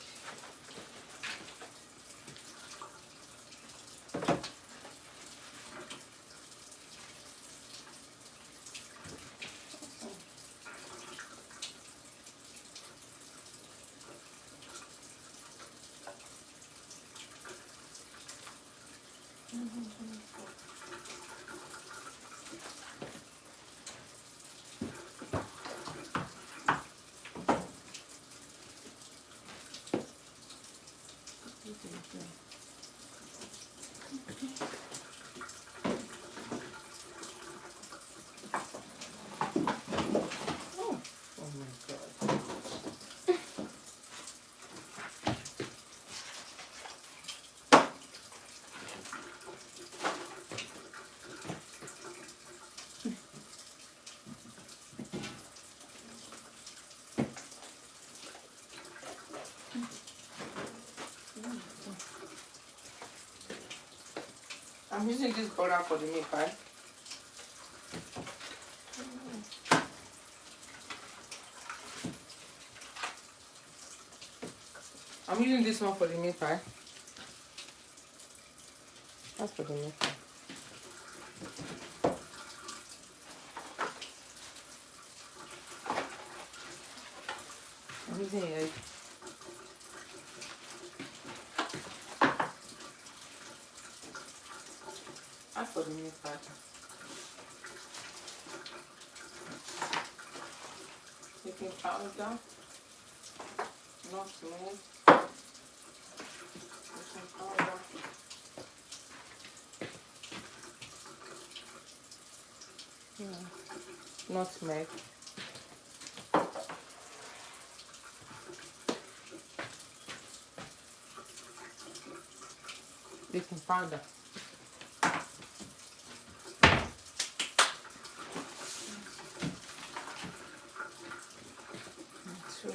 S1: I'm using this butter for the meat pie. I'm using this one for the meat pie. That's for the meat pie. I'm using egg. That's for the meat pie. Baking powder, nutmeg, baking powder. nutmeg, baking powder, sugar.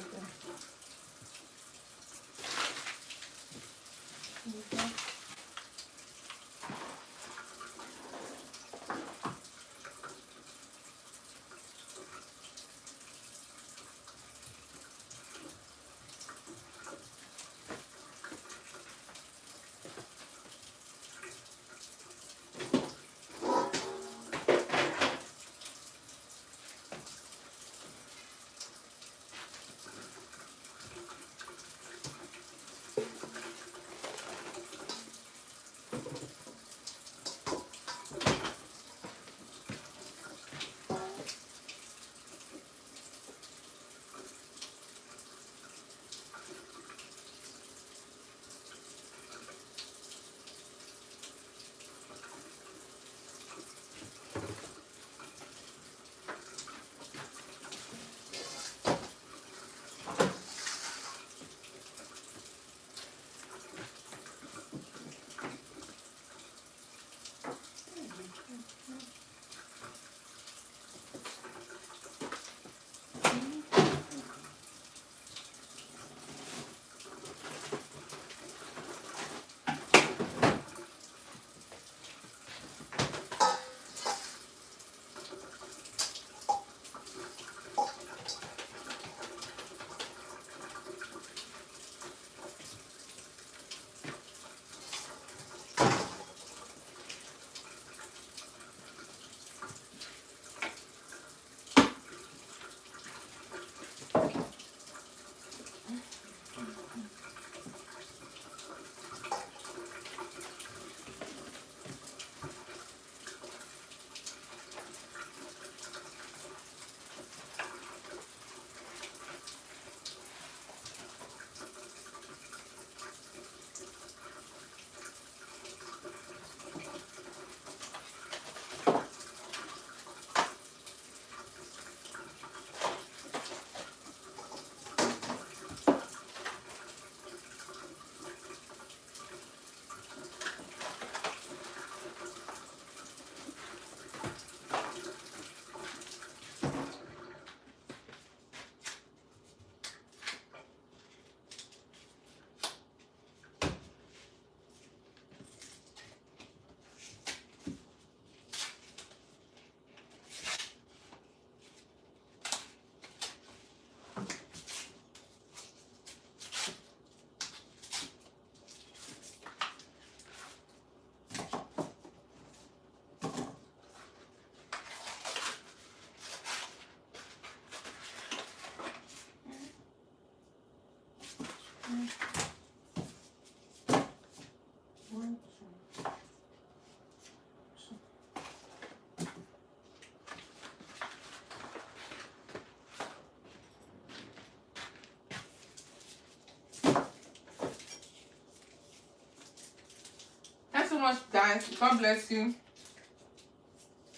S1: Thanks so much, guys. God bless you.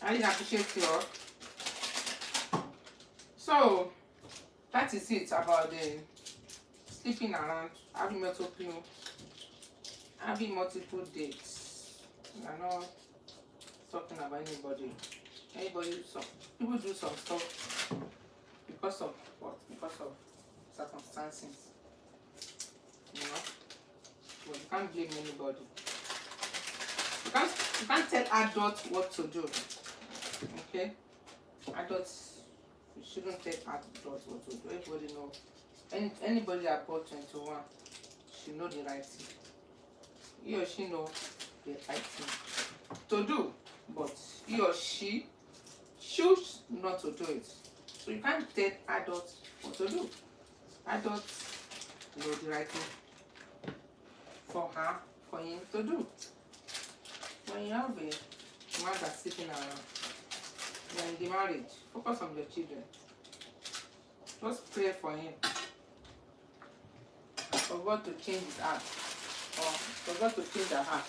S1: I really appreciate you all. So that is it about the sleeping around, having multiple dates. We are not talking about anybody. Some people do some stuff because of what? Because of circumstances. You know? But you can't blame anybody. You can't tell adults what to do. Okay? Adults, you shouldn't tell adults what to do. Everybody know. Anybody above 21 should know the right thing. He or she know the right thing to do, but he or she choose not to do it. So you can't tell adults what to do. Adults know the right thing for her, for him to do. When you have a man that's sitting around, you're in the marriage, focus on your children. Just pray for him, for God to change his heart, or for God to change her heart.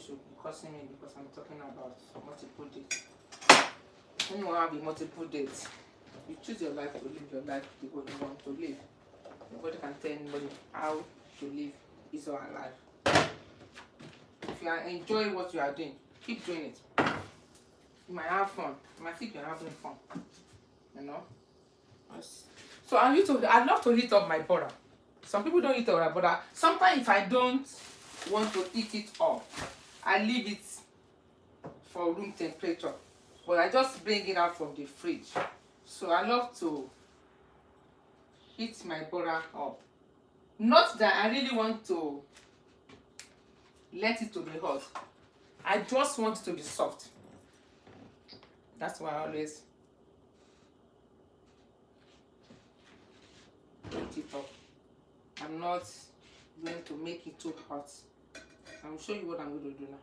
S1: should be cursing me because I'm talking about multiple dates. When you have a multiple dates, you choose your life to live your life the way you want to live. Nobody can tell anybody how to live his or her life. If you are enjoying what you are doing, keep doing it. You might have fun. You might think you're having fun. You know? Yes. So I love to heat up my butter. Some people don't eat up my butter. Sometimes if I don't want to eat it up, I leave it for room temperature. But I just bring it out from the fridge. So I love to heat my butter up. Not that I really want to let it to be hot. I just want it to be soft. That's why I always heat it up. I'm not going to make it too hot. I'll show you what I'm going to do now.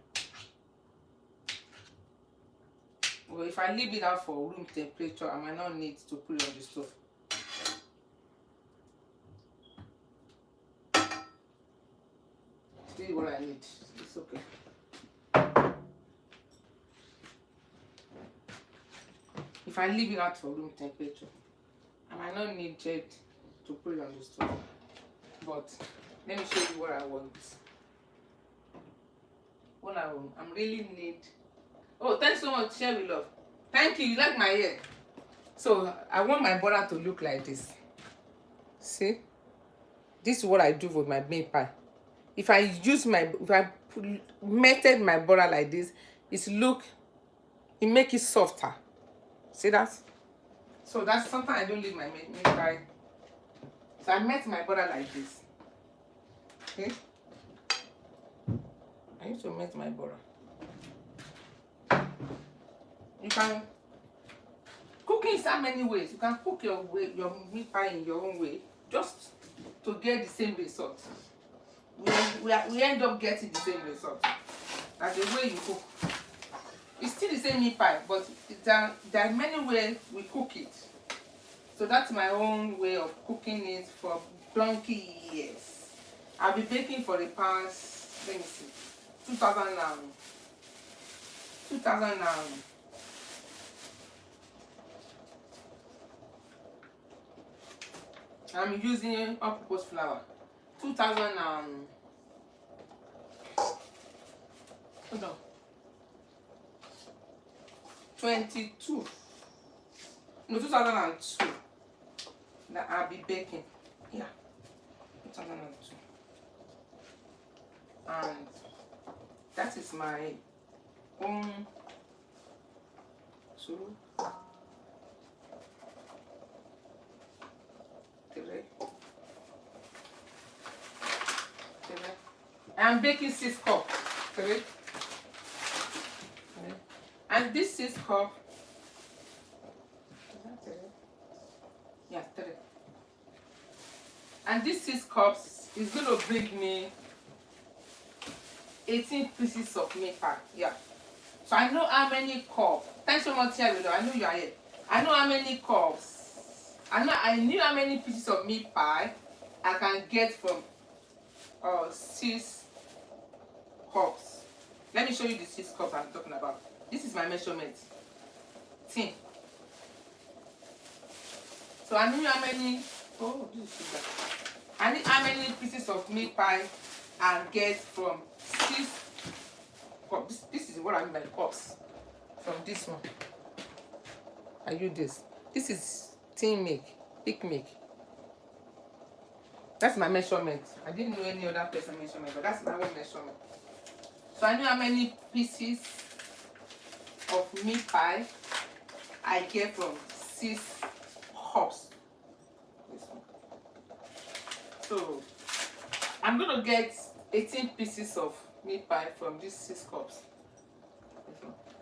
S1: Well, if I leave it out for room temperature, I might not need to put it on the stove. See what I need. It's okay. If I leave it out for room temperature, I might not need it to put it on the stove. But let me show you what I want. What I want. I really need. Oh, thanks so much, share with love. Thank you. You like my hair. So I want my butter to look like this. See, this is what I do with my meat pie. If I melted my butter like this, it make it softer. See that? So that's sometimes I don't leave my meat pie. So I melt my butter like this. Okay. I need to melt my butter. You can cooking is how many ways. You can cook your meat pie in your own way, just to get the same result. We end up getting the same result. That's the way you cook. It's still the same meat pie, but there are many ways we cook it. So that's my own way of cooking it for donkey years. I've been baking for the past, let me see, 2000 I'm using all-purpose flour. 2000 hold on. 22. No, 2002. That I'll be baking. Yeah. 2002. And that is my own 2, 3. I'm baking 6 cups. 3. And this 6 cup. Is that 3? Yeah, 3. And this 6 cups is going to bring me 18 pieces of meat pie. Yeah. So I know how many cups. Thanks so much, here. I know you are here. I know how many cups. I knew how many pieces of meat pie I can get from 6 cups. Let me show you the 6 cups I'm talking about. This is my measurement. tin. So I knew how many, oh, this is sugar. I knew how many pieces of meat pie I get from 6 cups. This is what I mean by cups. From this one. I use this. This is tin milk, thick milk. That's my measurement. I didn't know any other person measurement, but that's my own measurement. So I knew how many pieces of meat pie I get from 6 cups. This one. So I'm gonna get 18 pieces of meat pie from these 6 cups.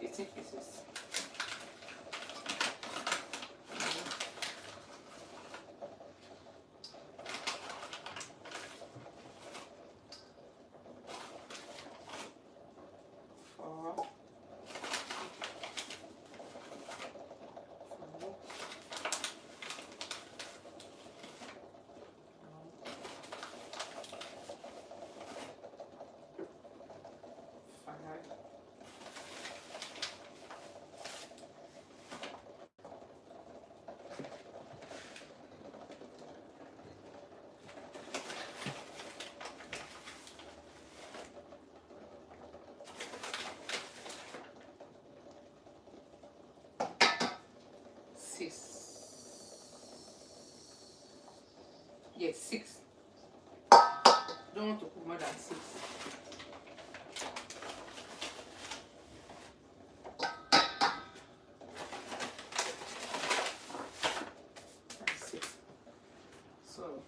S1: 18 pieces. 6. Yes, 6. Don't want to put more than 6. That's 6. So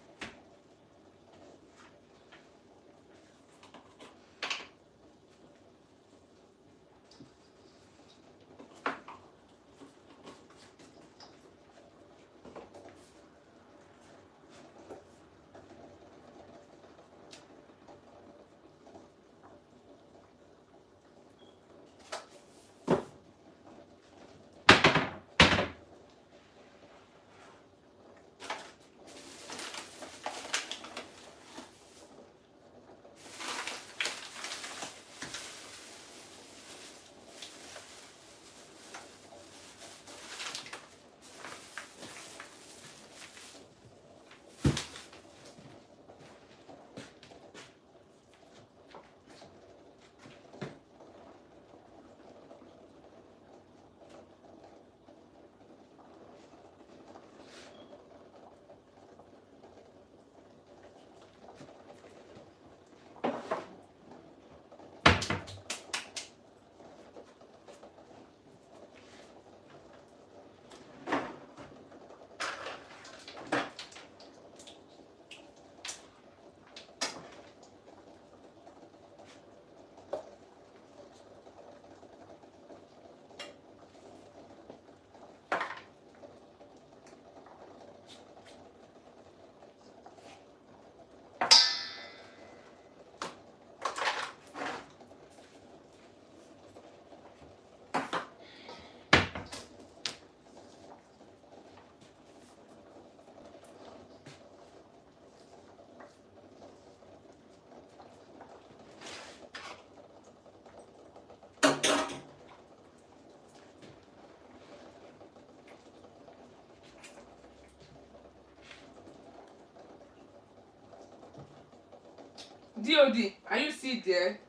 S1: DOD, are you still there?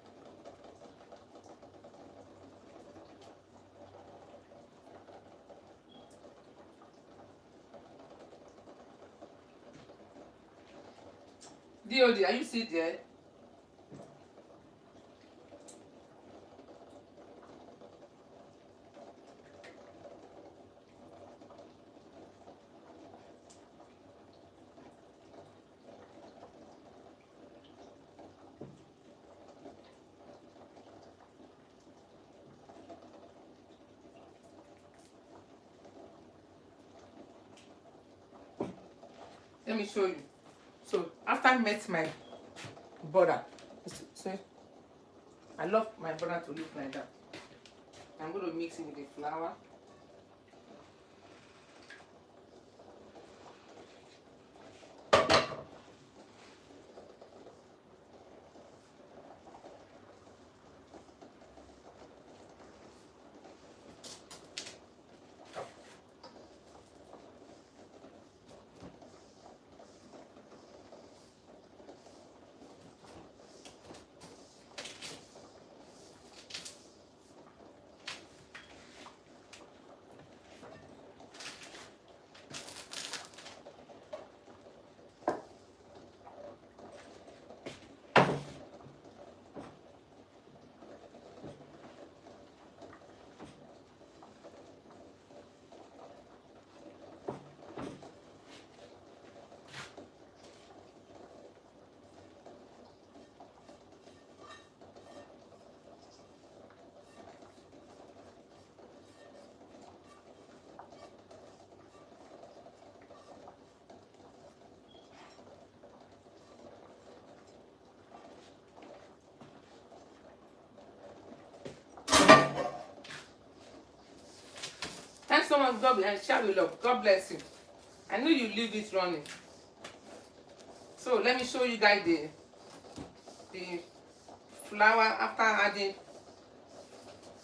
S1: DOD, are you still there? Let me show you. So after I met my butter, see, I love my butter to look like that. I'm going to mix it with the flour. Thanks so much, God, and share with love. God bless you. I know you leave it running. So let me show you guys the flour after adding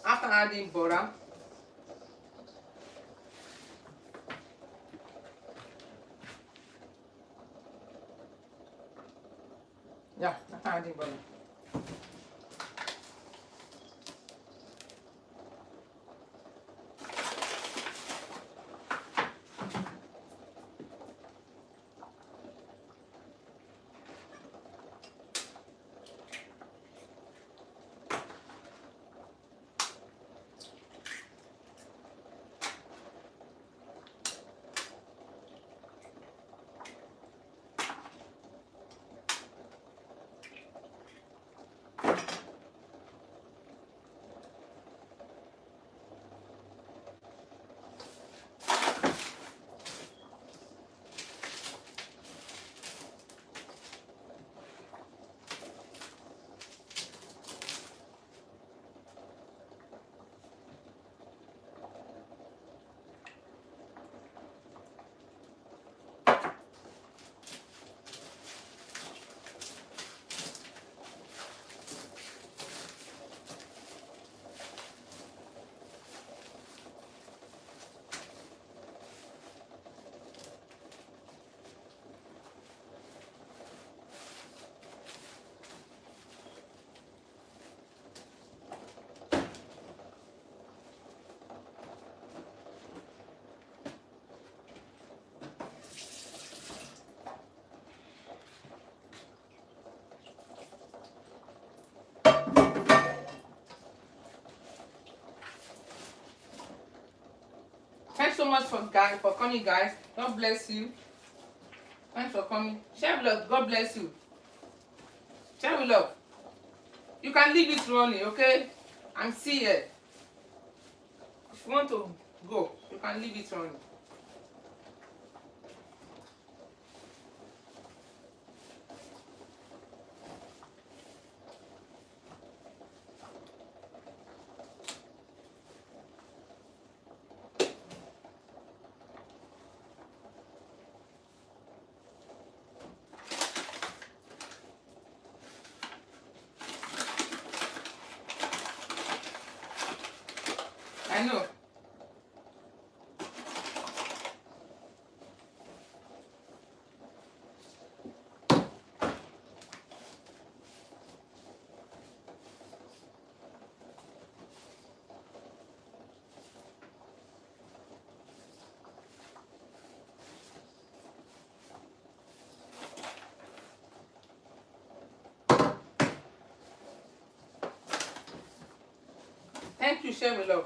S1: After adding butter, yeah, after adding butter. Thanks so much for coming, guys. God bless you. Thanks for coming. Share vlog. God bless you. Share vlog. You can leave it running, okay? I'm still here. If you want to go, you can leave it running. I know. Thank you, share vlog.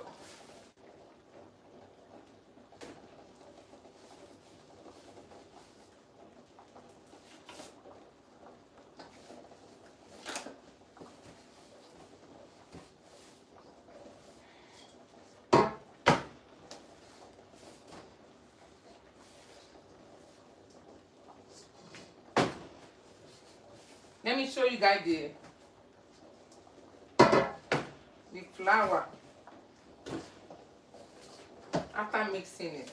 S1: Let me show you guys the flour after mixing it.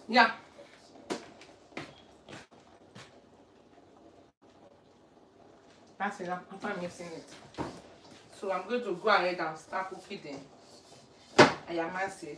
S1: Yeah. That's it. After mixing it. So I'm going to go ahead and start cooking the ayamase.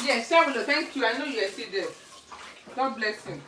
S1: Yes, Shabulo, thank you. I know you are still there. God bless you.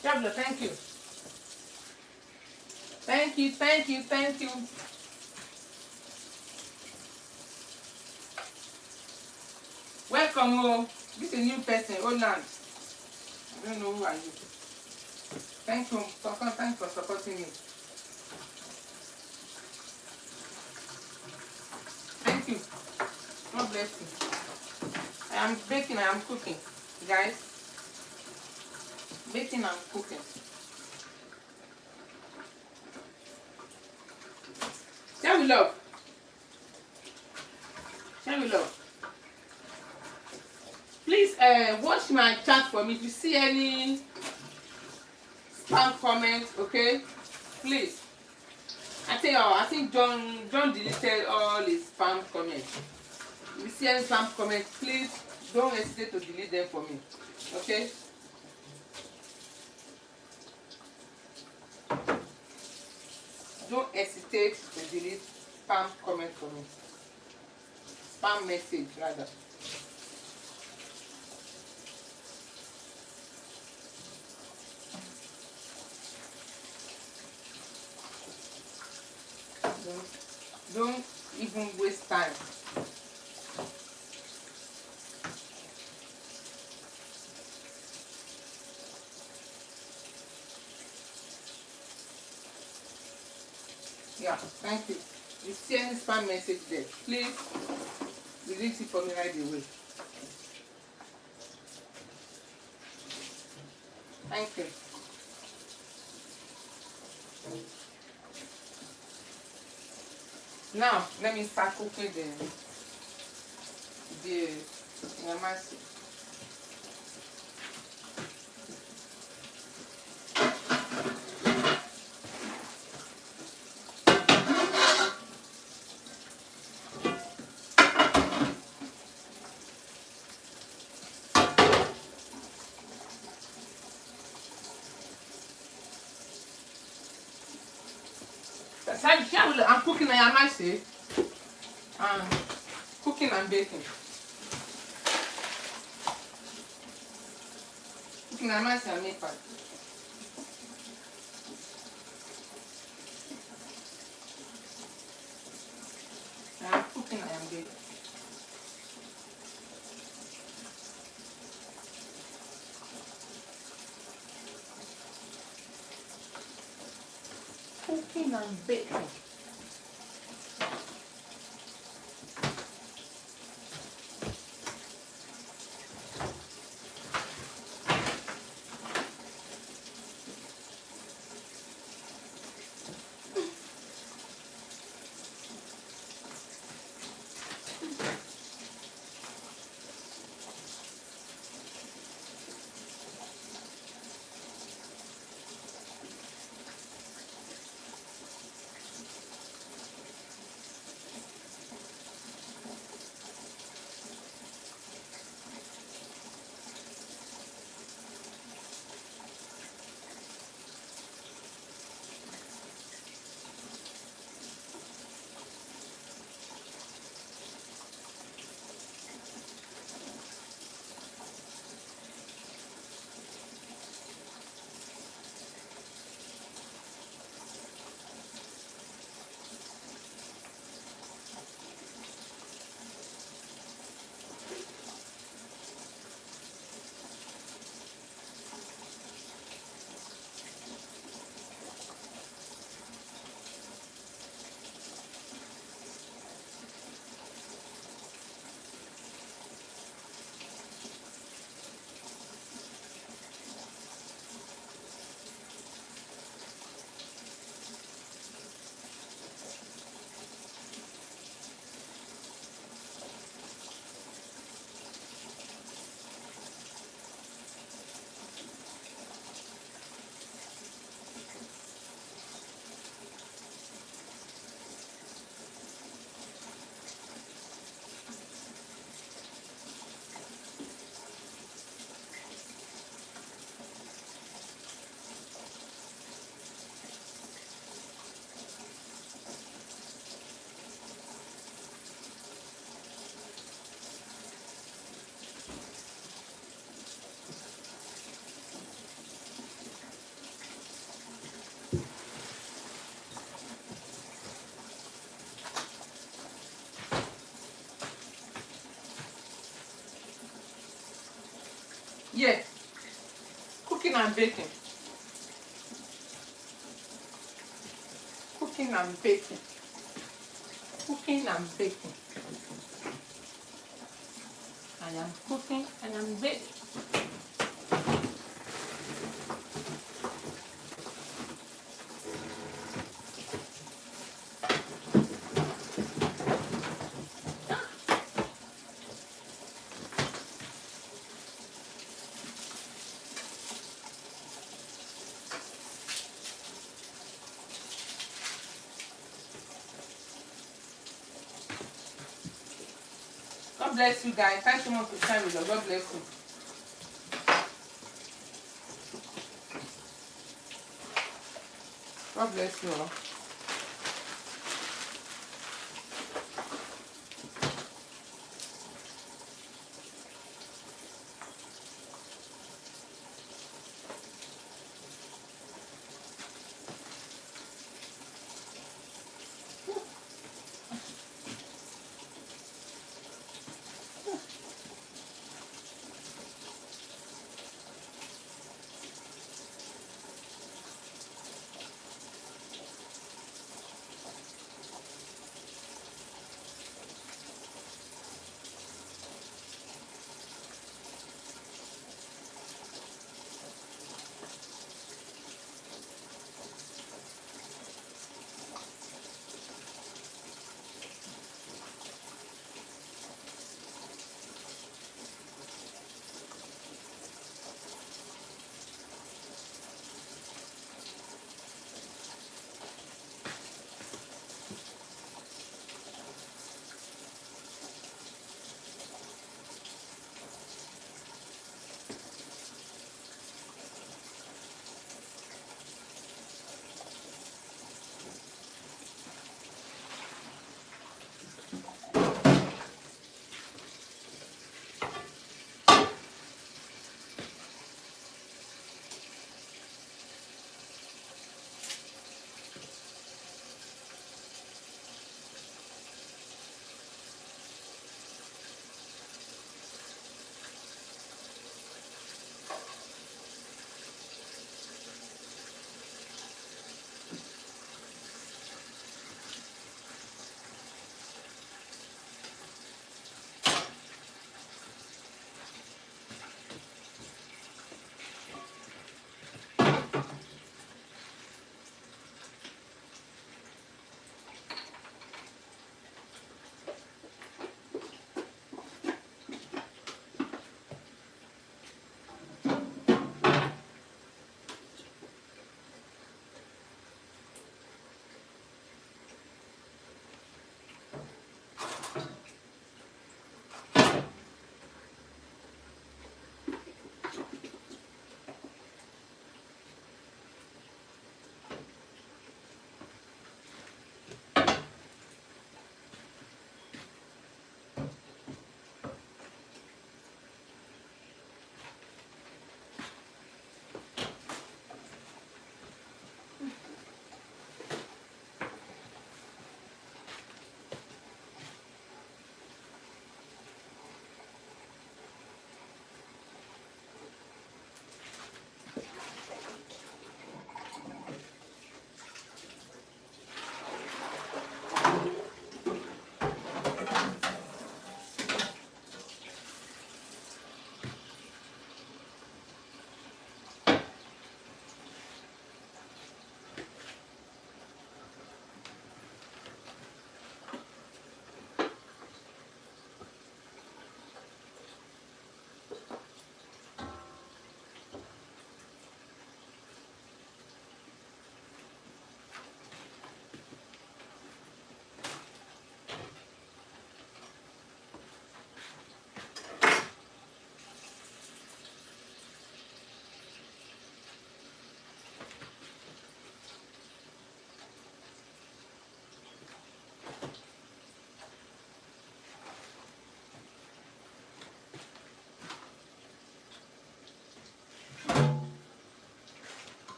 S1: Shabulo, thank you. Thank you, thank you, thank you. Welcome home. This is a new person, Oland. I don't know who are you. Thank you. Thanks for supporting me. Thank you. God bless you. I am baking, I am cooking. Guys, baking and cooking. Shall we love? Shall we love? Please watch my chat for me. If you see any spam comments, okay? Please. I think John deleted all his spam comments. If you see any spam comments, please don't hesitate to delete them for me. Okay? Don't hesitate to delete spam comment for me. Spam message rather. Don't even waste time. Yeah, thank you. You see any spam message there, please delete it for me right away. Thank you. Now let me start cooking the ayamase. I'm cooking ayamase and cooking and baking. Cooking ayamase and make pie. I'm cooking and I'm baking. Cooking and baking. baking. Cooking and baking. Cooking and baking. I am cooking and I'm baking. God bless you guys. Thank you so much for time with us. God bless you. God bless you all.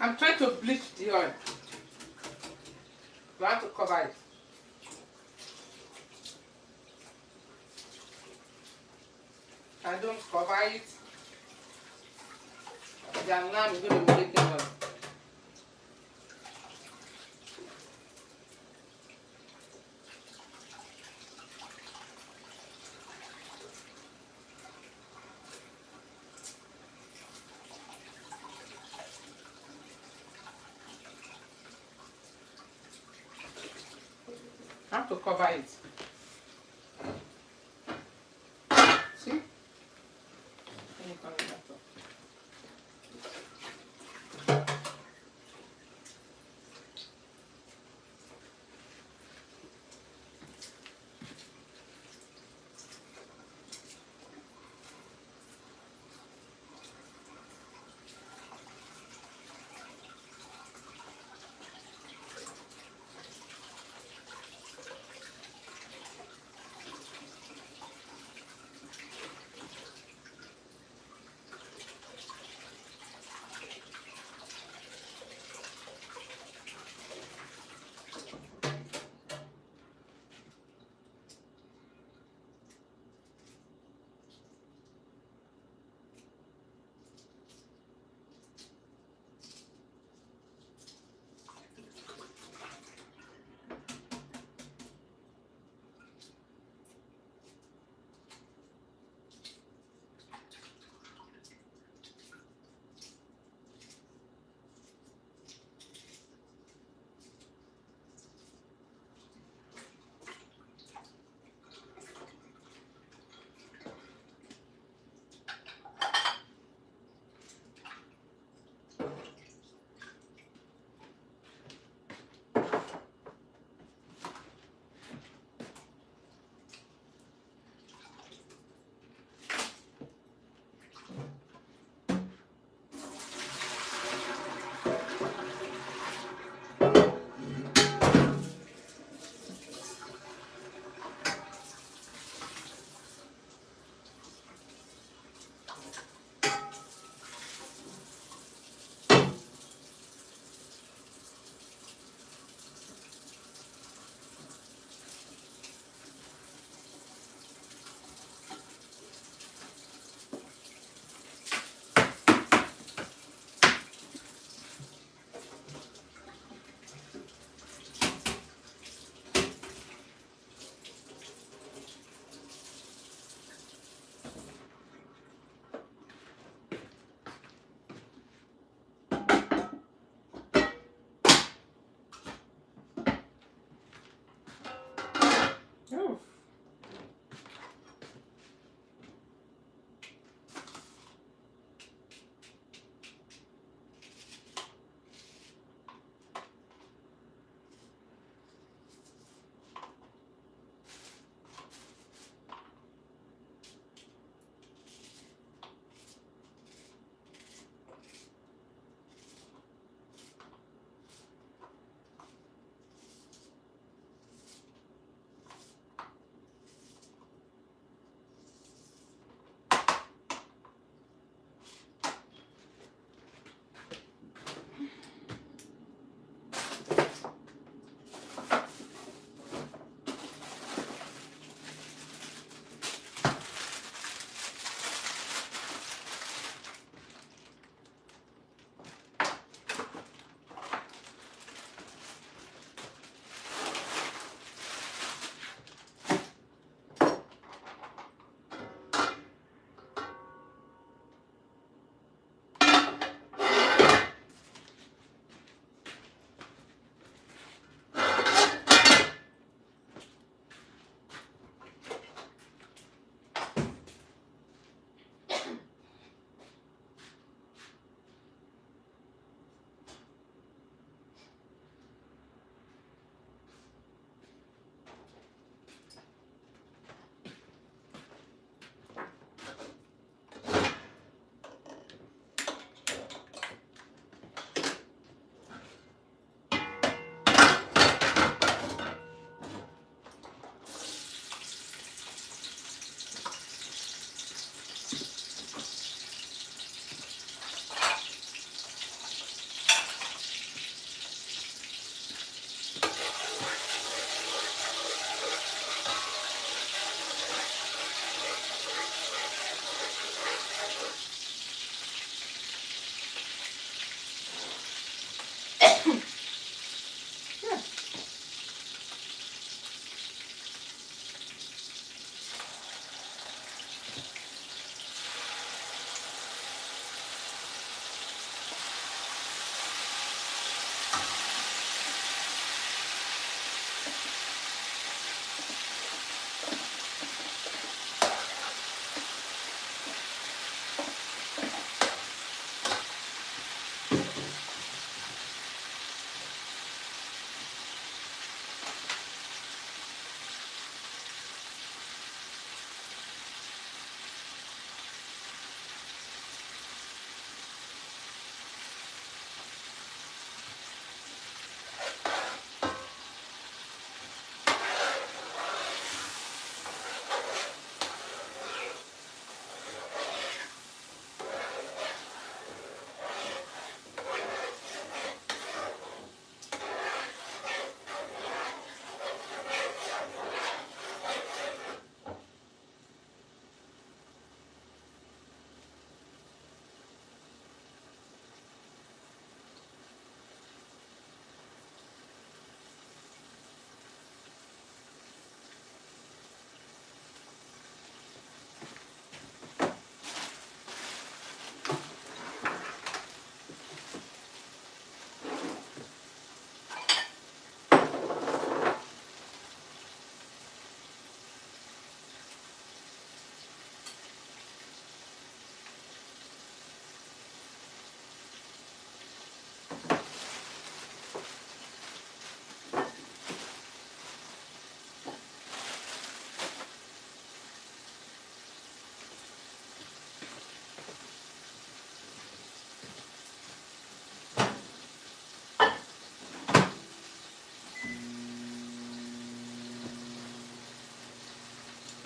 S1: I'm trying to bleach the oil. You have to cover it. I don't cover it. The alarm is going to be making noise. I have to cover it. See? Let me turn it back up.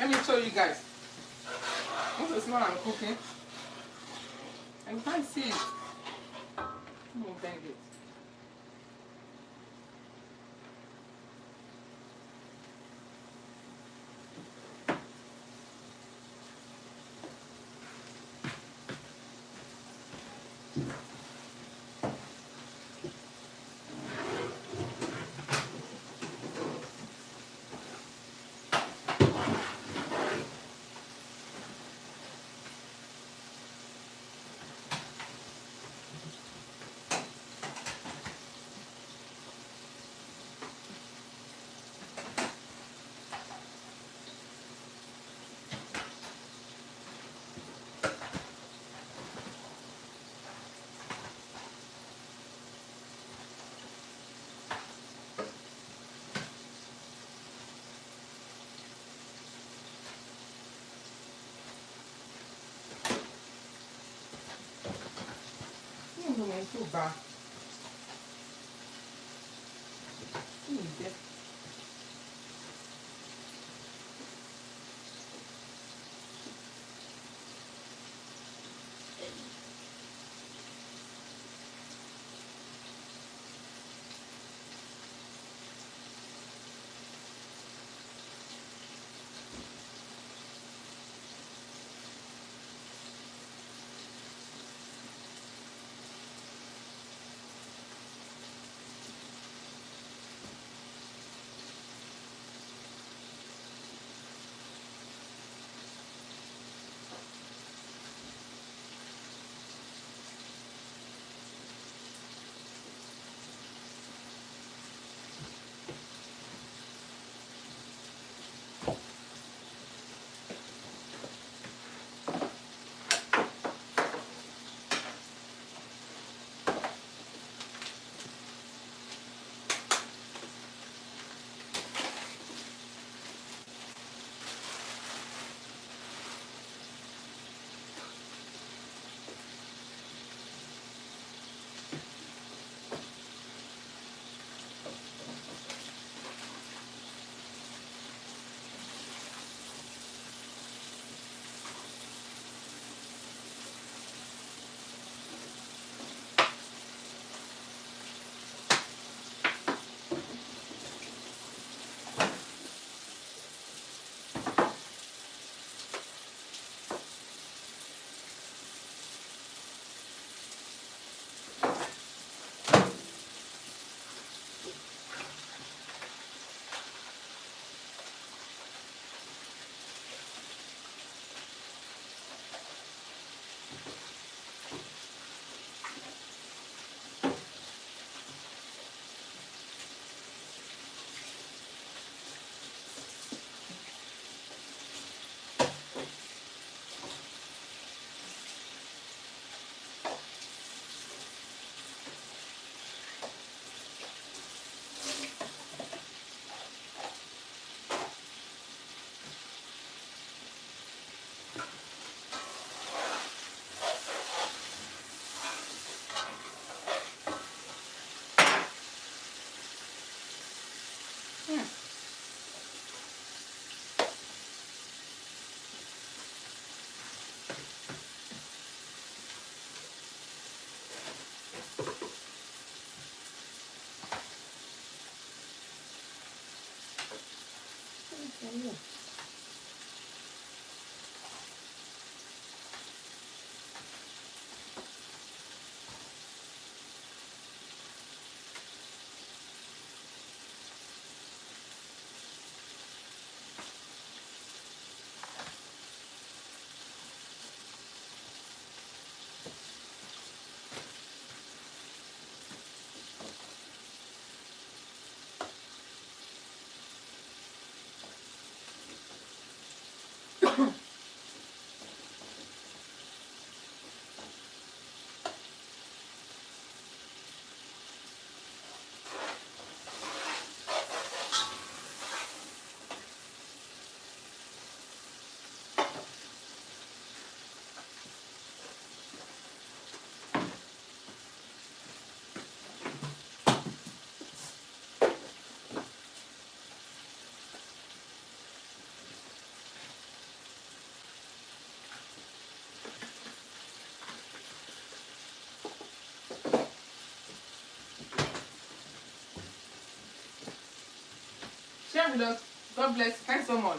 S1: Let me show you guys. This is what I'm cooking. I can't see it. Let me bend it. Não é entubar. share with us. God bless. Thanks so much.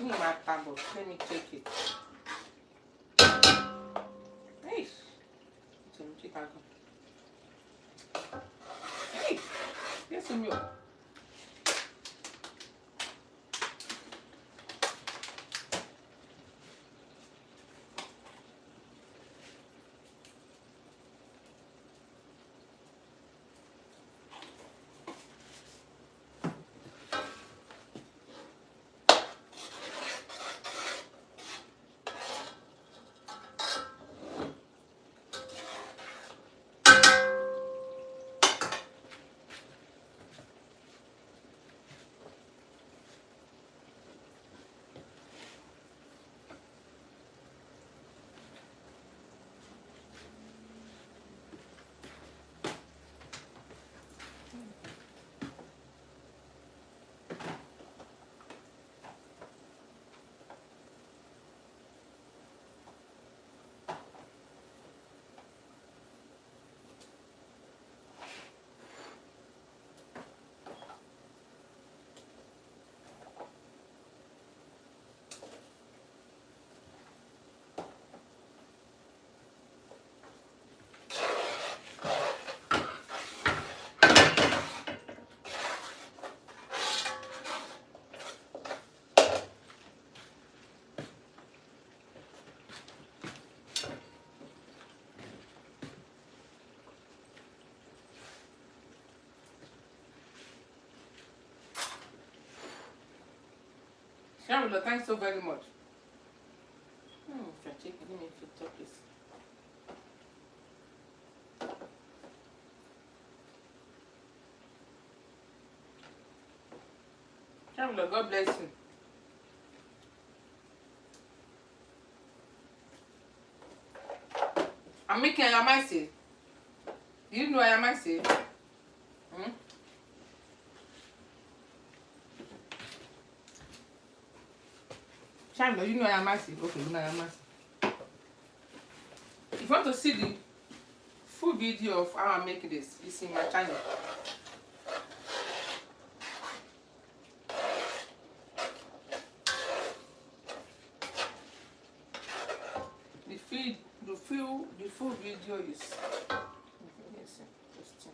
S1: My tablet. Let me check it. Hey, hey, here's some milk. Shamila, thanks so very much. If you're checking, let me talk this. Shamila, God bless you. I'm making ayamase. Do you know ayamase? Hmm? Shamila, you know ayamase? Okay, you know ayamase. If you want to see the full video of how I'm making this, it's in my channel. The full video is. Yes, just.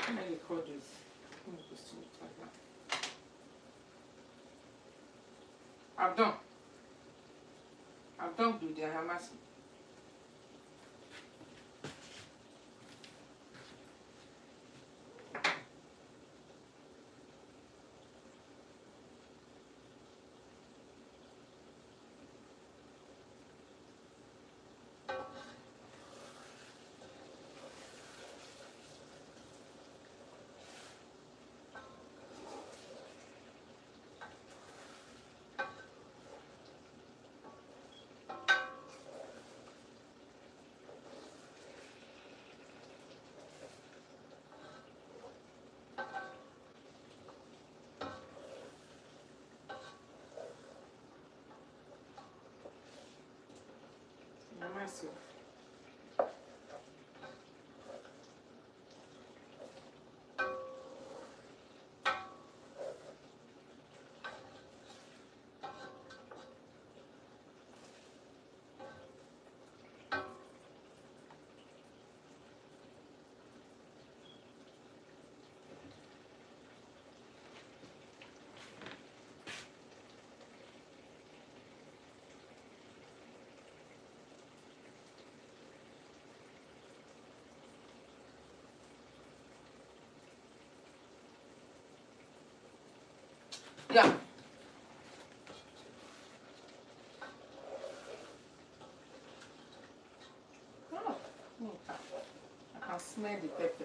S1: How many recorders? I've done. I've done with the ayamase. Ayamase. Yeah. Oh, I can smell the pepper.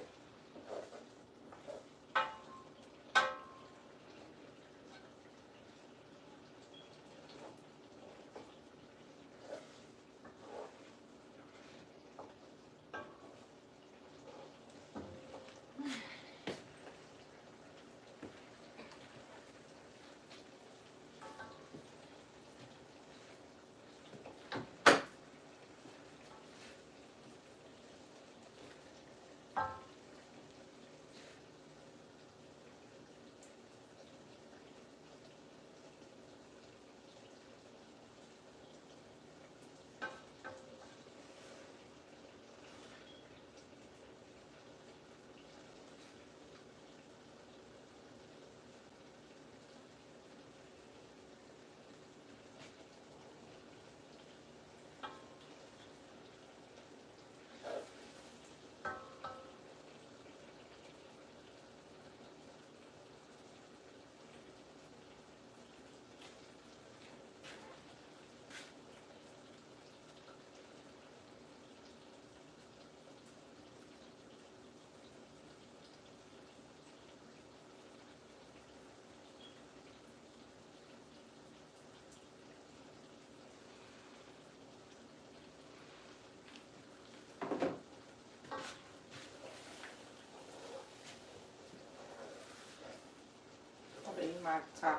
S1: matter.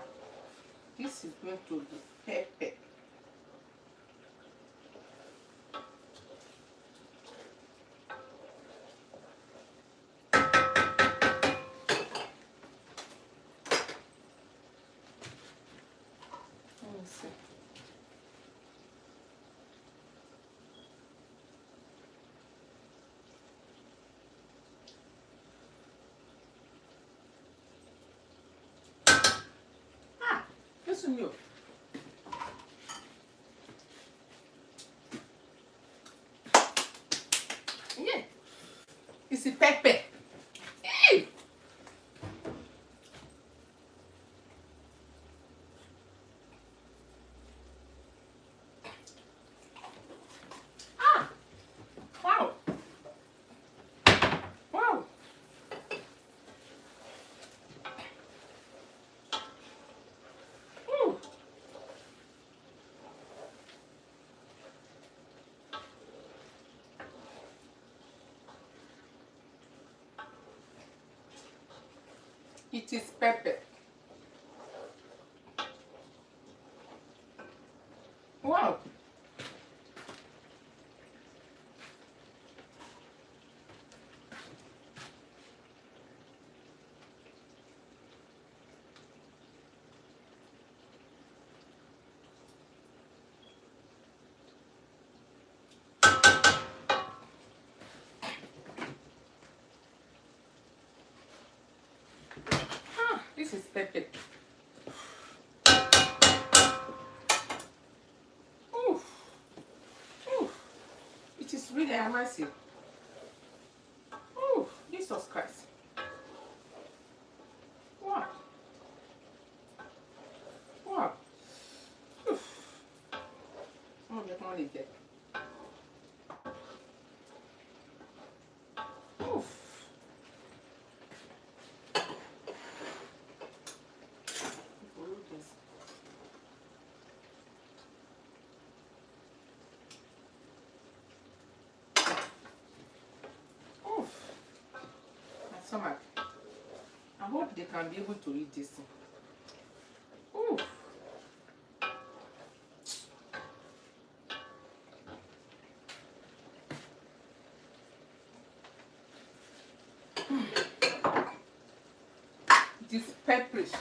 S1: This is going to be pepper. Let me see. This is milk. Yeah, it's a pepper. Hey! Ah! Wow! Wow! Ooh. It is pepper. Wow! Ah, this is pepper. Ooh. Ooh. It is really amazing. Oh, Jesus Christ. Wow. Wow. Oof. Oh, get money there. Oof. Oof. My stomach. I hope they can be able to eat this thing. Oof. It is pepperish.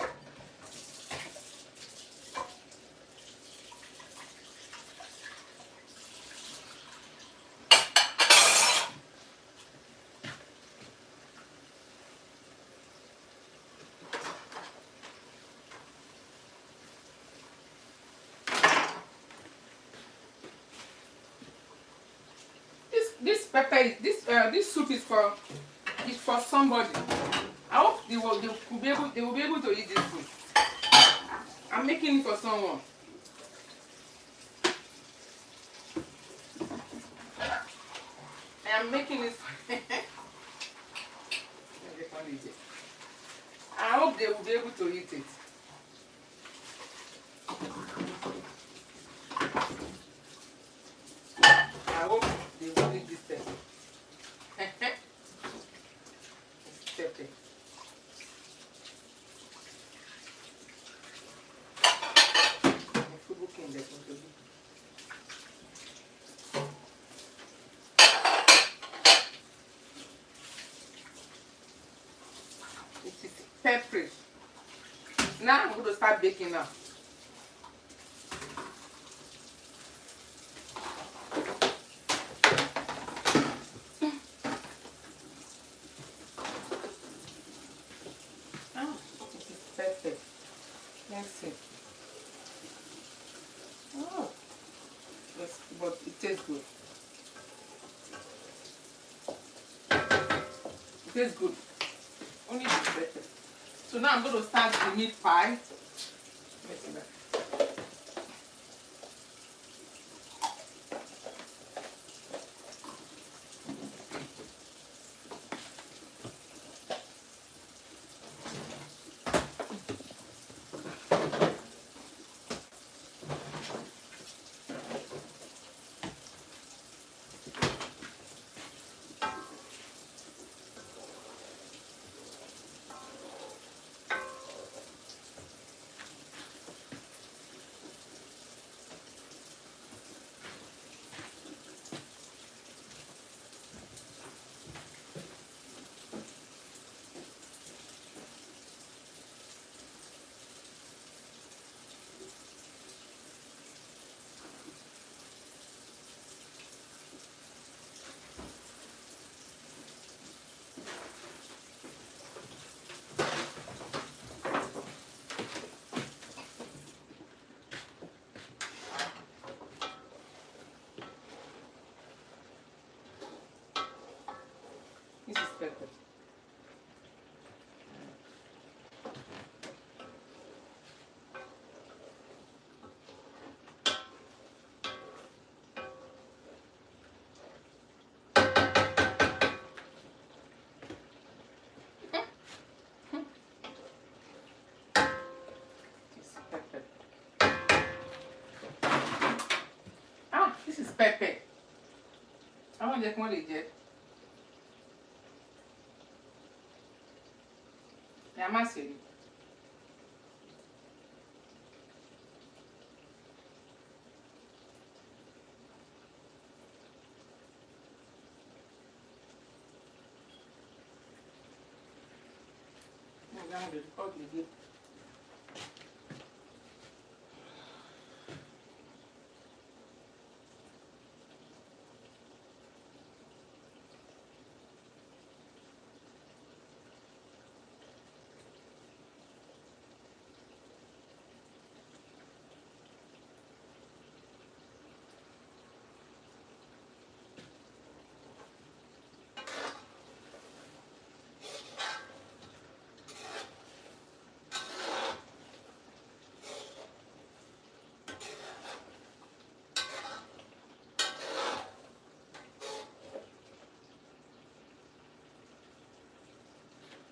S1: This pepper is this soup is for somebody. I hope they will be able to eat this food. I'm making it for someone. I am making it. I hope they will be able to eat it. I hope they will eat this pepper. It's pepper. It is peppery. Now I'm going to start baking now. Ah, it is perfect. Let's see. Oh, yes, but it tastes good. It tastes good. Only the pepper. So now I'm going to start the meat pie. Let's see that. This is pepper. This is pepper. Ah, this is pepper. I want to more legit. Ayamase.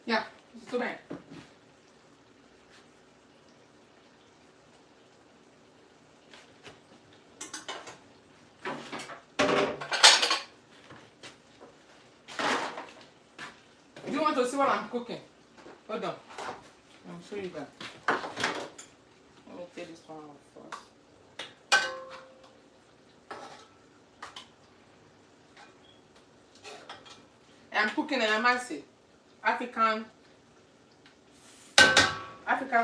S1: Yeah, it's too bad. Do you want to see what I'm cooking? Hold on. I'll show you that. Let me take this one out first. I'm cooking ayamase, African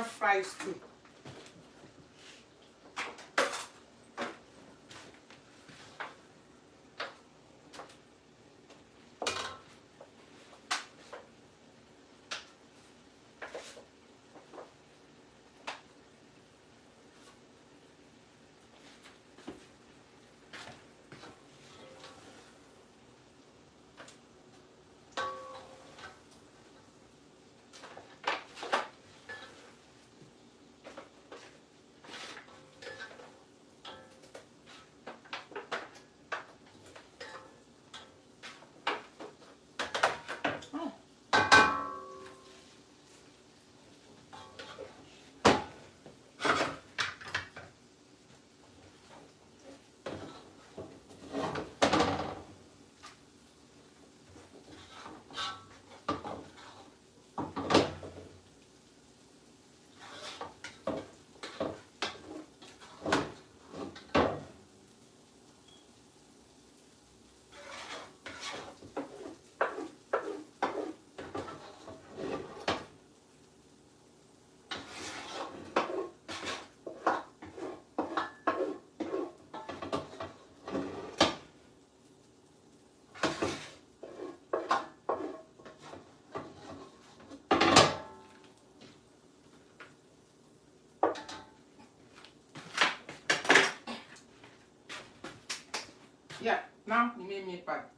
S1: fries too. Oh. Yeah, now you made me part.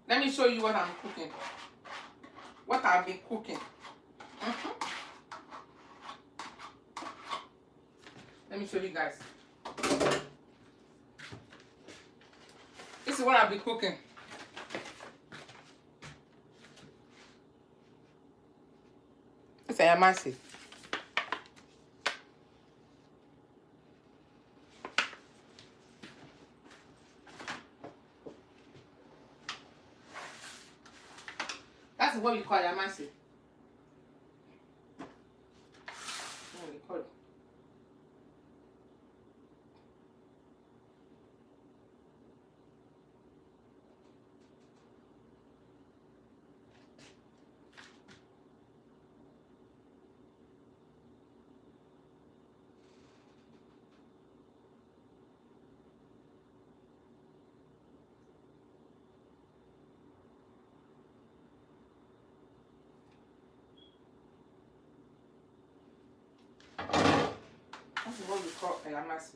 S1: Let me show you what I'm cooking. What I've been cooking. Let me show you guys. This is what I've been cooking. It's ayamase. That's what we call ayamase. We call it. That's what we call ayamase.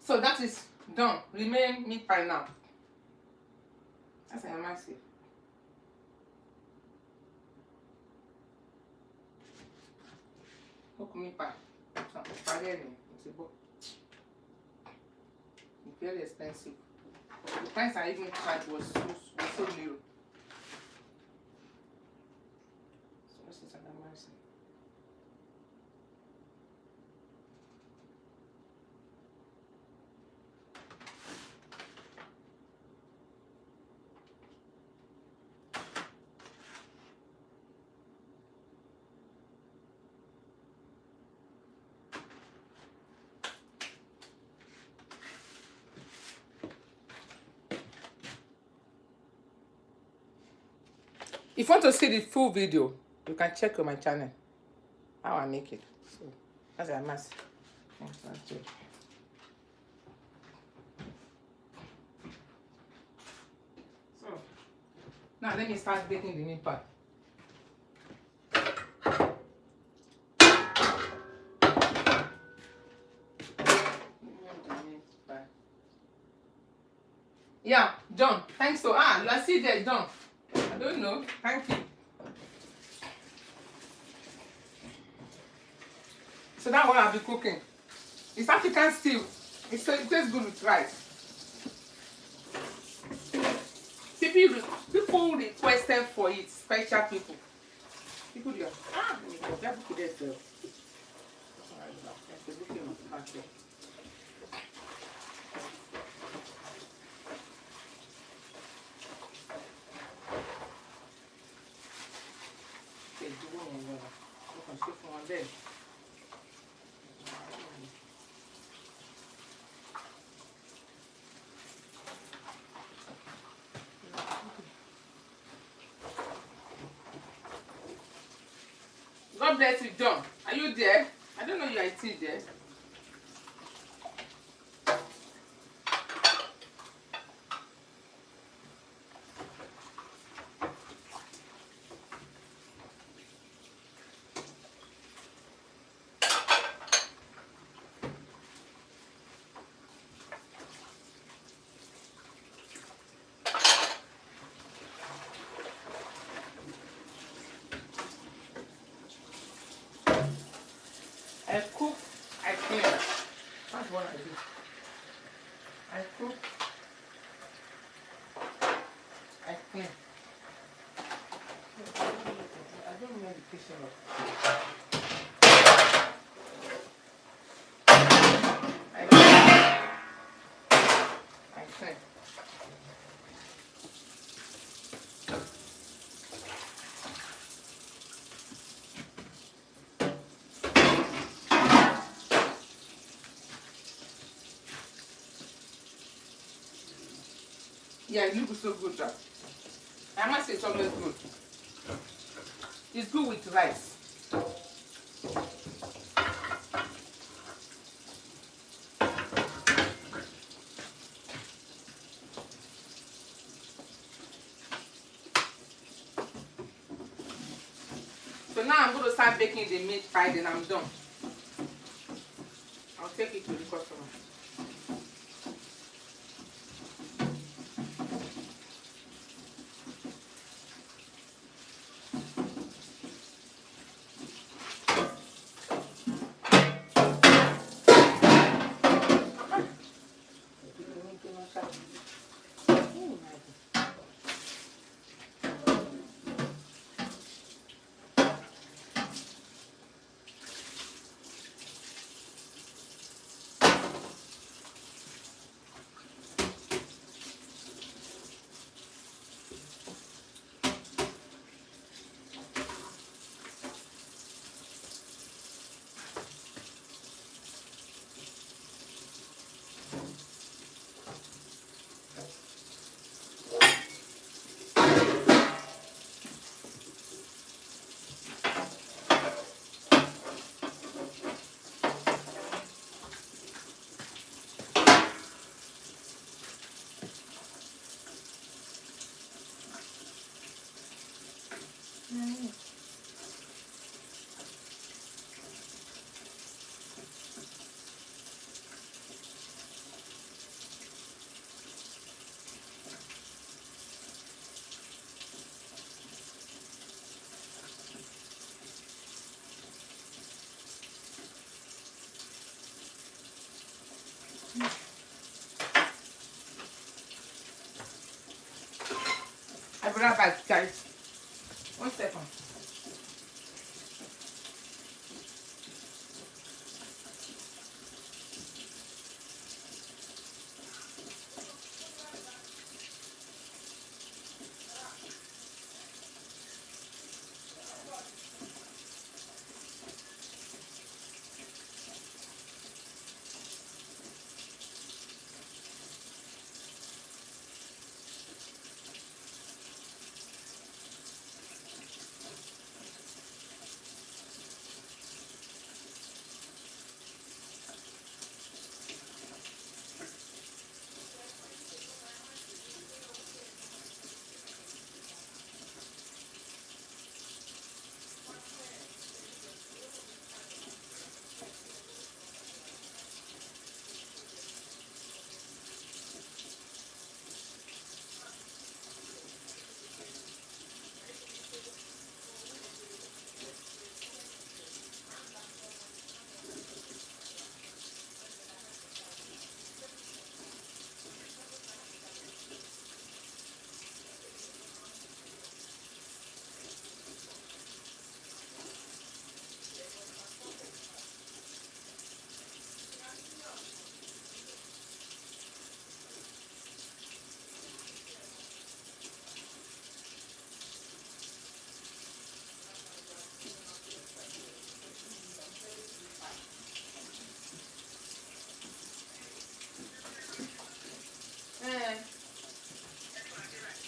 S1: So that is done. Remain meat pie now. That's ayamase. Cook meat pie. So, spaghetti. It's a book. It's very expensive. The price I even tried was so little. So this is ayamase. If you want to see the full video, you can check on my channel how I make it. So that's ayamase. That's it. So now let me start baking the meat pie. Yeah, John. Thanks so. You are still there, John. I don't know. Thank you. So that's what I'll be cooking. It's African stew. It tastes good with rice. People requested for it. Special people. People do. Let me go. That book is there. God bless you, John. Are you there? I don't know you are still there. I cook, I clean. That's what I do. I cook, I clean. I don't know the kitchen up. I clean. Yeah, it looks so good. I must say it's always good. It's good with rice. So now I'm going to start baking the meat pie, then I'm done. I'll take it to the customer. I'll be right back, guys. 1 second.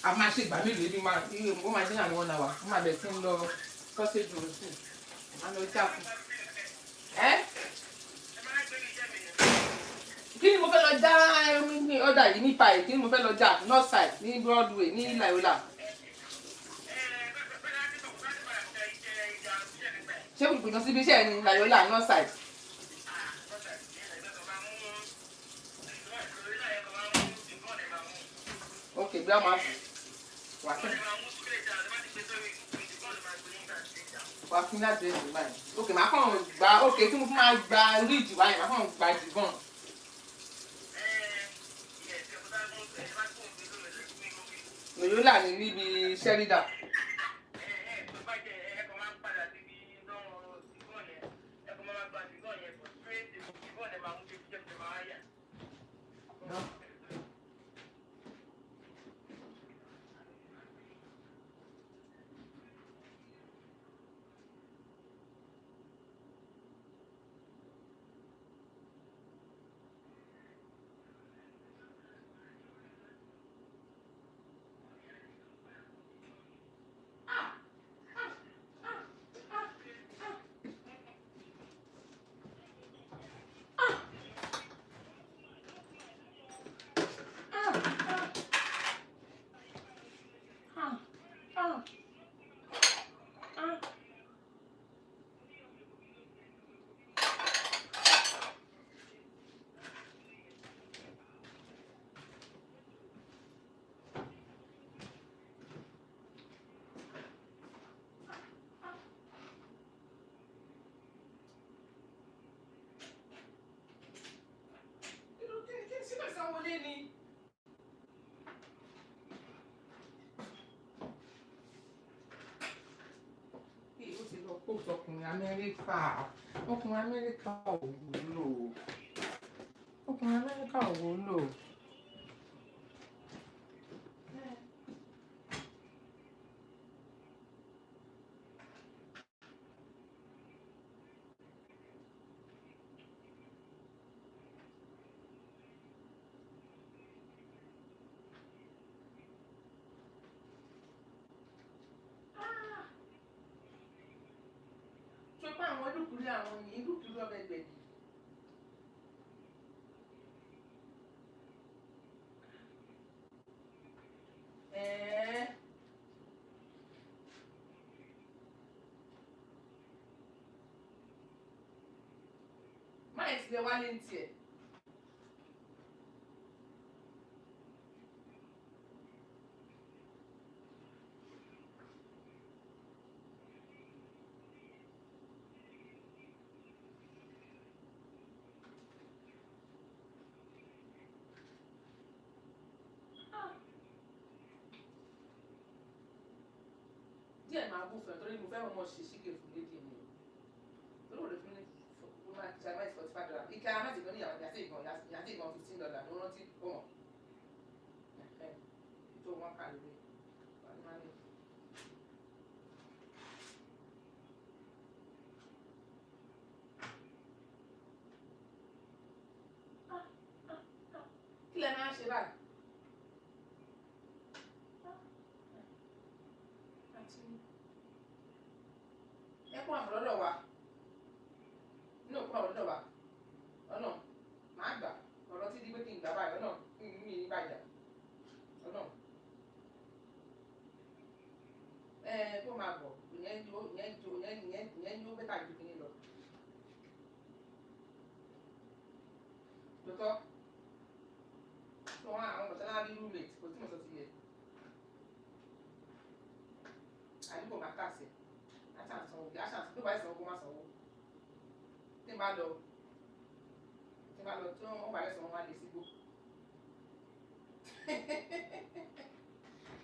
S1: A máa ṣe ìgbà mélòó ní máa ó máa dín àwọn 1 hour ó máa bẹ̀ sí ń lọ sausage roll sí máa lọ jáfun. Kí ni mo fẹ́ lọ já ní ọ̀dà yìí ní pie kí ni mo fẹ́ lọ já north side ní Broadway ní Layola. Ṣé kò gbìyànjú síbi iṣẹ́ ní Layola north side. Ok bí a máa wà fún láti ẹ̀sìn báyìí. Ok màá kàn gba ok tí mo fún máa gba ríìjì báyìí màá kàn gba jìbọn. Layola ní níbi Sheridan. Ọkùnrin Amẹ́ríkà ò wúlò. Ọkùnrin Amẹ́ríkà ò wúlò. Ṣé pé àwọn dúkùúrú àwọn yìí dúkùúrú ọbẹ̀ gbẹ̀dì. Máyì ti lè wálé ní tiẹ̀. díẹ̀ máa bù fún ẹ torí mo fẹ́ mọ̀ ṣe ṣíkè fún lédi mi torí òde fún mi mo máa ṣe àmọ́ $45 ike ayamase gan ní yàtí ìgbọ̀n $15 ló rántí ó mọ̀ tó wọ́n kà lórí wọ́n máa ní. kí lẹ máa ṣe báyìí. ẹkún àbọ̀lọ́dọ̀ wa ní òkú àbọ̀lọ́dọ̀ wa ọ̀nà máa gbà ọ̀rọ̀ tí di pé kí n gbà báyìí ọ̀nà mi ní bàjá ọ̀nà kó máa bọ̀ ìyẹn yóò bẹ́tà ju kìíní lọ. lótọ́ tó wọn àwọn ọ̀sán náà rí roommate kò tí mo sọ sí yẹ àdúgbò máa kà sí sanwó bí aṣáà tó bá sanwó kó má sanwó tí n bá lọ tí wọ́n bá yẹ sanwó wá lè sígbó.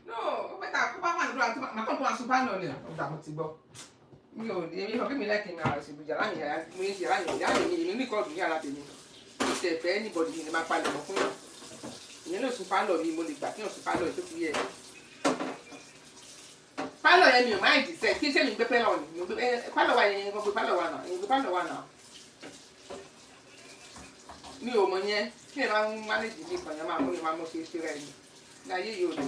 S1: no ó pẹ́ tà kó bá wà lóra màá kàn tó aṣọ bá lọ ni ọgbà mo ti gbọ́ mi ò ní èmi ọ̀gbìn mi lẹ́kìn mi àwọn ìṣègùn yàrá mi yàrá mi yàrá mi èmi ní kọ́ọ̀dù ní yàrá tèmi ìṣẹ̀fẹ́ anybody mi ni máa palẹ̀ mọ́ fún yàn ìyẹn ló sùn pálọ̀ mi mo lè gbà kí yàn sùn pálọ̀ tó fi yẹ pálọ̀ yẹn mi ò máa ń dìsẹ́ kí ṣé mi gbé pálọ̀ ni mo gbé pálọ̀ wa yẹn gbé pálọ̀ wa náà yẹn gbé pálọ̀ wa náà mi ò mọ yẹn kí ẹ máa ń mánéjì mi kàn yẹn máa mú yẹn máa mú ṣe rẹ ni láyé yìí ò lè.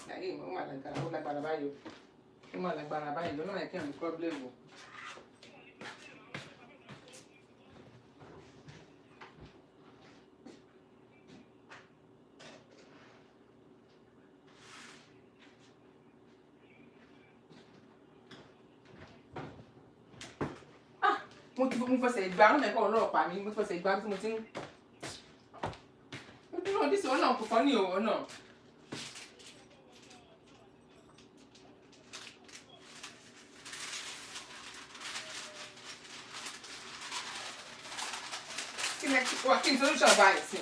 S1: láyé ìmọ̀ ó lágbára báyìí ó mà lágbára báyìí lọ́nà yẹn kí ẹ̀ ní pọ́blẹ́mù. mo fẹsẹ̀ gbá ọ̀nà ẹ̀kọ́ ọlọ́ọ̀pá mi mo fẹsẹ̀ gbá tí mo ti ń dúró dísì ọ̀nà kò fọ́ ní òwò náà. kí n solution báyìí sí.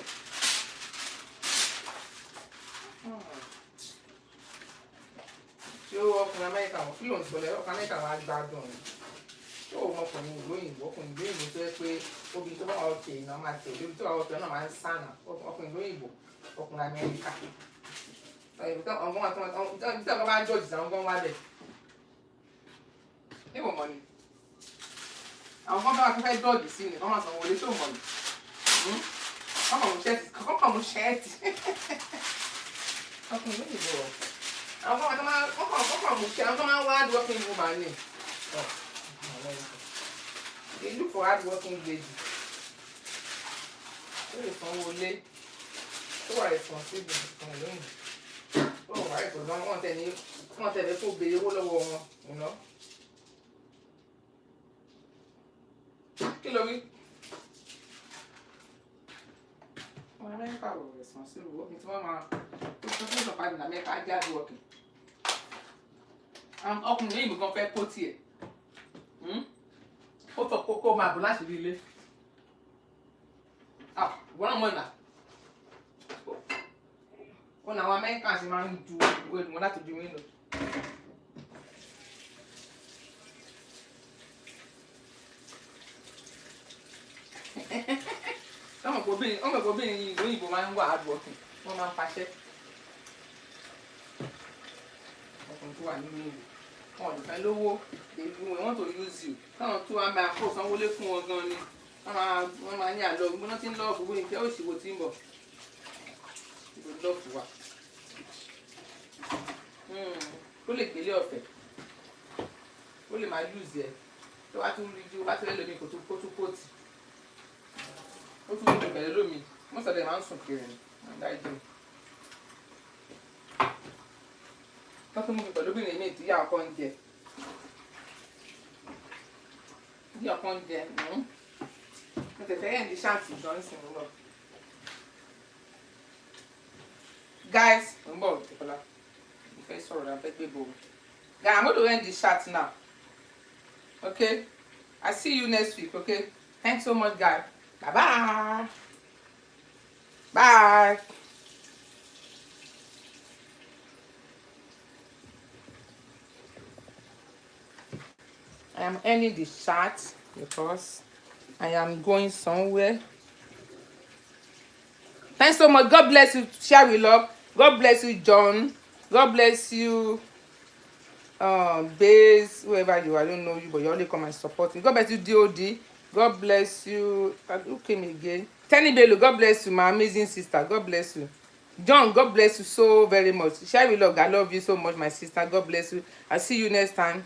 S1: ṣé ọkùnrin Amẹ́ríkà wọn kí ló ń sọ lẹ́yìn ọkùnrin Amẹ́ríkà wọn á gbádùn ni tó o mọkùnrin ìlú òyìnbó ọkùnrin ìlú òyìnbó tó yẹ pé obìnrin tó bá wà òkè náà máa tẹ̀ obìnrin tó bá wà òkè náà máa ń sànà ọkùnrin ìlú òyìnbó ọkùnrin Amẹ́ríkà ọgbọ́n tí ọgbọ́n bá jọ́ọ̀jì àwọn ọgbọ́n wá bẹ̀ níwọ̀n mọ̀ ni àwọn ọgbọ́n bá fẹ́ dọ́ọ̀jì sí ni wọ́n máa sanwó wọlé tó mọ̀ ni kọ́kọ́ mú ṣẹ́ẹ̀tì ọkùnrin òyìnbó àwọn ọgbọ́n máa kọ́kọ́ mú ṣẹ́ẹ̀tì àwọn ọgbọ́n máa wá working woman ni. They look for hard working lady. Tó lè sanwó lé, tó wà responsible kan lóyún. Tó wà responsible wọ́n tẹ̀lé kó béèrè owó lọ́wọ́ wọn, you know. Kí ló wí? Wọ́n Amẹ́ríkà wò responsible wọ́n tí wọ́n máa tó tó sọ̀pá ní Amẹ́ríkà á jẹ́ hard working. Ọkùnrin yìí nìkan fẹ́ kó tiẹ̀. Ó fọ kókó máa bọ̀ láti rí ilé. Wọ́n náà mọ̀ nà. Ó ní àwọn Amẹ́ríkà sì máa ń ju ìwé ìdùnnú láti ju wíńdò. Ọmọ ìgbò obìnrin ìlú òyìnbó máa ń wà hard working. Wọ́n máa ń paṣẹ́. Ọkùnrin tó wà nínú ìlú. Wọn ò lè fẹ́ lówó. They want to use you. Káwọn tó wá máa kó sanwó lé fún wọn gan ni. Wọ́n máa ní àlọ́ gbóná tí ń lọ́ọ̀bù wí ní òṣìwò tí ń bọ̀. Ìbò lọ́ọ̀bù wa. Ó lè gbélé ọ̀fẹ́. Ó lè máa use ẹ̀. Tó wá tún rí ju wá tẹ́lẹ̀ lómi kó tún kóòtì. Ó tún lè bẹ̀rẹ̀ lómi. Wọ́n sọ̀rọ̀ ẹ̀ máa ń sùn kiri ní. Àdájọ́. Wọ́n tún mú mi pẹ̀lú obìnrin mi ìtúyà ọkọ ń jẹ. Bí ọkọ ń jẹ mo tẹ̀fẹ́ yẹn di ṣáàtì johnson lọ. Guys ń bọ̀ ìkọlá mo fẹ́ sọ̀rọ̀ la fẹ́ gbé bò. Guys I'm going to end this chat now. Okay, I see you next week. Okay, thanks so much guys. Bye bye. Bye. I am ending the chat because I am going somewhere. Thanks so much. God bless you. Share with love. God bless you, John. God bless you, Base, whoever you are. I don't know you, but you only come and support me. God bless you, DOD. God bless you. Who came again? Tenny Bello. God bless you, my amazing sister. God bless you. John, God bless you so very much. Share with love. I love you so much, my sister. God bless you. I'll see you next time.